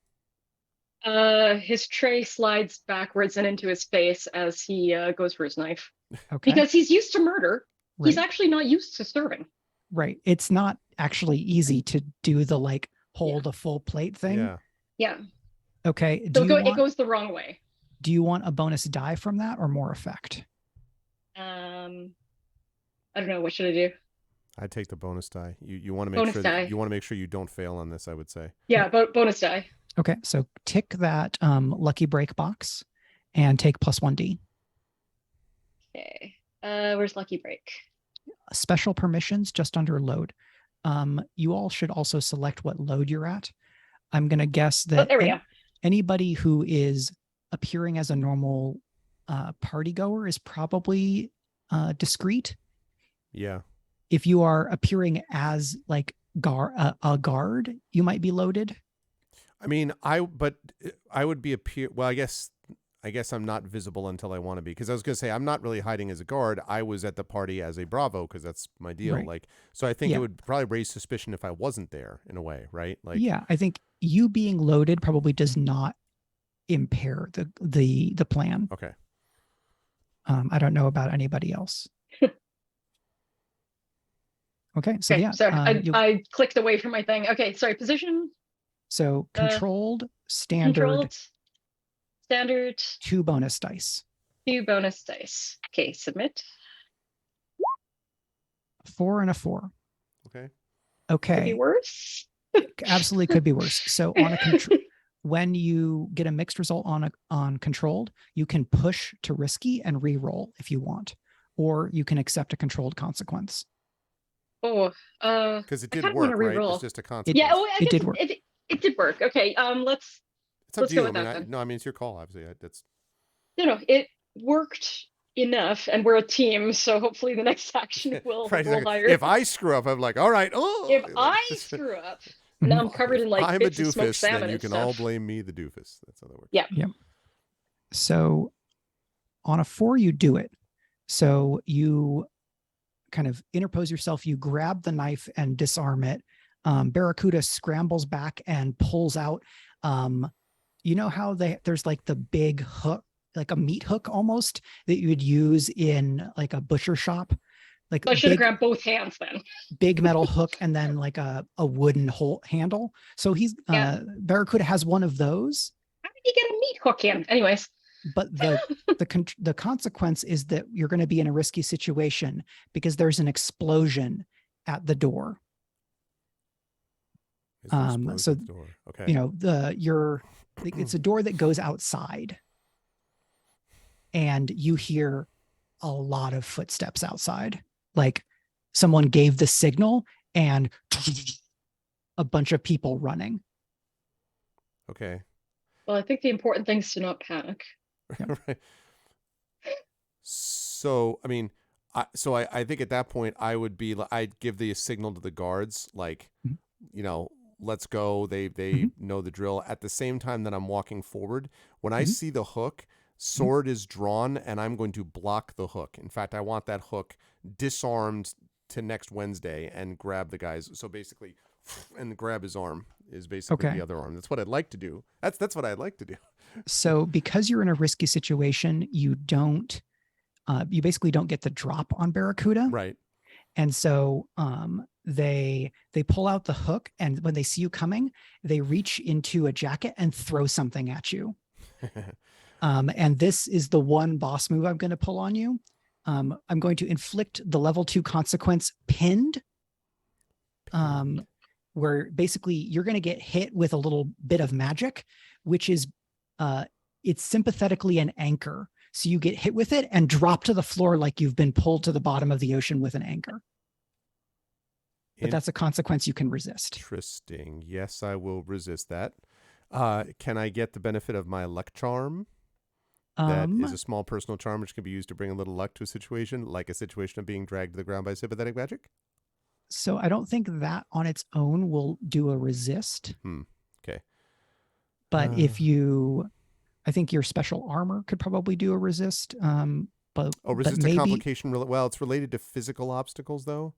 His tray slides backwards and into his face as he goes for his knife. Okay. Because he's used to murder. Right. He's actually not used to serving. Right. It's not actually easy to do the like hold a full plate thing. Yeah. Yeah. Okay. So it goes the wrong way. Do you want a bonus die from that or more effect? I don't know. What should I do? I'd take the bonus die. You want to make sure that you want to make sure you don't fail on this, I would say. Yeah, bonus die. Okay, so tick that lucky break box and take plus 1d. Okay. Where's lucky break? Special permissions just under load. You all should also select what load you're at. I'm going to guess that there we go. Anybody who is appearing as a normal party goer is probably discreet. Yeah. If you are appearing as like a guard, you might be loaded. I mean, I would be well, I guess I'm not visible until I want to be, because I was going to say I'm not really hiding as a guard. I was at the party as a Bravo because that's my deal. Right. Like, so I think it would probably raise suspicion if I wasn't there in a way, right? Like, yeah, I think you being loaded probably does not impair the plan. Okay. I don't know about anybody else. Okay, so okay, yeah. Sorry, I clicked away from my thing. Okay, sorry, position. So controlled, standard. Controlled, standard. 2 bonus dice. 2 bonus dice. Okay, submit. 4 and a 4. Okay. Okay. Could be worse. Absolutely could be worse. So on a when you get a mixed result on controlled, you can push to risky and re-roll if you want, or you can accept a controlled consequence. Oh, because it did work, right? It's just a consequence. Yeah, it did work. It did work. Okay, let's go with that that. then. No, I mean, it's your call, obviously. That's no, it worked enough, and we're a team, so hopefully the next action will roll higher. If I screw up, I'm like, all right. Oh, if I screw up, now I'm covered in like I'm bits a doofus, of smoked salmon. Then you can stuff. all blame me, the doofus. That's how that works. Yeah. Yep. So on a 4, you do it. So you kind of interpose yourself, you grab the knife and disarm it. Barracuda scrambles back and pulls out. You know how there's like the big hook, like a meat hook almost, that you would use in like a butcher shop? Like I should have grabbed both hands then. Big metal hook and then like a wooden handle. So Barracuda has one of those. How did you get a meat hook in? Anyways. But the consequence is that you're going to be in a risky situation because there's an explosion at the door. So door. Okay. You know, it's a door that goes outside, and you hear a lot of footsteps outside. Like someone gave the signal and a bunch of people running. Okay. Well, I think the important thing is to not panic. Right. So, I mean, I think at that point I'd give the signal to the guards, like, you know, let's go. They know the drill. At the same time that I'm walking forward, when I see the hook, sword is drawn, and I'm going to block the hook. In fact, I want that hook disarmed to next Wednesday and grab the guys. So basically, and grab his arm is basically the other arm. That's what I'd like to do. That's what I'd like to do. So because you're in a risky situation, you don't you basically don't get the drop on Barracuda. Right. And so they pull out the hook, and when they see you coming, they reach into a jacket and throw something at you. And this is the one boss move I'm going to pull on you. I'm going to inflict the level 2 consequence pinned. Where basically you're going to get hit with a little bit of magic, which is it's sympathetically an anchor. So you get hit with it and drop to the floor like you've been pulled to the bottom of the ocean with an anchor. But that's a consequence you can resist. Interesting. Yes, I will resist that. Can I get the benefit of my luck charm? That is a small personal charm which can be used to bring a little luck to a situation, like a situation of being dragged to the ground by sympathetic magic? So I don't think that on its own will do a resist. Okay. But I think your special armor could probably do a resist. Resist a complication. Well, it's related to physical obstacles, though.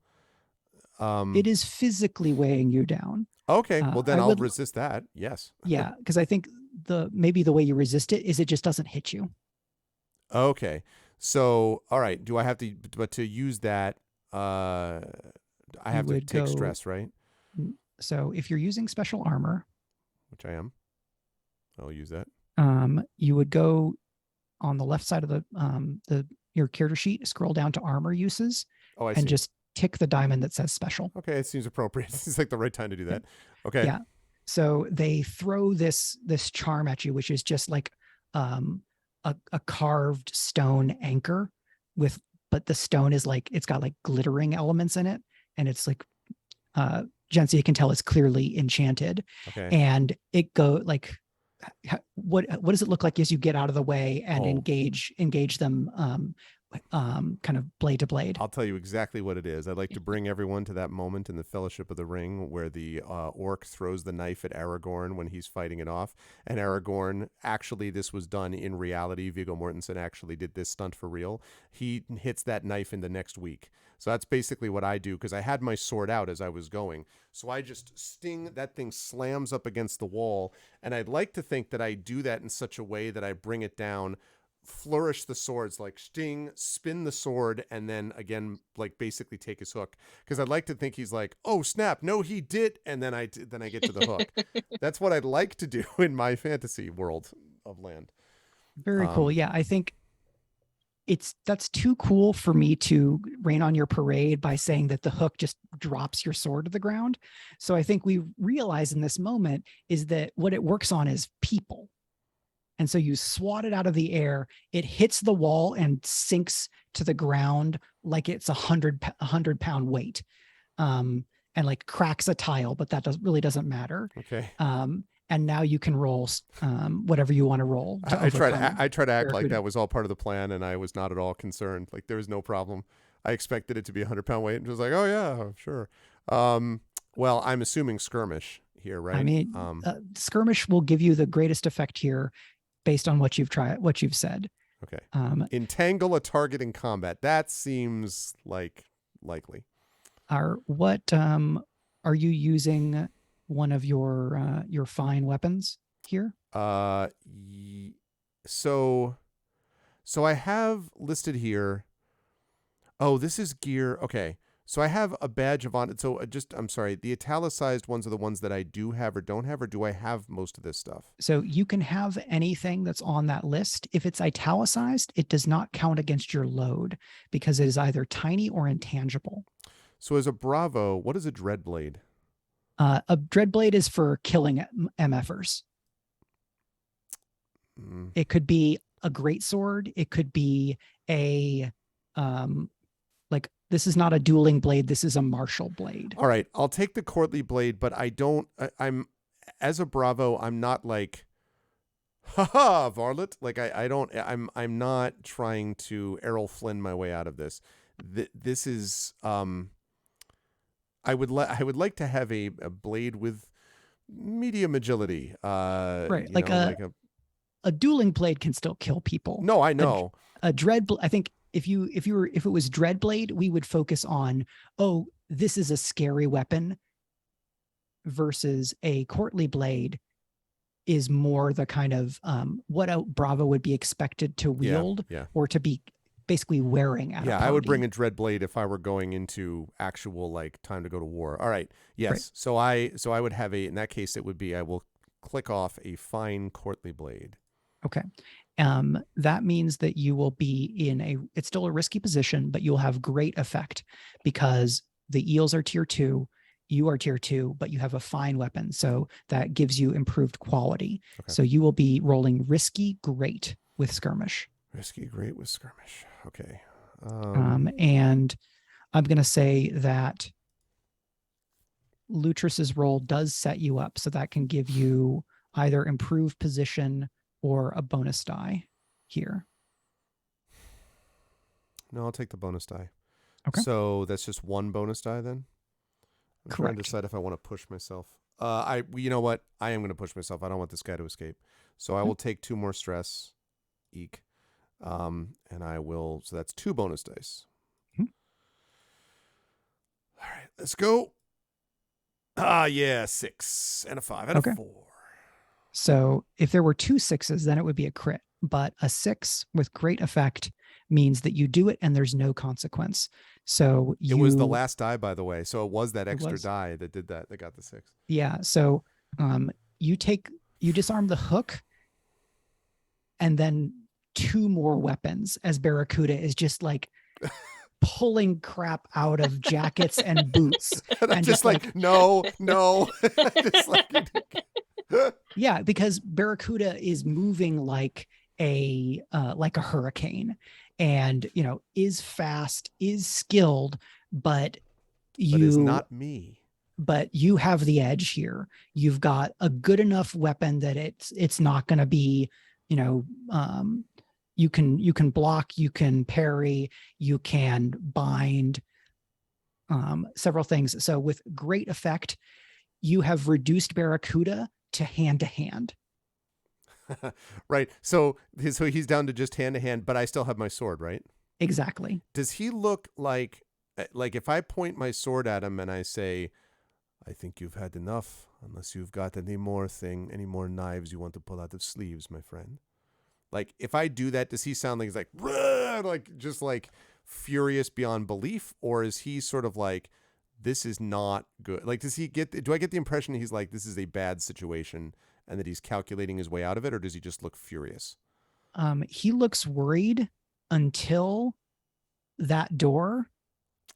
It is physically weighing you down. Okay, well then I'll resist that. Yes. Yeah, because I think maybe the way you resist it is it just doesn't hit you. Okay, so all right. Do I have to? But to use that, I have to take stress, right? So if you're using special armor, which I am, I'll use that. You would go on the left side of your character sheet, scroll down to armor uses, and just tick the diamond that says special. Okay, it seems appropriate. It's like the right time to do that. Okay. Yeah. So they throw this charm at you, which is just like a carved stone anchor but the stone is like, it's got like glittering elements in it, and it's like Jency, you can tell it's clearly enchanted. Okay. And it what does it look like as you get out of the way and engage them kind of blade to blade? I'll tell you exactly what it is. I'd like to bring everyone to that moment in the Fellowship of the Ring where the orc throws the knife at Aragorn when he's fighting it off. And Aragorn, actually, this was done in reality. Viggo Mortensen actually did this stunt for real. He hits that knife in the next week. So that's basically what I do, because I had my sword out as I was going. So I just sting, that thing slams up against the wall. And I'd like to think that I do that in such a way that I bring it down, flourish the swords, like sting, spin the sword, and then again, like basically take his hook, because I'd like to think he's like, oh snap, no he did, and then I get to the hook. That's what I'd like to do in my fantasy world of land. Very cool. Yeah, I think that's too cool for me to rain on your parade by saying that the hook just drops your sword to the ground. So I think we realize in this moment is that what it works on is people. And so you swat it out of the air, it hits the wall and sinks to the ground like it's 100-pound weight, and like cracks a tile, but that really doesn't matter. Okay. And now you can roll whatever you want to roll. I try to act like that was all part of the plan, and I was not at all concerned. Like there was no problem. I expected it to be 100-pound weight, and was like, oh yeah, sure. Well, I'm assuming skirmish here, right? I mean, skirmish will give you the greatest effect here, based on what you've said. Okay. Entangle a target in combat. That seems like likely. Are you using one of your fine weapons here? So I have listed here. Oh, this is gear. Okay. So I have a badge of honor. So I'm sorry, the italicized ones are the ones that I do have or don't have, or do I have most of this stuff? So you can have anything that's on that list. If it's italicized, it does not count against your load because it is either tiny or intangible. So as a Bravo, what is a Dreadblade? A Dreadblade is for killing MFers. It could be a greatsword. It could be a this is not a dueling blade. This is a martial blade. All right. I'll take the courtly blade, but I'm as a Bravo, I'm not like, haha, varlet. Like I'm not trying to Errol Flynn my way out of this. This is, I would like to have a blade with medium agility. Right. A dueling blade can still kill people. No, I know. A dread, I think, if it was Dreadblade, we would focus on, oh, this is a scary weapon, versus a courtly blade is more the kind of what a Bravo would be expected to wield, or to be basically wearing at a party. I would bring a Dreadblade if I were going into actual like time to go to war. All right. Yes. Right. So I would have in that case it would be I will click off a fine courtly blade. Okay. That means that you will be it's still a risky position, but you'll have great effect because the eels are tier 2, you are tier 2, but you have a fine weapon. So that gives you improved quality. Okay. So you will be rolling risky great with skirmish. Risky great with skirmish. Okay. And I'm going to say that Lutrus's roll does set you up, so that can give you either improved position or a bonus die here. No, I'll take the bonus die. Okay. So that's just one bonus die then? I'm trying to Correct. decide if I want to push myself. You know what? I am going to push myself. I don't want this guy to escape. So I will take 2 more stress. Eek. And I will, so that's 2 bonus dice. Hmm. All right, let's go. Yeah, 6 and a 5 and Okay. a 4. So if there were 2 6s, then it would be a crit. But a 6 with great effect means that you do it and there's no consequence. So It was the last die, by the way. So it was that extra die that did that got the 6. Yeah. So you disarm the hook and then 2 more weapons as Barracuda is just like pulling crap out of jackets and boots. And just like no. Just like, yeah, because Barracuda is moving like a hurricane, and is fast, is skilled, but is not me. But you have the edge here. You've got a good enough weapon that it's not going to be, you can block, you can parry, you can bind, several things. So with great effect, you have reduced Barracuda to hand. Right. So he's down to just hand to hand, but I still have my sword, right? Exactly. Does he look like if I point my sword at him and I say, I think you've had enough, unless you've got any more knives you want to pull out of sleeves, my friend. Like, if I do that, does he sound like he's like just like furious beyond belief? Or is he sort of like, this is not good? Like, do I get the impression he's like, this is a bad situation and that he's calculating his way out of it? Or does he just look furious? He looks worried until that door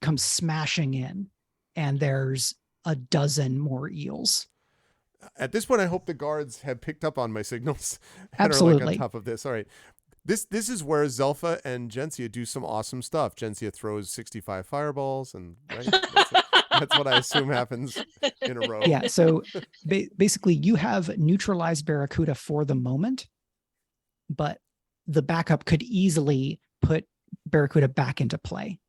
comes smashing in and there's a dozen more eels. At this point, I hope the guards have picked up on my signals and Absolutely. are like on top of this. All right. This is where Zelfa and Gensia do some awesome stuff. Gensia throws 65 fireballs, and right, that's what I assume happens in a row. Yeah. So basically, you have neutralized Barracuda for the moment, but the backup could easily put Barracuda back into play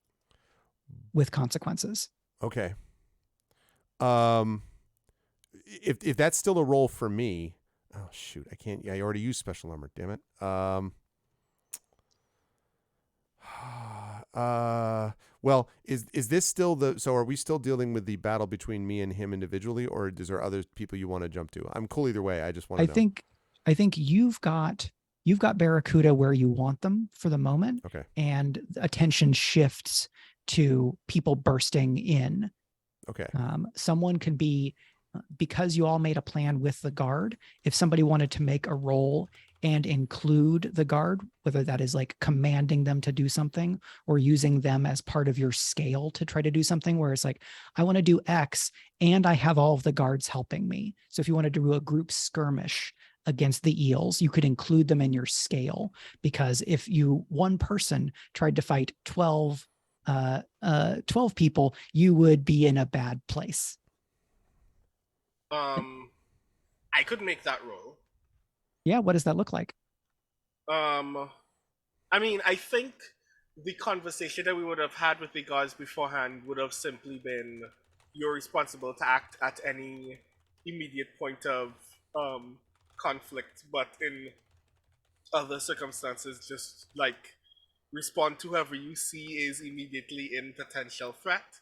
with consequences. Okay. If that's still a roll for me, oh shoot, I can't. Yeah, I already used special armor. Damn it. Well, is this still so are we still dealing with the battle between me and him individually, or is there other people you want to jump to? I'm cool either way. I just want to know. I think you've got Barracuda where you want them for the moment. Okay. And attention shifts to people bursting in. Okay. Someone could be, because you all made a plan with the guard, if somebody wanted to make a roll and include the guard, whether that is like commanding them to do something or using them as part of your scale to try to do something where it's like, I want to do X and I have all of the guards helping me. So if you wanted to do a group skirmish against the eels, you could include them in your scale, because if one person tried to fight 12 people, you would be in a bad place. I could make that roll. Yeah, what does that look like? I mean, I think the conversation that we would have had with the guards beforehand would have simply been, you're responsible to act at any immediate point of conflict, but in other circumstances, just like respond to whoever you see is immediately in potential threat.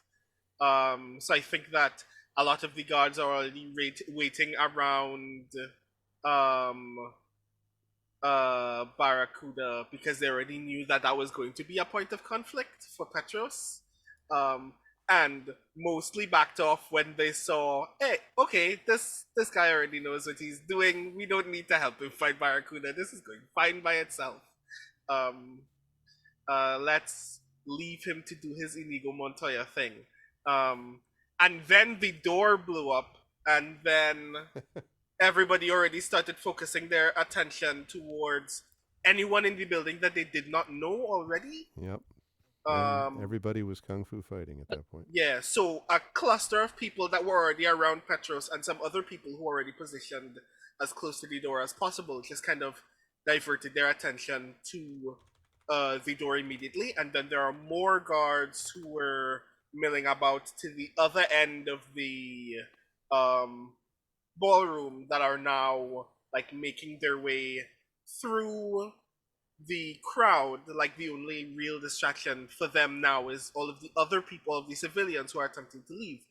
So I think that a lot of the guards are already waiting around Barracuda because they already knew that that was going to be a point of conflict for Petros. And mostly backed off when they saw, hey, okay, this guy already knows what he's doing. We don't need to help him fight Barracuda. This is going fine by itself. Let's leave him to do his Inigo Montoya thing. And then the door blew up, and then everybody already started focusing their attention towards anyone in the building that they did not know already. Yep. And everybody was kung fu fighting at that point. Yeah, so a cluster of people that were already around Petros and some other people who were already positioned as close to the door as possible just kind of diverted their attention to the door immediately. And then there are more guards who were milling about to the other end of the ballroom that are now like making their way through the crowd. Like the only real distraction for them now is all of the other people, of the civilians who are attempting to leave.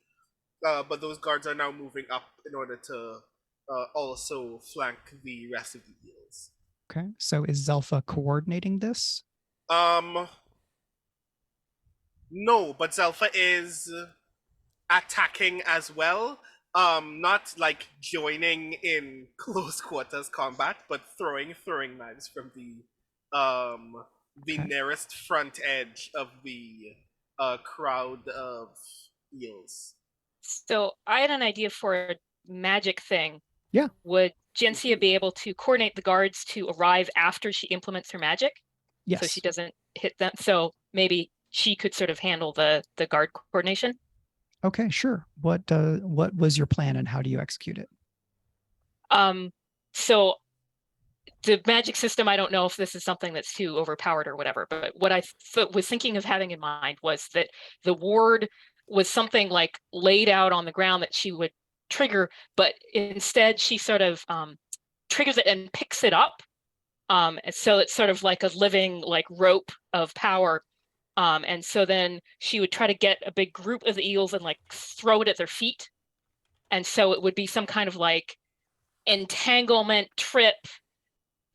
But those guards are now moving up in order to also flank the rest of the deals. Okay, so is Zelfa coordinating this? No, but Zelfa is attacking as well. Not like joining in close quarters combat, but throwing knives from the nearest front edge of the crowd of eels. So I had an idea for a magic thing. Yeah. Would Gensia be able to coordinate the guards to arrive after she implements her magic? Yes. So she doesn't hit them. So maybe she could sort of handle the guard coordination. Okay, sure. What was your plan and how do you execute it? So the magic system, I don't know if this is something that's too overpowered or whatever, but what I was thinking of having in mind was that the ward was something like laid out on the ground that she would trigger, but instead she sort of triggers it and picks it up. And so it's sort of like a living like rope of power. And so then she would try to get a big group of the eels and like throw it at their feet. And so it would be some kind of like entanglement trip.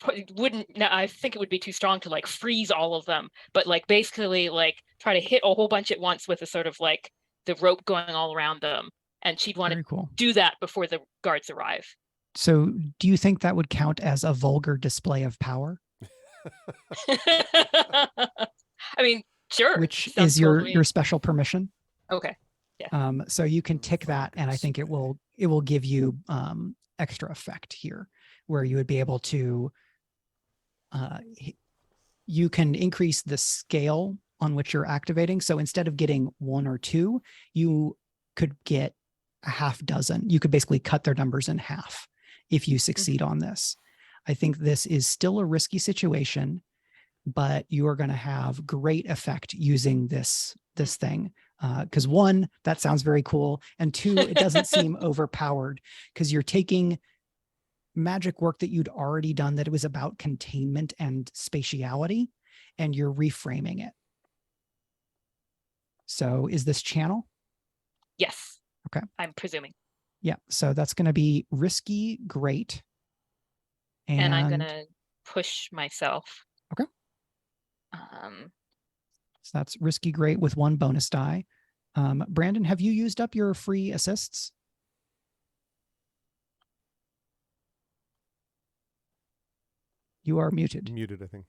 I think it would be too strong to like freeze all of them, but like basically like try to hit a whole bunch at once with a sort of like the rope going all around them. And she'd want to do that before the guards arrive. So do you think that would count as a vulgar display of power? I mean, sure. Which is your special permission. Okay. Yeah. So you can tick that, and I think it will give you extra effect here, where you would be able to you can increase the scale on which you're activating. So instead of getting 1 or 2, you could get a half dozen. You could basically cut their numbers in half if you succeed on this. I think this is still a risky situation, but you are going to have great effect using this thing. Because 1, that sounds very cool. And 2, it doesn't seem overpowered because you're taking magic work that you'd already done that it was about containment and spatiality, and you're reframing it. So is this channel? Yes. Okay. I'm presuming. Yeah. So that's going to be risky, great. And I'm going to push myself. Okay. So that's risky, great with 1 bonus die. Brandon, have you used up your free assists? You are muted. Muted, I think.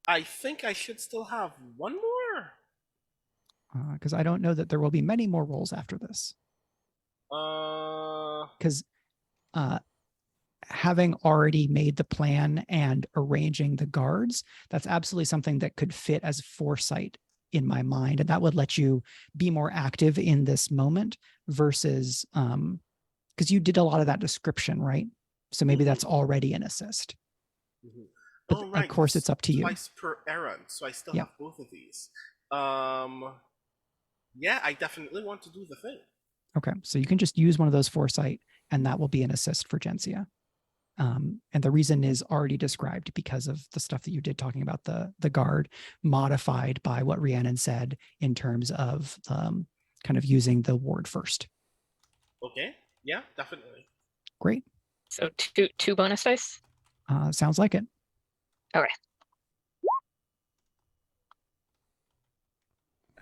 I think I should still have 1 more. Because I don't know that there will be many more rolls after this. Because having already made the plan and arranging the guards, that's absolutely something that could fit as foresight in my mind. And that would let you be more active in this moment versus, because you did a lot of that description, right? So maybe that's already an assist. But right. Of course, it's up to you. Twice per errand, so I still have both of these. Yeah, I definitely want to do the thing. Okay, so you can just use one of those foresight, and that will be an assist for Gensia. And the reason is already described because of the stuff that you did talking about the guard, modified by what Rhiannon said in terms of kind of using the ward first. Okay, yeah, definitely. Great. So two bonus dice. Sounds like it. Okay.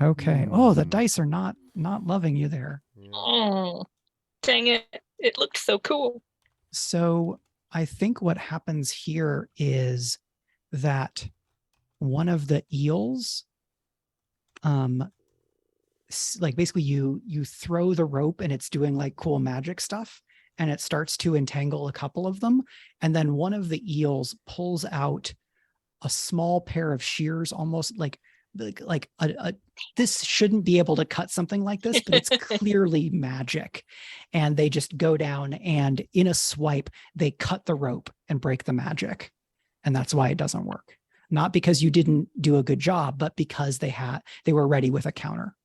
Okay. Oh, the dice are not loving you there. Oh, dang it. It looked so cool. So I think what happens here is that one of the eels, like basically you throw the rope and it's doing like cool magic stuff, and it starts to entangle a couple of them. And then one of the eels pulls out a small pair of shears, almost like this shouldn't be able to cut something like this, but it's clearly magic. And they just go down and in a swipe, they cut the rope and break the magic. And that's why it doesn't work. Not because you didn't do a good job, but because they were ready with a counter.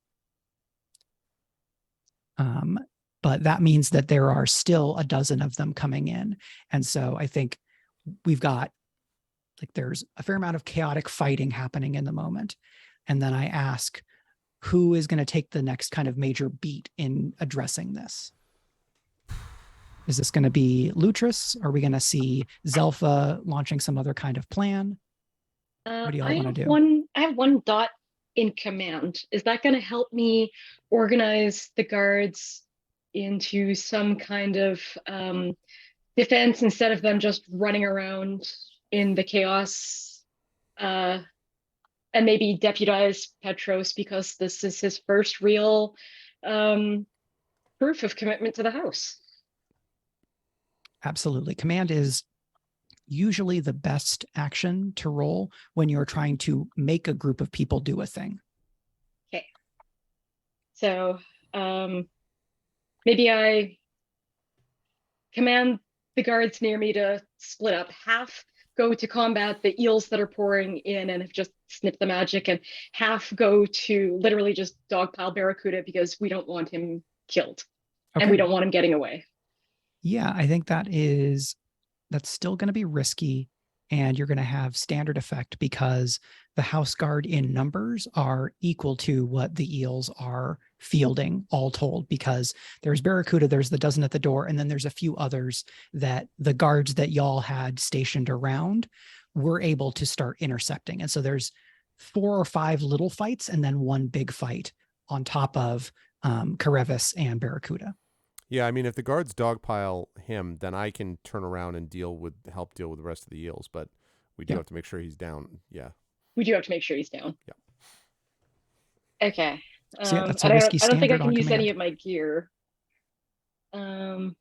But that means that there are still a dozen of them coming in. And so I think we've got, like, there's a fair amount of chaotic fighting happening in the moment. And then I ask, who is going to take the next kind of major beat in addressing this? Is this going to be Lutrus? Are we going to see Zelfa launching some other kind of plan? What do y'all want to do? I have one dot in command. Is that going to help me organize the guards into some kind of defense instead of them just running around in the chaos, and maybe deputize Petros because this is his first real proof of commitment to the house? Absolutely. Command is usually the best action to roll when you're trying to make a group of people do a thing. Okay. So maybe I command the guards near me to split up. Half go to combat the eels that are pouring in and have just snipped the magic, and half go to literally just dogpile Barracuda because we don't want him killed. Okay. And we don't want him getting away. Yeah, I think that's still going to be risky, and you're going to have standard effect because the house guard in numbers are equal to what the eels are fielding all told, because there's Barracuda, there's the dozen at the door, and then there's a few others that the guards that y'all had stationed around were able to start intercepting. And so there's 4 or 5 little fights and then one big fight on top of Karevis and Barracuda. Yeah, I mean, if the guards dogpile him, then I can turn around and help deal with the rest of the eels. But we do have to make sure he's down. Yeah, we do have to make sure he's down. Yeah. Okay. So yeah, that's a I risky don't think I standard can on use command. any of my gear. None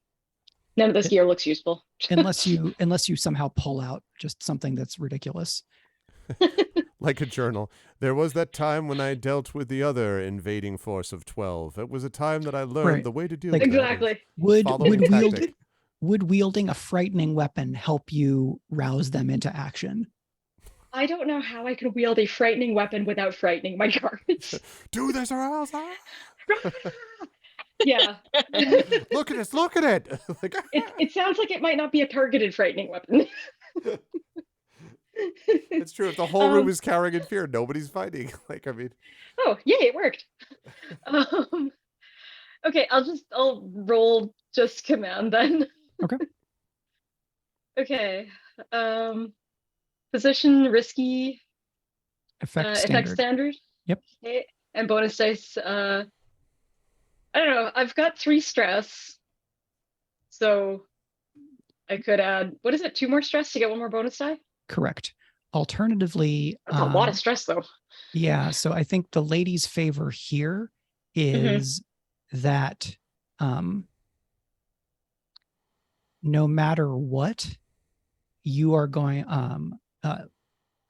of this gear looks useful. unless you somehow pull out just something that's ridiculous. Like a journal. There was that time when I dealt with the other invading force of 12. It was a time that I learned the way to deal with exactly. Would wielding a frightening weapon help you rouse them into action? I don't know how I can wield a frightening weapon without frightening my guards. Do this or else. Yeah. Look at this. Look at it. It sounds like it might not be a targeted frightening weapon. It's true. If the whole room is cowering in fear, nobody's fighting. Oh, yay, it worked. Okay, I'll roll just command then. Okay. Okay. Position risky. Effect standard. Yep. Okay. And bonus dice. I don't know. I've got 3 stress. So I could add, what is it? 2 more stress to get 1 more bonus die? Correct. Alternatively, that's a lot of stress though. Yeah. So I think the lady's favor here is that no matter what, you are going,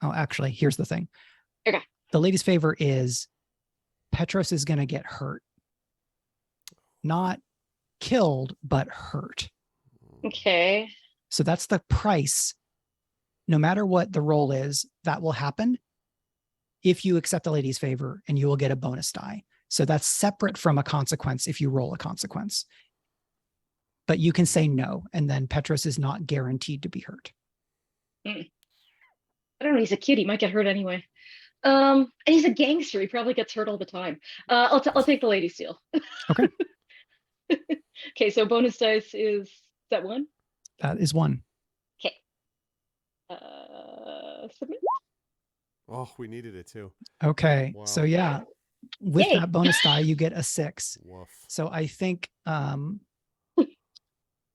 actually, here's the thing. Okay. The lady's favor is Petros is going to get hurt. Not killed, but hurt. Okay. So that's the price. No matter what the roll is, that will happen if you accept the lady's favor, and you will get a bonus die. So that's separate from a consequence if you roll a consequence. But you can say no, and then Petros is not guaranteed to be hurt. I don't know. He's a kid. He might get hurt anyway. And he's a gangster. He probably gets hurt all the time. I'll take the lady seal. Okay. Okay, so bonus dice is that one? That is one. Okay. Submit. Oh, we needed it too. Okay. Wow. So yeah, with Yay. that bonus die, you get a 6. Woof. So I think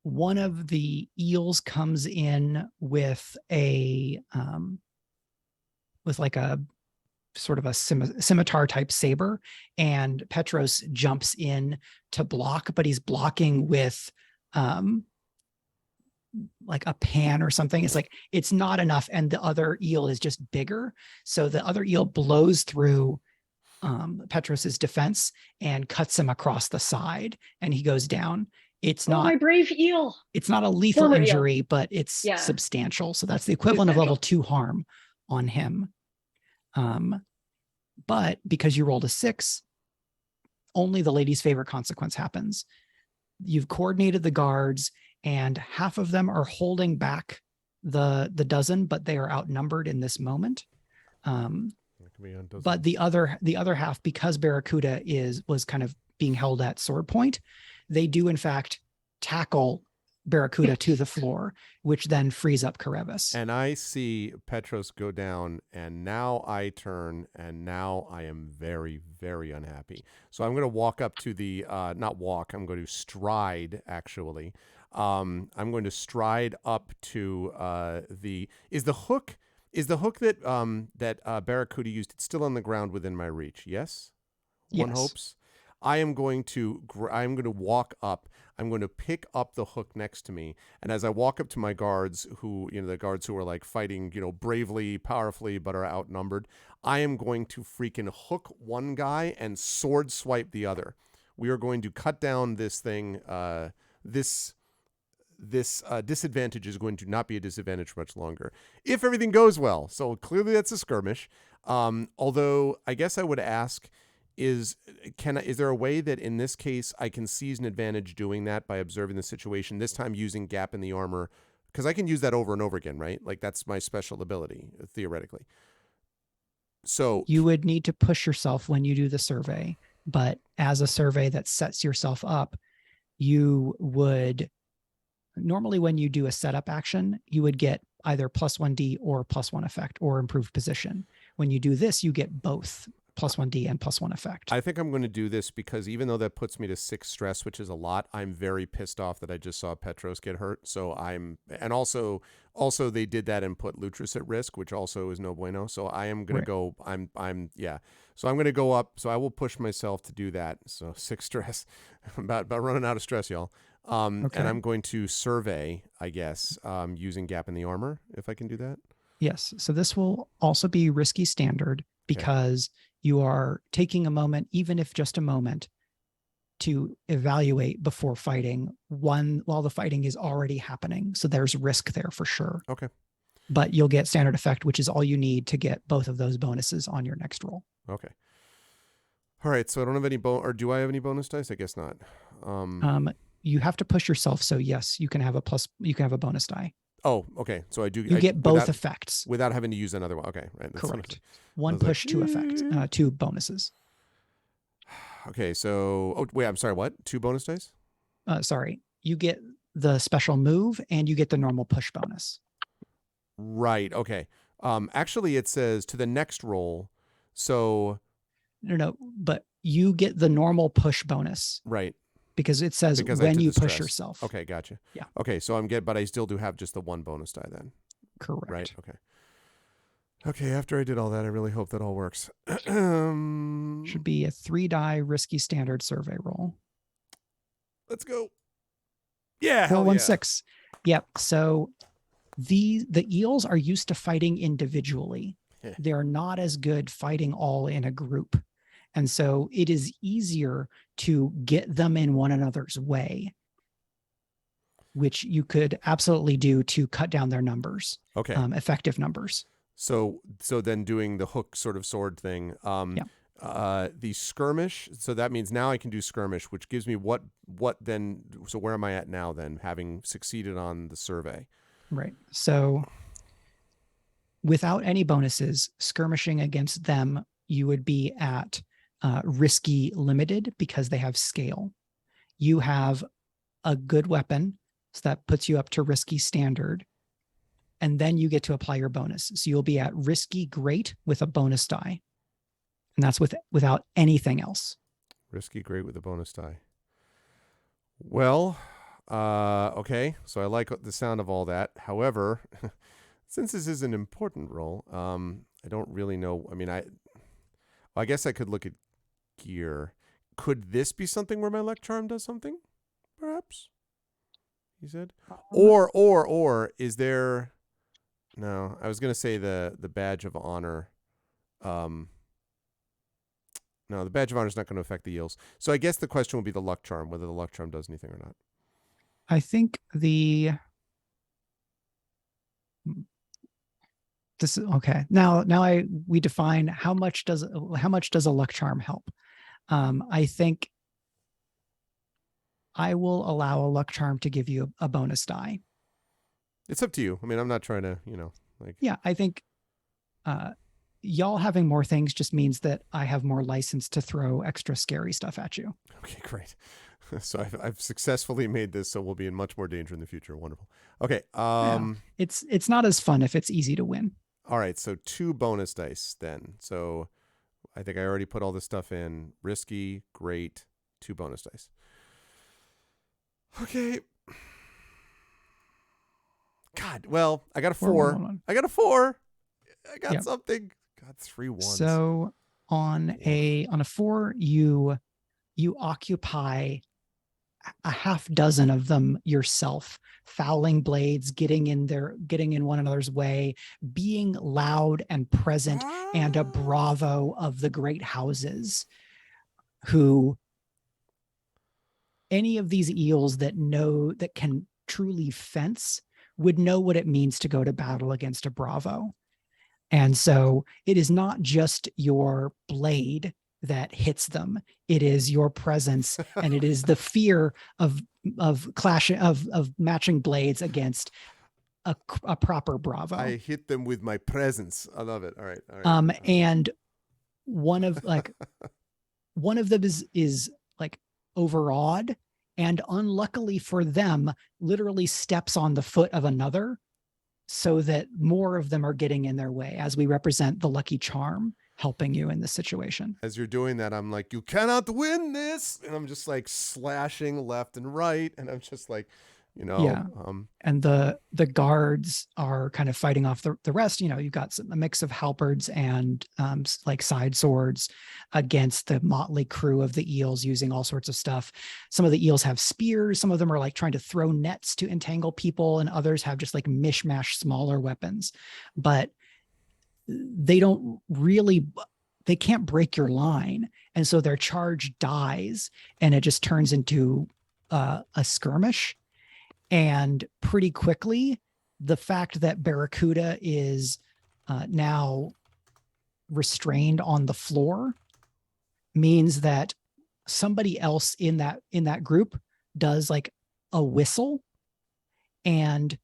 one of the eels comes in with a with like a sort of a scimitar type saber, and Petros jumps in to block, but he's blocking with like a pan or something. It's like it's not enough, and the other eel is just bigger. So the other eel blows through Petros's defense and cuts him across the side, and he goes down. It's Oh, not my brave eel. it's not a lethal Former eel. injury, but it's Yeah. substantial. So that's the equivalent of level 2 harm on him. But because you rolled a 6, only the lady's favorite consequence happens. You've coordinated the guards, and half of them are holding back the dozen, but they are outnumbered in this moment. But the other half, because Barracuda was kind of being held at sword point, they do in fact tackle Barracuda to the floor, which then frees up Karevis. And I see Petros go down, and now I turn, and now I am very, very unhappy. So I'm going to walk up to the, not walk, I'm going to stride, actually. I'm going to stride up to is the hook that Barracuda used, it's still on the ground within my reach, yes? One Yes. hopes. I am going to walk up. I'm going to pick up the hook next to me. And as I walk up to my guards, the guards who are like fighting, bravely, powerfully, but are outnumbered, I am going to freaking hook one guy and sword swipe the other. We are going to cut down this thing. This disadvantage is going to not be a disadvantage for much longer if everything goes well. So clearly that's a skirmish. Although I guess I would ask, is there a way that in this case I can seize an advantage doing that by observing the situation, this time using gap in the armor? Because I can use that over and over again, right? Like that's my special ability, theoretically. So You would need to push yourself when you do the survey, but as a survey that sets yourself up, you would normally, when you do a setup action, you would get either +1d or +1 effect or improved position. When you do this, you get both +1d and +1 effect. I think I'm going to do this because even though that puts me to 6 stress, which is a lot, I'm very pissed off that I just saw Petros get hurt. So and also they did that and put Lutrus at risk, which also is no bueno. So I am going to go, yeah. So I'm going to go up. So I will push myself to do that. So 6 stress, about running out of stress, y'all. Okay. And I'm going to survey, I guess, using gap in the armor, if I can do that. Yes. So this will also be risky standard because you are taking a moment, even if just a moment, to evaluate before fighting while the fighting is already happening. So there's risk there for sure. Okay. But you'll get standard effect, which is all you need to get both of those bonuses on your next roll. Okay. All right. So I don't have any or do I have any bonus dice? I guess not. You have to push yourself. So yes, you can have a bonus die. Oh, okay. So I do. You get both effects without having to use another one. Okay, right. Correct. One push, two effects, 2 bonuses. Okay, so wait, I'm sorry. What? 2 bonus dice? Sorry, you get the special move and you get the normal push bonus. Right. Okay. Actually, it says to the next roll. So. No, but you get the normal push bonus. Right. Because it says when you push yourself. Okay, gotcha. Yeah. Okay, so but I still do have just the 1 bonus die then. Correct. Right. Okay. Okay. After I did all that, I really hope that all works. Should be a 3-die risky standard survey roll. Let's go. Yeah. 416. Yep. So the eels are used to fighting individually. They're not as good fighting all in a group. And so it is easier to get them in one another's way, which you could absolutely do to cut down their numbers. Okay. Effective numbers. So then doing the hook sort of sword thing, the skirmish. So that means now I can do skirmish, which gives me what then? So where am I at now then, having succeeded on the survey? Right. So without any bonuses, skirmishing against them, you would be at risky limited because they have scale. You have a good weapon So that puts you up to risky standard. And then you get to apply your bonus. So you'll be at risky great with a bonus die. And that's without anything else. Risky great with a bonus die. Well, okay. So I like the sound of all that. However, since this is an important roll, I don't really know. I mean, I guess I could look at gear. Could this be something where my luck charm does something? Perhaps. He said. Or is there? No, I was gonna say the badge of honor. No, the badge of honor is not going to affect the eels. So I guess the question will be the luck charm, whether the luck charm does anything or not. I think this is okay. Now we define how much does a luck charm help. I think I will allow a luck charm to give you a bonus die. It's up to you. I mean, I'm not trying to, Yeah, I think y'all having more things just means that I have more license to throw extra scary stuff at you. Okay, great. So I've successfully made this, so we'll be in much more danger in the future. Wonderful. Okay. It's not as fun if it's easy to win. All right, so 2 bonus dice then. So I think I already put all this stuff in. Risky, great, 2 bonus dice. Okay. God, well, I got a 4. I got a 4. I got something. God, 3 ones. So on a 4, you occupy a half dozen of them yourself, fouling blades, getting in one another's way, being loud and present, and a bravo of the great houses, who any of these eels that can truly fence would know what it means to go to battle against a bravo. And so it is not just your blade that hits them. It is your presence, and it is the fear of clashing of matching blades against a proper bravo. I hit them with my presence. I love it. All right. And one of them is like overawed, and unluckily for them, literally steps on the foot of another, so that more of them are getting in their way, as we represent the lucky charm helping you in this situation. As you're doing that, I'm like, you cannot win this. And I'm just like slashing left and right. And I'm just like, and the guards are kind of fighting off the rest. You've got a mix of halberds and like side swords against the motley crew of the eels, using all sorts of stuff. Some of the eels have spears. Some of them are like trying to throw nets to entangle people, and others have just like mishmash smaller weapons. But they can't break your line. And so their charge dies, and it just turns into a skirmish. And pretty quickly, the fact that Barracuda is now restrained on the floor means that somebody else in that group does like a whistle, and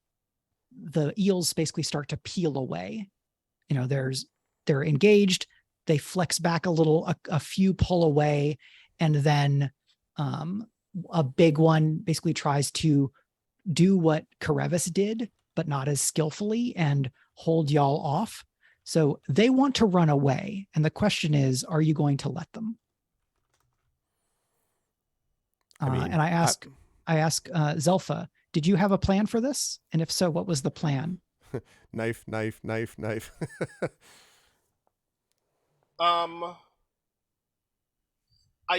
the eels basically start to peel away. They're engaged. They flex back a little, a few pull away, and then a big one basically tries to do what Karevis did, but not as skillfully, and hold y'all off. So they want to run away. And the question is, are you going to let them? And I ask Zelfa, did you have a plan for this? And if so, what was the plan? Knife. I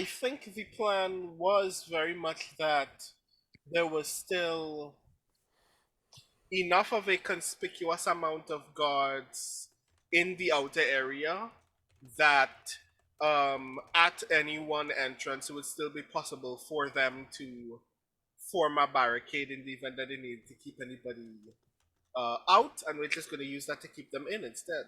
think the plan was very much that there was still enough of a conspicuous amount of guards in the outer area that at any one entrance it would still be possible for them to form a barricade in the event that they need to keep anybody out, and we're just going to use that to keep them in instead.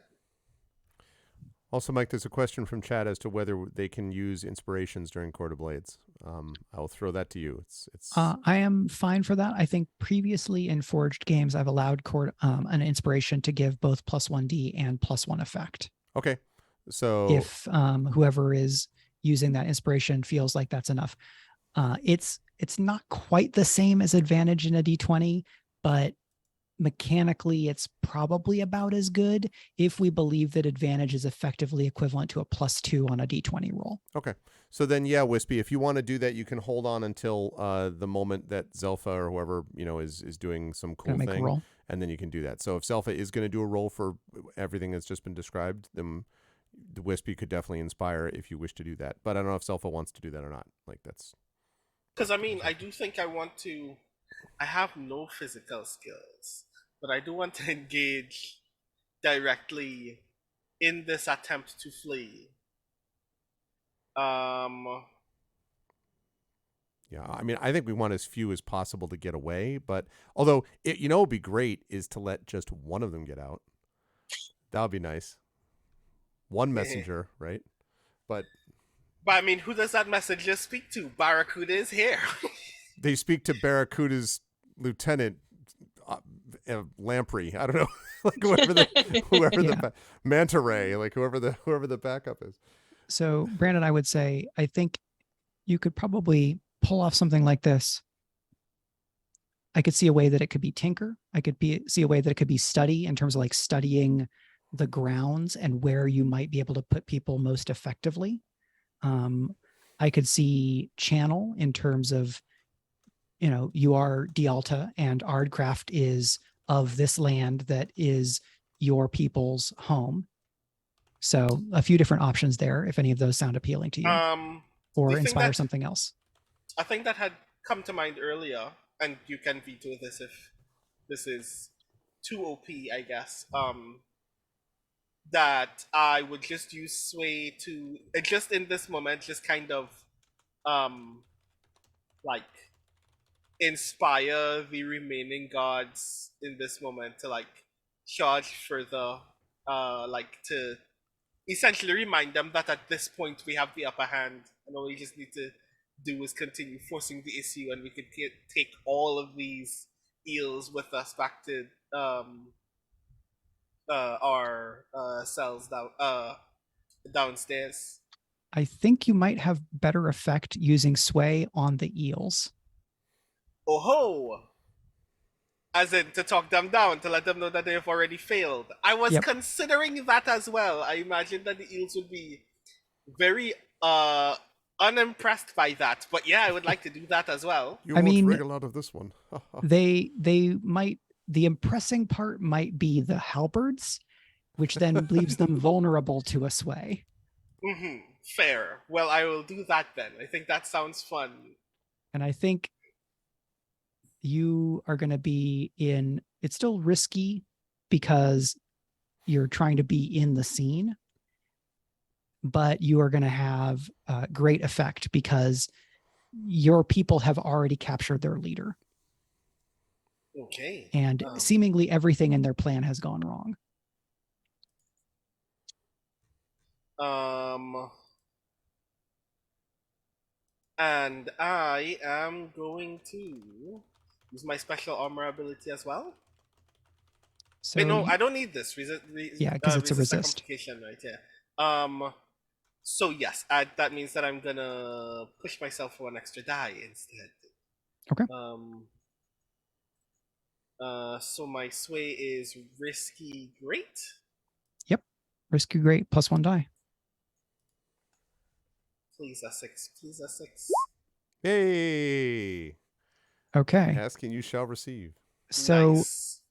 Also, Mike, there's a question from chat as to whether they can use inspirations during Court of Blades. I'll throw that to you. I am fine for that. I think previously in Forged games, I've allowed an inspiration to give both +1d and +1 effect. Okay. So if whoever is using that inspiration feels like that's enough. It's not quite the same as advantage in a d20, but mechanically it's probably about as good if we believe that advantage is effectively equivalent to a +2 on a d20 roll. Okay. So then, yeah, Wispy, if you want to do that, you can hold on until the moment that Zelfa or whoever, is doing some cool Make a thing, roll. and then you can do that. So if Zelfa is going to do a roll for everything that's just been described, then the Wispy could definitely inspire if you wish to do that. But I don't know if Zelfa wants to do that or not. Like, that's... Because, I mean, I do think I want to... I have no physical skills, but I do want to engage directly in this attempt to flee. Yeah, I mean, I think we want as few as possible to get away, but although it would be great is to let just one of them get out. That would be nice. One messenger, right? But I mean, who does that messenger speak to? Barracuda is here. They speak to Barracuda's lieutenant, Lamprey. I don't know, like whoever the Manta Ray, like whoever the backup is. So, Brandon, I would say, I think you could probably pull off something like this. I could see a way that it could be tinker. I could see a way that it could be study, in terms of like studying the grounds and where you might be able to put people most effectively. I could see channel, in terms of, you are Dialta and Ardcraft is of this land that is your people's home. So a few different options there, if any of those sound appealing to you, or inspire something else. I think that had come to mind earlier, and you can veto this if this is too OP, I guess. That I would just use sway to just in this moment, just kind of like inspire the remaining gods in this moment to like charge further, like to essentially remind them that at this point we have the upper hand, and all we just need to do is continue forcing the issue, and we could take all of these eels with us back to our cells downstairs. I think you might have better effect using sway on the eels. Oh ho! As in to talk them down, to let them know that they have already failed. I was considering that as well. I imagine that the eels would be very unimpressed by that. But yeah, I would like to do that as well. You won't wriggle out of this one. they might. The impressing part might be the halberds, which then leaves them vulnerable to a sway. Mm-hmm. Fair. Well, I will do that then. I think that sounds fun. And I think you are going to be in, it's still risky because you're trying to be in the scene, but you are going to have great effect because your people have already captured their leader. Okay. And seemingly everything in their plan has gone wrong. And I am going to use my special armor ability as well. So wait, no, I don't need this. Yeah, because it's a resist. Right? Yeah. So yes, that means that I'm gonna push myself for an extra die instead. Okay. So my sway is risky great. Yep. Risky great +1 die. Please a 6. Please a 6. Hey. Okay. Ask and you shall receive. So nice.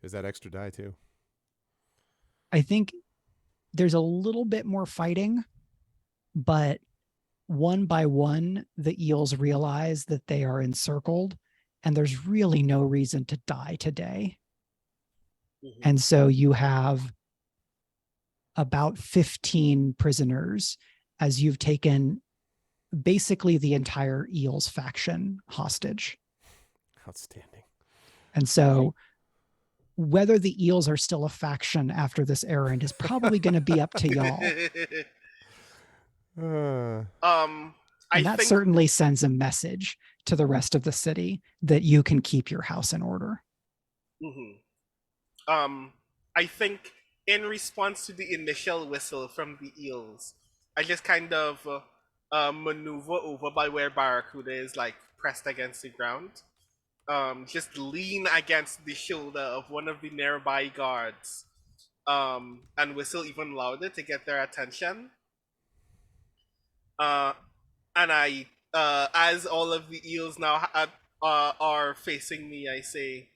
Is that extra die too? I think there's a little bit more fighting, but one by one, the eels realize that they are encircled and there's really no reason to die today. Mm-hmm. And so you have about 15 prisoners as you've taken basically the entire eels faction hostage. Outstanding. And so whether the eels are still a faction after this errand is probably going to be up to y'all. And that certainly sends a message to the rest of the city that you can keep your house in order. Mm-hmm. I think in response to the initial whistle from the eels, I just kind of maneuver over by where Barracuda is like pressed against the ground. Just lean against the shoulder of one of the nearby guards, and whistle even louder to get their attention. And I, as all of the eels now are facing me, I say,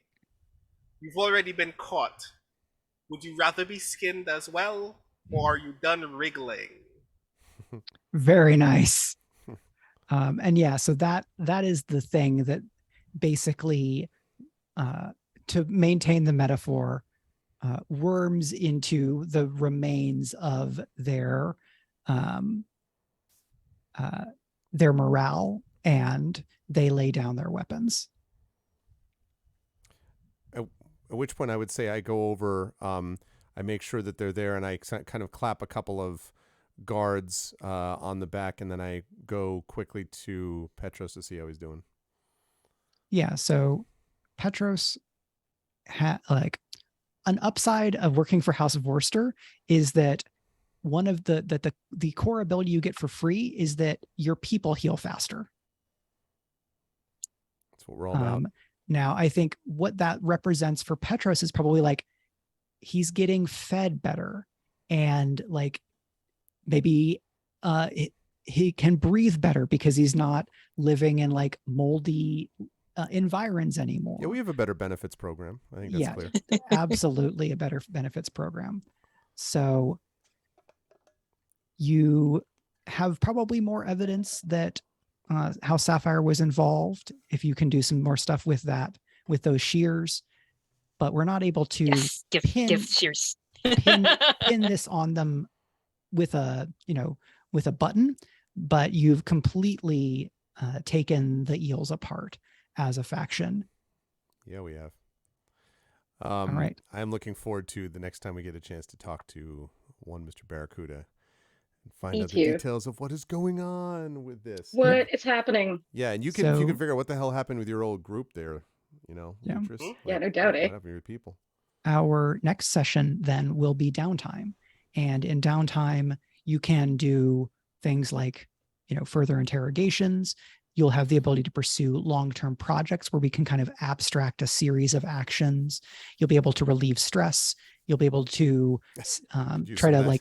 "You've already been caught. Would you rather be skinned as well, or are you done wriggling?" Very nice. And yeah, so that is the thing that basically, to maintain the metaphor, worms into the remains of their morale, and they lay down their weapons. At which point I would say I go over, I make sure that they're there, and I kind of clap a couple of guards on the back, and then I go quickly to Petros to see how he's doing. Yeah, so Petros had like an upside of working for House Vorster is that one of the core ability you get for free is that your people heal faster. That's what we're all about. Now, I think what that represents for Petros is probably like he's getting fed better, and like maybe he can breathe better because he's not living in like moldy environs anymore. Yeah, we have a better benefits program. I think that's clear. Absolutely a better benefits program. So you have probably more evidence that how Sapphire was involved if you can do some more stuff with that, with those shears. But we're not able to give shears. pin this on them with a button, but you've completely taken the eels apart as a faction. Yeah, we have. All right. I'm looking forward to the next time we get a chance to talk to one Mr. Barracuda and find out the details of what is going on with this. What is happening? Yeah, and if you can figure out what the hell happened with your old group there, Yeah. Lutrus, Yeah, no doubt, What happened to your people? Our next session then will be downtime. And in downtime, you can do things like, further interrogations. You'll have the ability to pursue long-term projects where we can kind of abstract a series of actions. You'll be able to relieve stress. You'll be able to try to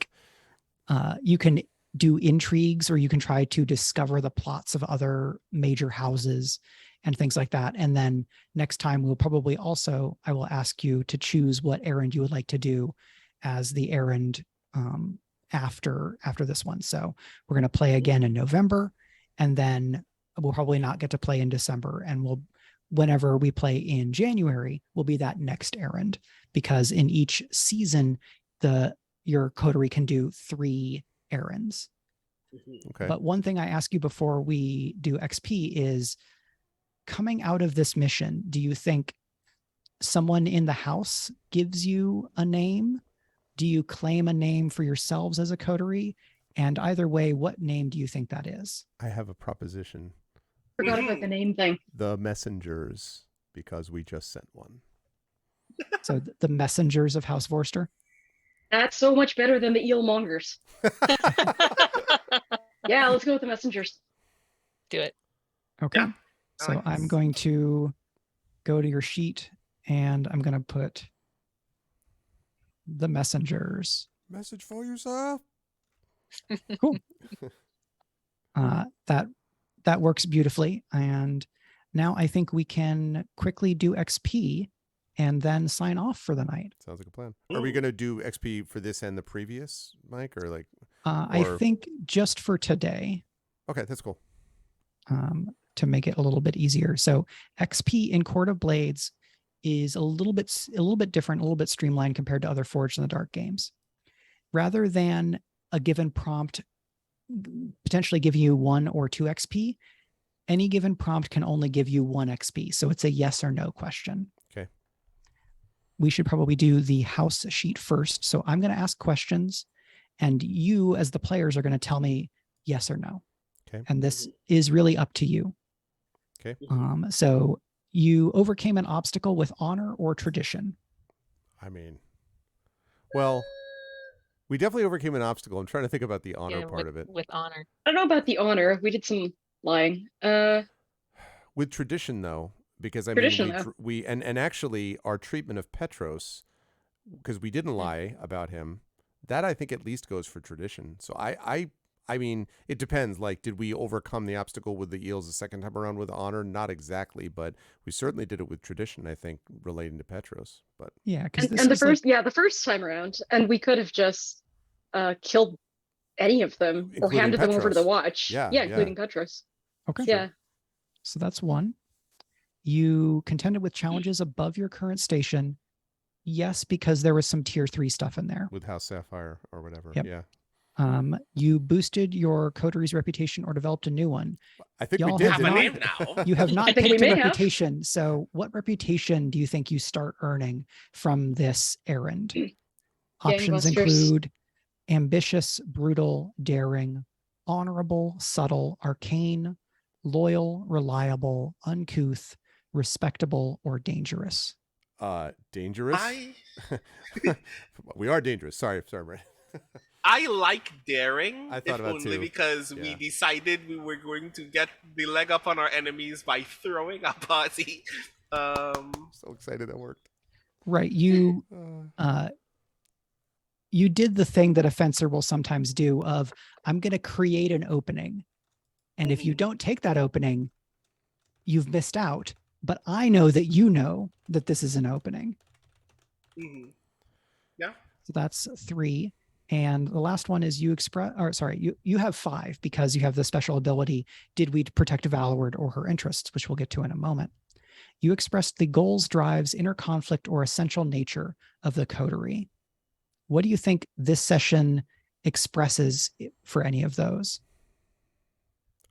you can do intrigues, or you can try to discover the plots of other major houses and things like that. And then next time we'll probably also, I will ask you to choose what errand you would like to do as the errand after this one. So we're going to play again in November, and then we'll probably not get to play in December. And whenever we play in January, will be that next errand, because in each season, your coterie can do 3 errands. Okay. But one thing I ask you before we do XP is, coming out of this mission, do you think someone in the house gives you a name? Do you claim a name for yourselves as a coterie? And either way, what name do you think that is? I have a proposition. Forgot about the name thing. The Messengers, because we just sent one. So the Messengers of House Vorster? That's so much better than the eel mongers. Yeah, let's go with the Messengers. Do it. Okay. Yeah. So Nice. I'm going to go to your sheet, and I'm going to put the Messengers. Message for you, sir. Cool. That works beautifully. And now I think we can quickly do XP and then sign off for the night. Sounds like a plan. Are we going to do XP for this and the previous, Mike, or like? I think just for today. Okay, that's cool. To make it a little bit easier. So XP in Court of Blades is a little bit different, a little bit streamlined compared to other Forged in the Dark games. Rather than a given prompt potentially give you 1 or 2 XP, any given prompt can only give you 1 XP. So it's a yes or no question. Okay. We should probably do the house sheet first. So I'm going to ask questions, and you as the players are going to tell me yes or no. Okay. And this is really up to you. Okay. So you overcame an obstacle with honor or tradition? I mean, well, We definitely overcame an obstacle. I'm trying to think about the honor Yeah, part of it. with honor. I don't know about the honor. We did some lying. With tradition, though, because I mean, Tradition, though. and actually our treatment of Petros, because we didn't lie about him, that I think at least goes for tradition. So I mean, it depends. Like, did we overcome the obstacle with the eels the second time around with honor? Not exactly, but we certainly did it with tradition, I think, relating to Petros. But Yeah, because And the first time around, and we could have just killed any of them or including handed them over to the Petros. watch. Yeah, Including Petros. okay. Yeah. So that's one. You contended with challenges above your current station. Yes, because there was some tier 3 stuff in there. with House Sapphire or whatever. Yep. Yeah. You boosted your coterie's reputation or developed a new one. I think Y'all we did. have Have a not- name now. You have not I think we picked a may have. reputation. So what reputation do you think you start earning from this errand? Options Gangbusters. include ambitious, brutal, daring, honorable, subtle, arcane, loyal, reliable, uncouth, respectable, or dangerous. Dangerous. We are dangerous. Sorry, Brad. I like daring, I thought if about only too. because we Yeah. decided we were going to get the leg up on our enemies by throwing a party. So excited that worked. Right. You you did the thing that a fencer will sometimes do of, I'm going to create an opening. And if you don't take that opening, you've missed out. But I know that you know that this is an opening. Mhm. Yeah. So that's 3. And the last one is you have 5 because you have the special ability, did we protect Valloward or her interests, which we'll get to in a moment. You expressed the goals, drives, inner conflict, or essential nature of the coterie. What do you think this session expresses for any of those?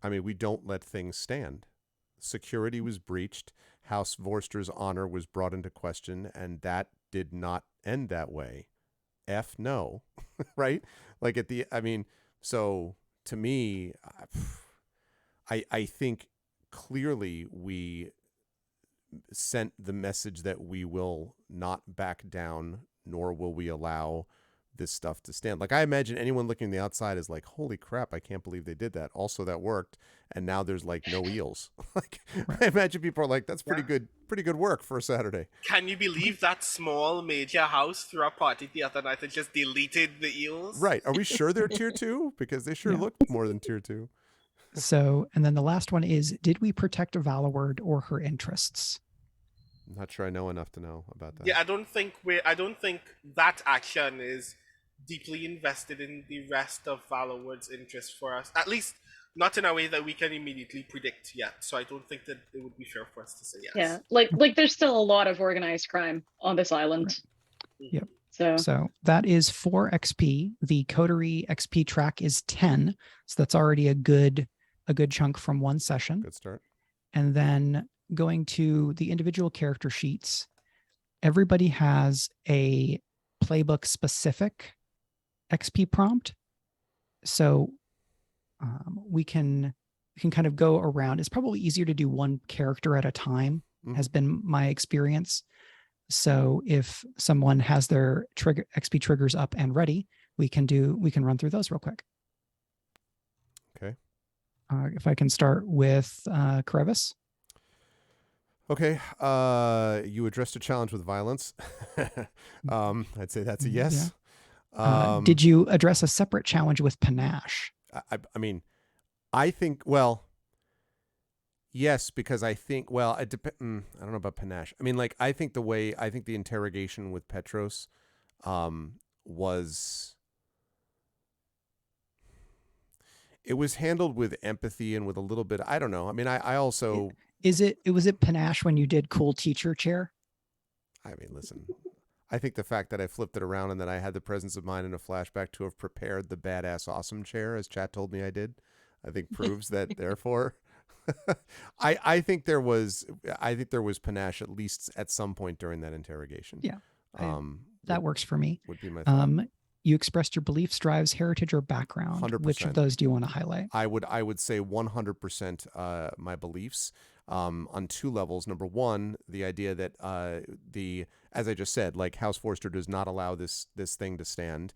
I mean, we don't let things stand. Security was breached. House Vorster's honor was brought into question, and that did not end that way. No, right? Like so to me, I think clearly we sent the message that we will not back down, nor will we allow this stuff to stand. Like, I imagine anyone looking on the outside is like, holy crap, I can't believe they did that. Also, that worked. And now there's like no eels. Like, right. I imagine people are like, that's pretty good work for a Saturday. Can you believe that small major house threw a party the other night and just deleted the eels? Right. Are we sure they're tier 2? Because they sure looked more than tier 2. So, and then the last one is, did we protect Valloward or her interests? I'm not sure I know enough to know about that. Yeah, I don't think that action is deeply invested in the rest of Valloward's interest for us. At least not in a way that we can immediately predict yet. So I don't think that it would be fair for us to say yes. Yeah, like there's still a lot of organized crime on this island. Right. Yep. So that is 4 XP. The coterie XP track is 10. So that's already a good chunk from one session. Good start. And then going to the individual character sheets, everybody has a playbook specific XP prompt. So we can kind of go around. It's probably easier to do one character at a time, has been my experience. So if someone has their XP triggers up and ready, we can run through those real quick. Okay. If I can start with Crevice. Okay. You addressed a challenge with violence. I'd say that's a yes. Yeah. Did you address a separate challenge with panache? I mean, I think, well, yes, because I think, well, I don't know about panache. I mean, like, I think the interrogation with Petros was handled with empathy and with a little bit, I don't know. I mean, I also... Was it panache when you did cool teacher chair? I mean, listen, I think the fact that I flipped it around and that I had the presence of mind in a flashback to have prepared the badass awesome chair, as chat told me I did, I think proves that. Therefore, I think there was panache at least at some point during that interrogation. Yeah, that works for me. Would be my thought. You expressed your beliefs, drives, heritage, or background. 100%. Which of those do you want to highlight? I would say 100% my beliefs. on two levels. Number one, the idea that as I just said, like House Vorster does not allow this thing to stand.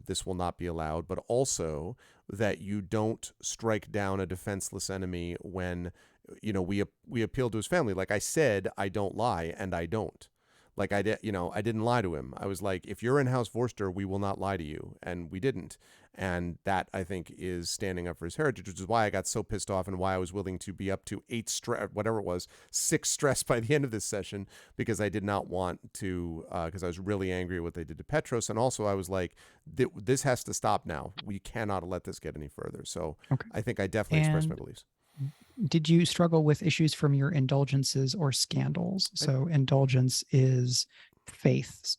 This will not be allowed. But also that you don't strike down a defenseless enemy when we appeal to his family. Like I said, I don't lie, and I don't. Like I didn't lie to him. I was like, if you're in House Vorster, we will not lie to you, and we didn't. And that, I think, is standing up for his heritage, which is why I got so pissed off and why I was willing to be up to 6 stress by the end of this session, because I did not want to, because I was really angry at what they did to Petros, and also I was like, this has to stop now. We cannot let this get any further. So Okay. I think I definitely expressed my beliefs. Did you struggle with issues from your indulgences or scandals? So indulgence is faith.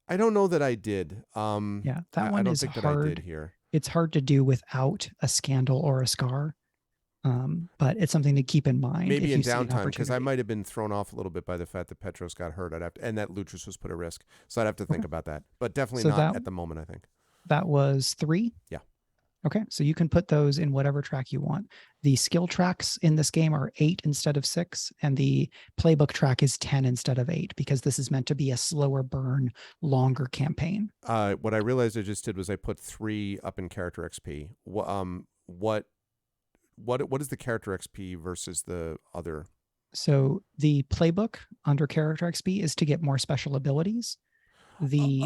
I don't know that I did. Yeah, that one I don't is think hard. that I did here. It's hard to do without a scandal or a scar, but it's something to keep in mind. Maybe if in you see an downtime, because I opportunity. might have been thrown off a little bit by the fact that Petros got hurt. And that Lutrus was put at risk. So I'd have to think about that. But definitely So not at the moment, I think. That was 3? Yeah. Okay, so you can put those in whatever track you want. The skill tracks in this game are 8 instead of 6, and the playbook track is 10 instead of 8, because this is meant to be a slower burn, longer campaign. What I realized I just did was I put 3 up in character XP. What is the character XP versus the other? So the playbook under character XP is to get more special abilities. The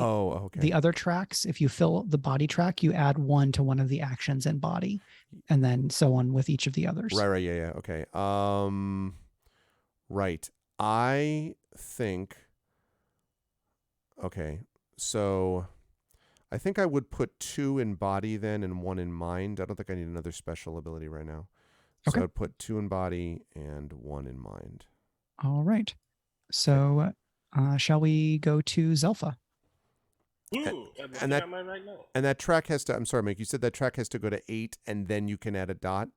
other tracks, if you fill the body track, you add 1 to one of the actions in body, and then so on with each of the others. Right, yeah, okay. Right. I think, okay, so I think I would put 2 in body then and 1 in mind. I don't think I need another special ability right now. So Okay. I'd put 2 in body and 1 in mind. All right. So shall we go to Zelfa? And that track has to, I'm sorry, Mike, you said that track has to go to 8 and then you can add a dot?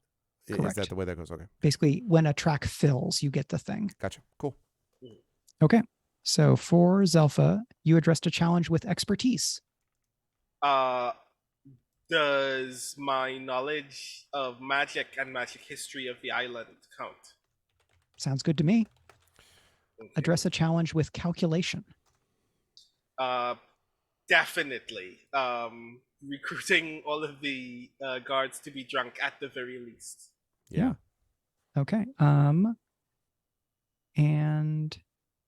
Correct. Is that the way that goes? Okay. Basically, when a track fills, you get the thing. Gotcha. Cool. Okay. So for Zelfa, you addressed a challenge with expertise. Does my knowledge of magic and magic history of the island count? Sounds good to me. Okay. Address a challenge with calculation. Definitely. Recruiting all of the guards to be drunk at the very least. Yeah. Okay. And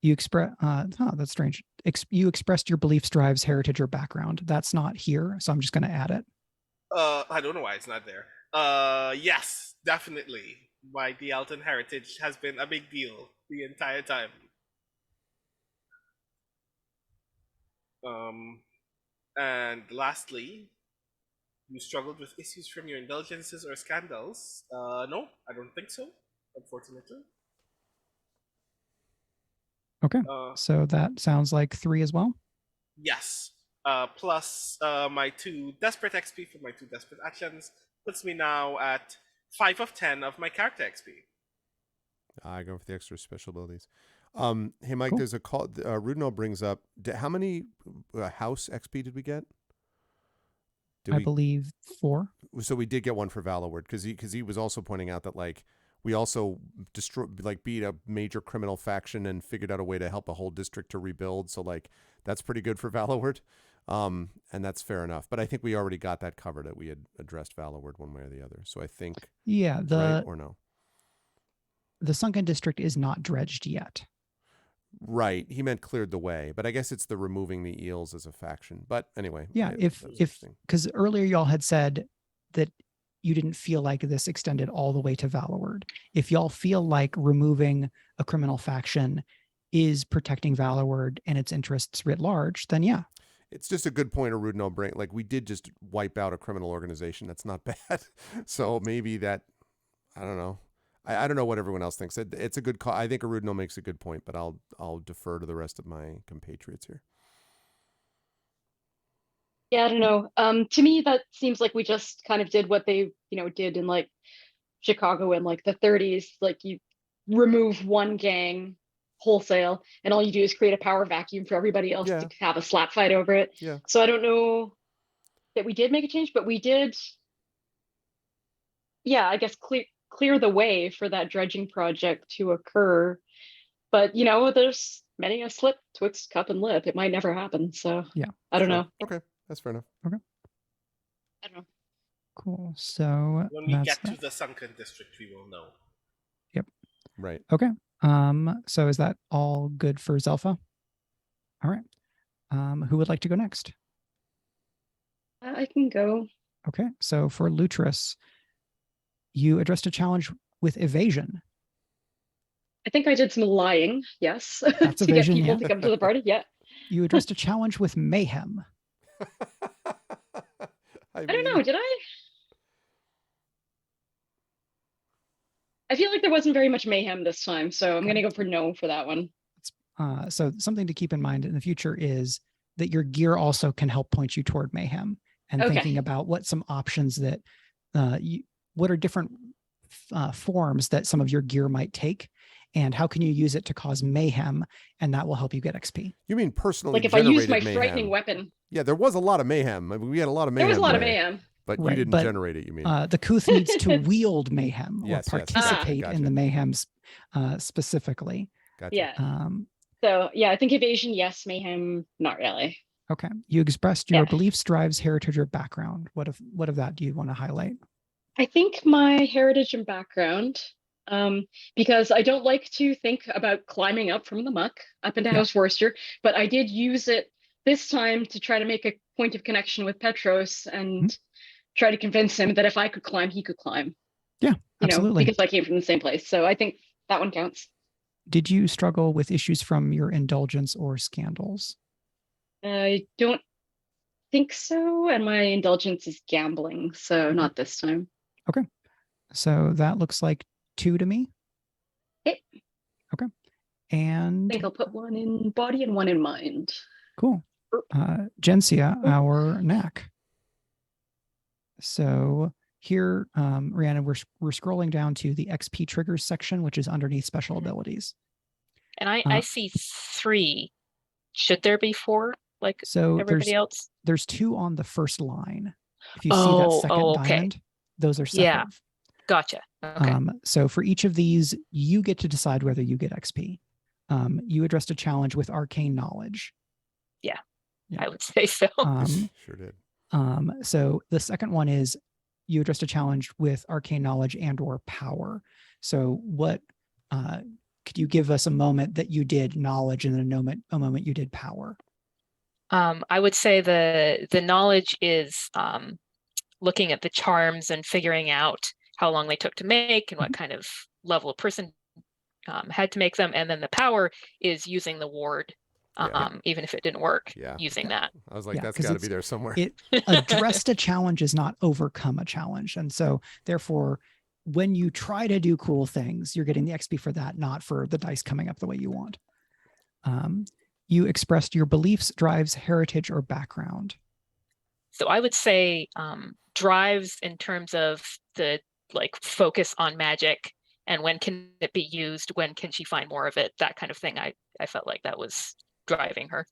you express, that's strange. You expressed your beliefs drives heritage or background. That's not here, so I'm just going to add it. I don't know why it's not there. Yes, definitely. My D'Alton heritage has been a big deal the entire time. And lastly, you struggled with issues from your indulgences or scandals. No, I don't think so, unfortunately. Okay, so that sounds like 3 as well? Yes. Plus my 2 desperate XP for my 2 desperate actions puts me now at 5 of 10 of my character XP. I go for the extra special abilities. Hey, Mike, Cool. There's a call. Rudno brings up, how many house XP did we get? I believe 4. So we did get 1 for Valloward, because he was also pointing out that, like, we also beat a major criminal faction and figured out a way to help a whole district to rebuild. So, like, that's pretty good for Valloward. And that's fair enough. But I think we already got that covered, that we had addressed Valloward one way or the other. So I think, yeah, right or no? The sunken district is not dredged yet. Right. He meant cleared the way, but I guess it's the removing the eels as a faction. But anyway. Yeah, because earlier y'all had said that you didn't feel like this extended all the way to Valloward. If y'all feel like removing a criminal faction is protecting Valloward and its interests writ large, then yeah. It's just a good point of Rudno bring. Like, we did just wipe out a criminal organization. That's not bad. So maybe that, I don't know. I don't know what everyone else thinks. It's a good call. I think Arudno makes a good point, but I'll defer to the rest of my compatriots here. Yeah, I don't know. To me, that seems like we just kind of did what they, did in like Chicago in like the 30s. Like, you remove one gang wholesale, and all you do is create a power vacuum for everybody else to have a slap fight over it. Yeah. So I don't know that we did make a change, but we did. Yeah, I guess clear the way for that dredging project to occur. But you know, there's many a slip twixt cup and lip. It might never happen. So Yeah. I don't know. Okay, that's fair enough. Okay. I don't know. Cool. So When we get to the sunken district, we will know. Yep. Right. Okay. So is that all good for Zelfa? All right. Who would like to go next? I can go. Okay. So for Lutrus, you addressed a challenge with evasion. I think I did some lying, yes, That's to evasion, get people yeah. to come to the party. Yeah. You addressed a challenge with mayhem. I don't know. Did I? I feel like there wasn't very much mayhem this time, so I'm going to go for no for that one. So something to keep in mind in the future is that your gear also can help point you toward mayhem, and thinking about what some options that what are different forms that some of your gear might take, and how can you use it to cause mayhem, and that will help you get XP. You mean personally? Like if I use my mayhem. frightening weapon. Yeah, there was a lot of mayhem. I mean, we had a lot of mayhem. There was a lot of mayhem. But right, you didn't generate it, you mean? The Kuth needs to wield mayhem or participate Gotcha. in the mayhem specifically. Gotcha. Yeah. So yeah, I think evasion, yes. Mayhem, not really. Okay. You expressed your beliefs, drives, heritage, or background. What of that do you want to highlight? I think my heritage and background, because I don't like to think about climbing up from the muck up into House Vorster, but I did use it this time to try to make a point of connection with Petros and try to convince him that if I could climb, he could climb. Yeah, absolutely. Because I came from the same place. So I think that one counts. Did you struggle with issues from your indulgence or scandals? I don't think so. And my indulgence is gambling. So not this time. Okay. So that looks like 2 to me. Okay. And I think I'll put one in body and one in mind. Cool. Gensia, our knack. So here, Rhiannon, we're scrolling down to the XP triggers section, which is underneath special abilities. And I see 3. Should there be 4, like so everybody else? There's 2 on the first line. If you see that second diamond, those are separate. Yeah, gotcha. Okay. So for each of these, you get to decide whether you get XP. You addressed a challenge with arcane knowledge. Yeah. I would say so. Sure did. So the second one is you addressed a challenge with arcane knowledge and or power. So what could you give us a moment that you did knowledge and then a moment you did power? I would say the knowledge is looking at the charms and figuring out how long they took to make and what kind of level a person had to make them. And then the power is using the ward. Even if it didn't work, using that. I was like, that's got to be there somewhere. It addressed a challenge is not overcome a challenge. And so therefore, when you try to do cool things, you're getting the XP for that, not for the dice coming up the way you want. You expressed your beliefs, drives, heritage, or background. So I would say drives in terms of the focus on magic and when can it be used, when can she find more of it, that kind of thing. I felt like that was driving her.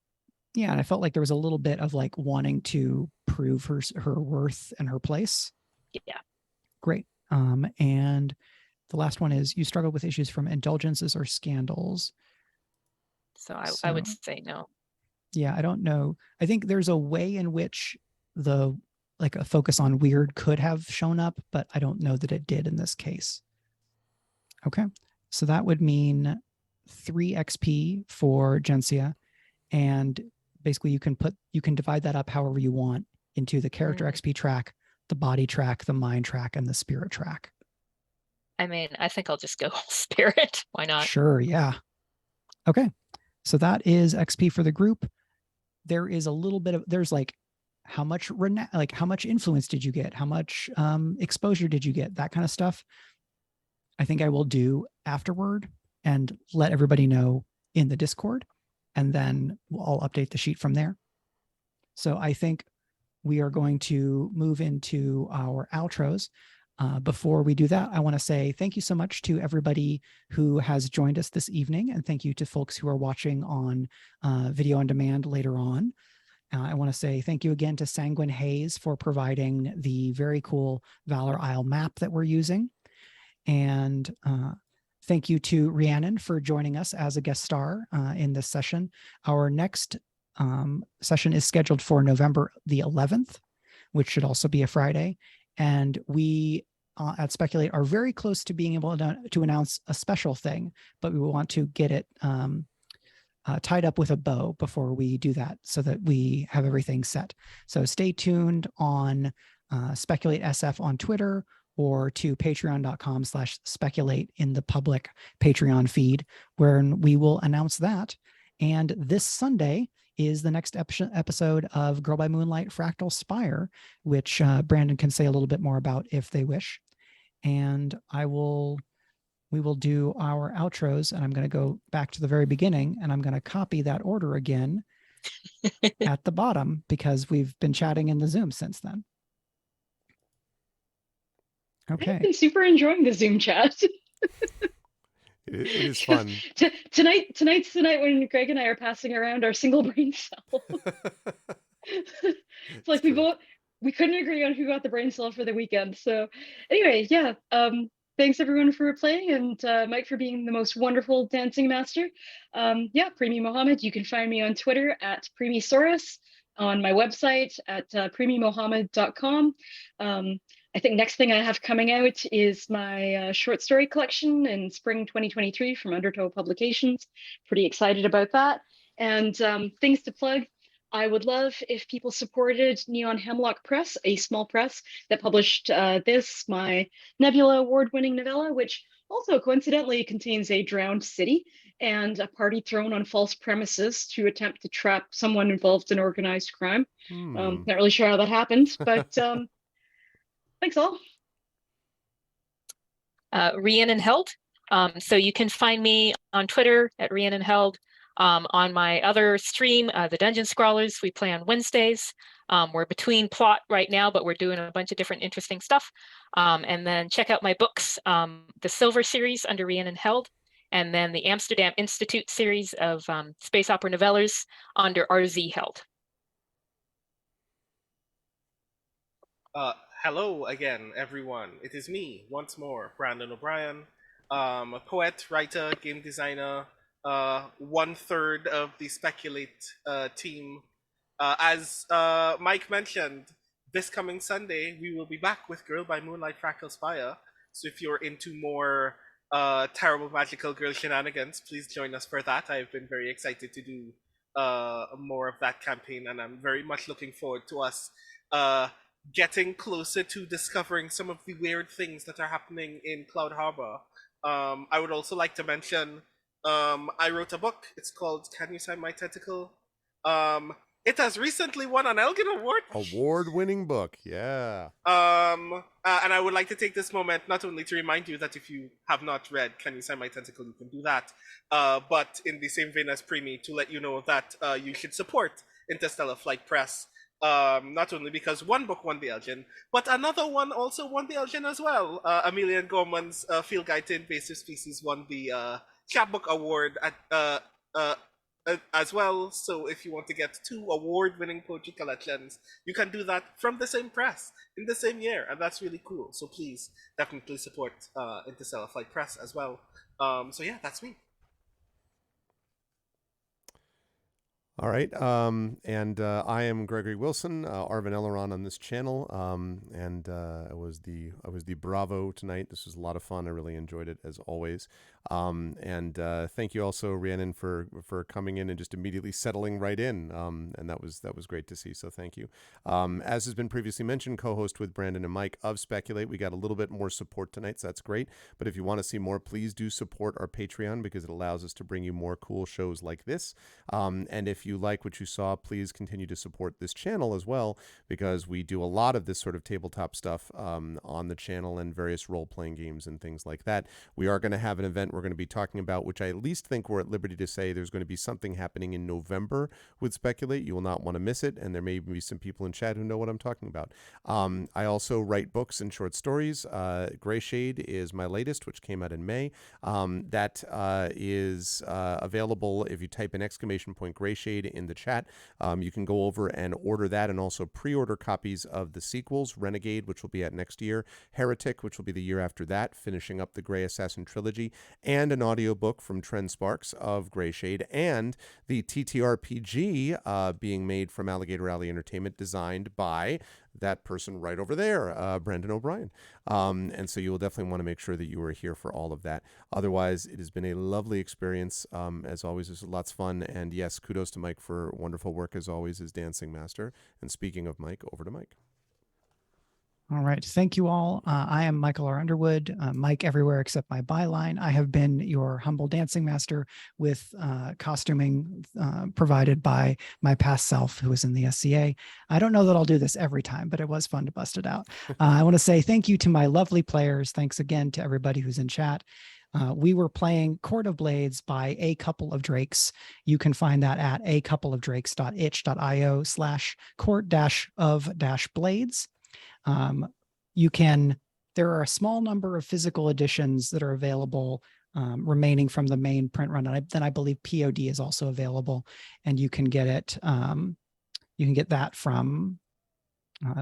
Yeah, and I felt like there was a little bit of wanting to prove her worth and her place. Yeah. Great. And the last one is you struggle with issues from indulgences or scandals. So I would say no. Yeah, I don't know. I think there's a way in which a focus on weird could have shown up, but I don't know that it did in this case. Okay, so that would mean 3 XP for Gensia, and basically you can divide that up however you want into the character XP track, the body track, the mind track, and the spirit track. I mean, I think I'll just go spirit. Why not? Sure, yeah. Okay, so that is XP for the group. There is a little bit of how much influence did you get? How much exposure did you get? That kind of stuff. I think I will do afterward and let everybody know in the Discord, and then I'll update the sheet from there. So I think we are going to move into our outros. Before we do that, I want to say thank you so much to everybody who has joined us this evening, and thank you to folks who are watching on video on demand later on. I want to say thank you again to Sanguine Haze for providing the very cool Valor Isle map that we're using. And thank you to Rhiannon for joining us as a guest star in this session. Our next session is scheduled for November the 11th, which should also be a Friday. And we at Speculate are very close to being able to announce a special thing, but we want to get it tied up with a bow before we do that so that we have everything set. So stay tuned on Speculate SF on Twitter or to patreon.com/speculate in the public Patreon feed, where we will announce that. And this Sunday is the next episode of Girl by Moonlight Fractal Spire, which Brandon can say a little bit more about if they wish. And we will do our outros, and I'm going to go back to the very beginning, and I'm going to copy that order again at the bottom because we've been chatting in the Zoom since then. Okay. I've been super enjoying the Zoom chat. It is fun. Tonight's the night when Greg and I are passing around our single brain cell. It's like we couldn't agree on who got the brain cell for the weekend. So anyway, yeah. Thanks everyone for playing, and Mike for being the most wonderful dancing master. Yeah, Premee Mohamed. You can find me on Twitter at Premeesaurus, on my website at premeemohamed.com. I think next thing I have coming out is my short story collection in spring 2023 from Undertow Publications. Pretty excited about that. And things to plug. I would love if people supported Neon Hemlock Press, a small press that published this, my Nebula award-winning novella, which also coincidentally contains a drowned city and a party thrown on false premises to attempt to trap someone involved in organized crime. Not really sure how that happened, but thanks all. Rhiannon Held. So you can find me on Twitter at Rhiannon Held. On my other stream, the Dungeon Scrawlers, we play on Wednesdays. We're between plot right now, but we're doing a bunch of different interesting stuff. And then check out my books, the Silver series under Rhiannon Held, and then the Amsterdam Institute series of space opera novellas under RZ Held. Hello again, everyone. It is me, once more, Brandon O'Brien, a poet, writer, game designer, 1/3 of the Speculate team. As Mike mentioned, this coming Sunday, we will be back with Girl by Moonlight Fractal Spire. So if you're into more terrible magical girl shenanigans, please join us for that. I've been very excited to do more of that campaign, and I'm very much looking forward to us getting closer to discovering some of the weird things that are happening in Cloud Harbor. I would also like to mention I wrote a book. It's called Can You Sign My Tentacle? It has recently won an Elgin Award. Award-winning book, yeah. And I would like to take this moment not only to remind you that if you have not read Can You Sign My Tentacle, you can do that, but in the same vein as Premee, to let you know that you should support Interstellar Flight Press. Not only because one book won the Elgin, but another one also won the Elgin as well. Amelia and Gorman's Field Guide to Invasive Species won the Chapbook Award at as well. So if you want to get 2 award-winning poetry collections, you can do that from the same press in the same year, and that's really cool. So please definitely support Interstellar Flight Press as well. So yeah, that's me. All right, and I am Gregory Wilson, Arvin Elleron on this channel, and I was the Bravo tonight. This was a lot of fun. I really enjoyed it as always. And thank you also, Rhiannon, for coming in and just immediately settling right in. And that was great to see. So thank you. As has been previously mentioned, co-host with Brandon and Mike of Speculate. We got a little bit more support tonight, so that's great. But if you want to see more, please do support our Patreon because it allows us to bring you more cool shows like this. And if you like what you saw, please continue to support this channel as well, because we do a lot of this sort of tabletop stuff on the channel and various role-playing games and things like that. We are going to have an event we're going to be talking about, which I at least think we're at liberty to say there's going to be something happening in November with Speculate. You will not want to miss it, and there may be some people in chat who know what I'm talking about. I also write books and short stories. Gray Shade is my latest, which came out in May. That is available if you type in !Gray Shade Shade in the chat. You can go over and order that, and also pre-order copies of the sequels, Renegade, which will be out next year, Heretic, which will be the year after that, finishing up the Grey Assassin trilogy, and an audiobook from Trent Sparks of Grey Shade, and the TTRPG being made from Alligator Alley Entertainment, designed by that person right over there, Brendan O'Brien. And so you will definitely want to make sure that you are here for all of that. Otherwise, it has been a lovely experience. As always, it's lots of fun. And yes, kudos to Mike for wonderful work as always as dancing master. And speaking of Mike, over to Mike. All right. Thank you all. I am Michael R. Underwood, Mike everywhere except my byline. I have been your humble dancing master with costuming provided by my past self who was in the SCA. I don't know that I'll do this every time, but it was fun to bust it out. I want to say thank you to my lovely players. Thanks again to everybody who's in chat. We were playing Court of Blades by A Couple of Drakes. You can find that at acoupleofdrakes.itch.io/court-of-blades. There are a small number of physical editions that are available remaining from the main print run. And then I believe POD is also available, and you can get it. You can get that from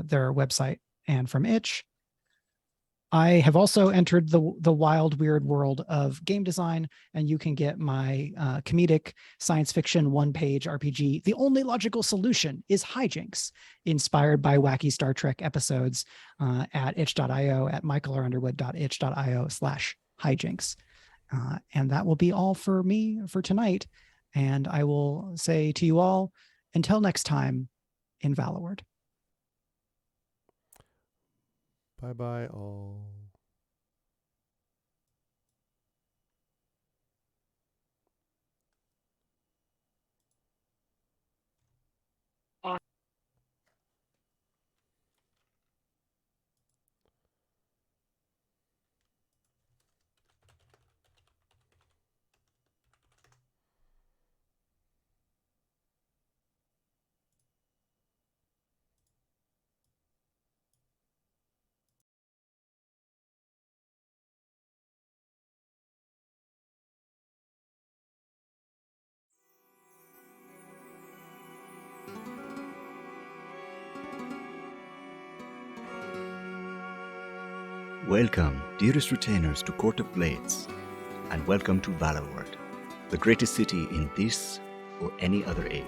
their website and from Itch. I have also entered the wild, weird world of game design, and you can get my comedic science fiction one-page RPG, The Only Logical Solution is Hijinks, inspired by wacky Star Trek episodes at itch.io, at michaelrunderwood.itch.io/hijinks. And that will be all for me for tonight. And I will say to you all, until next time, in Valloward. Bye-bye all. Welcome, dearest retainers, to Court of Blades, and welcome to Valloward, the greatest city in this or any other age.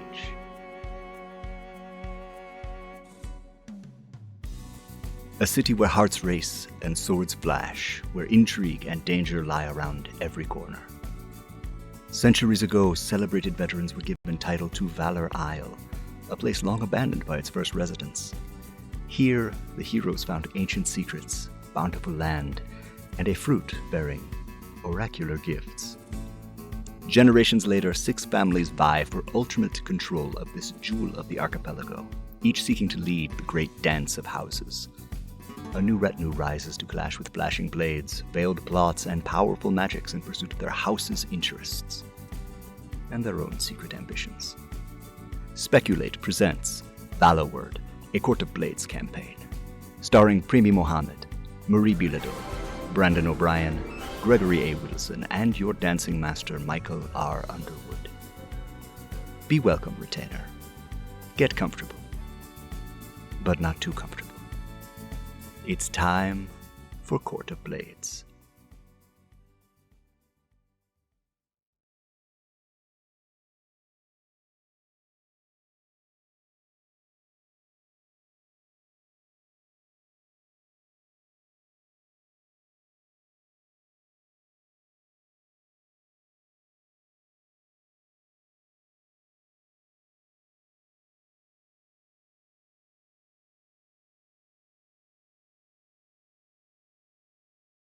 A city where hearts race and swords flash, where intrigue and danger lie around every corner. Centuries ago, celebrated veterans were given title to Valor Isle, a place long abandoned by its first residents. Here, the heroes found ancient secrets, bountiful land, and a fruit bearing oracular gifts. Generations later, 6 families vie for ultimate control of this jewel of the archipelago, each seeking to lead the great dance of houses. A new retinue rises to clash with flashing blades, veiled plots, and powerful magics in pursuit of their house's interests and their own secret ambitions. Speculate presents Valloward, a Court of Blades campaign, starring Premee Mohamed, Marie Bilodeau, Brandon O'Brien, Gregory A. Wilson, and your dancing master, Michael R. Underwood. Be welcome, retainer. Get comfortable, but not too comfortable. It's time for Court of Blades.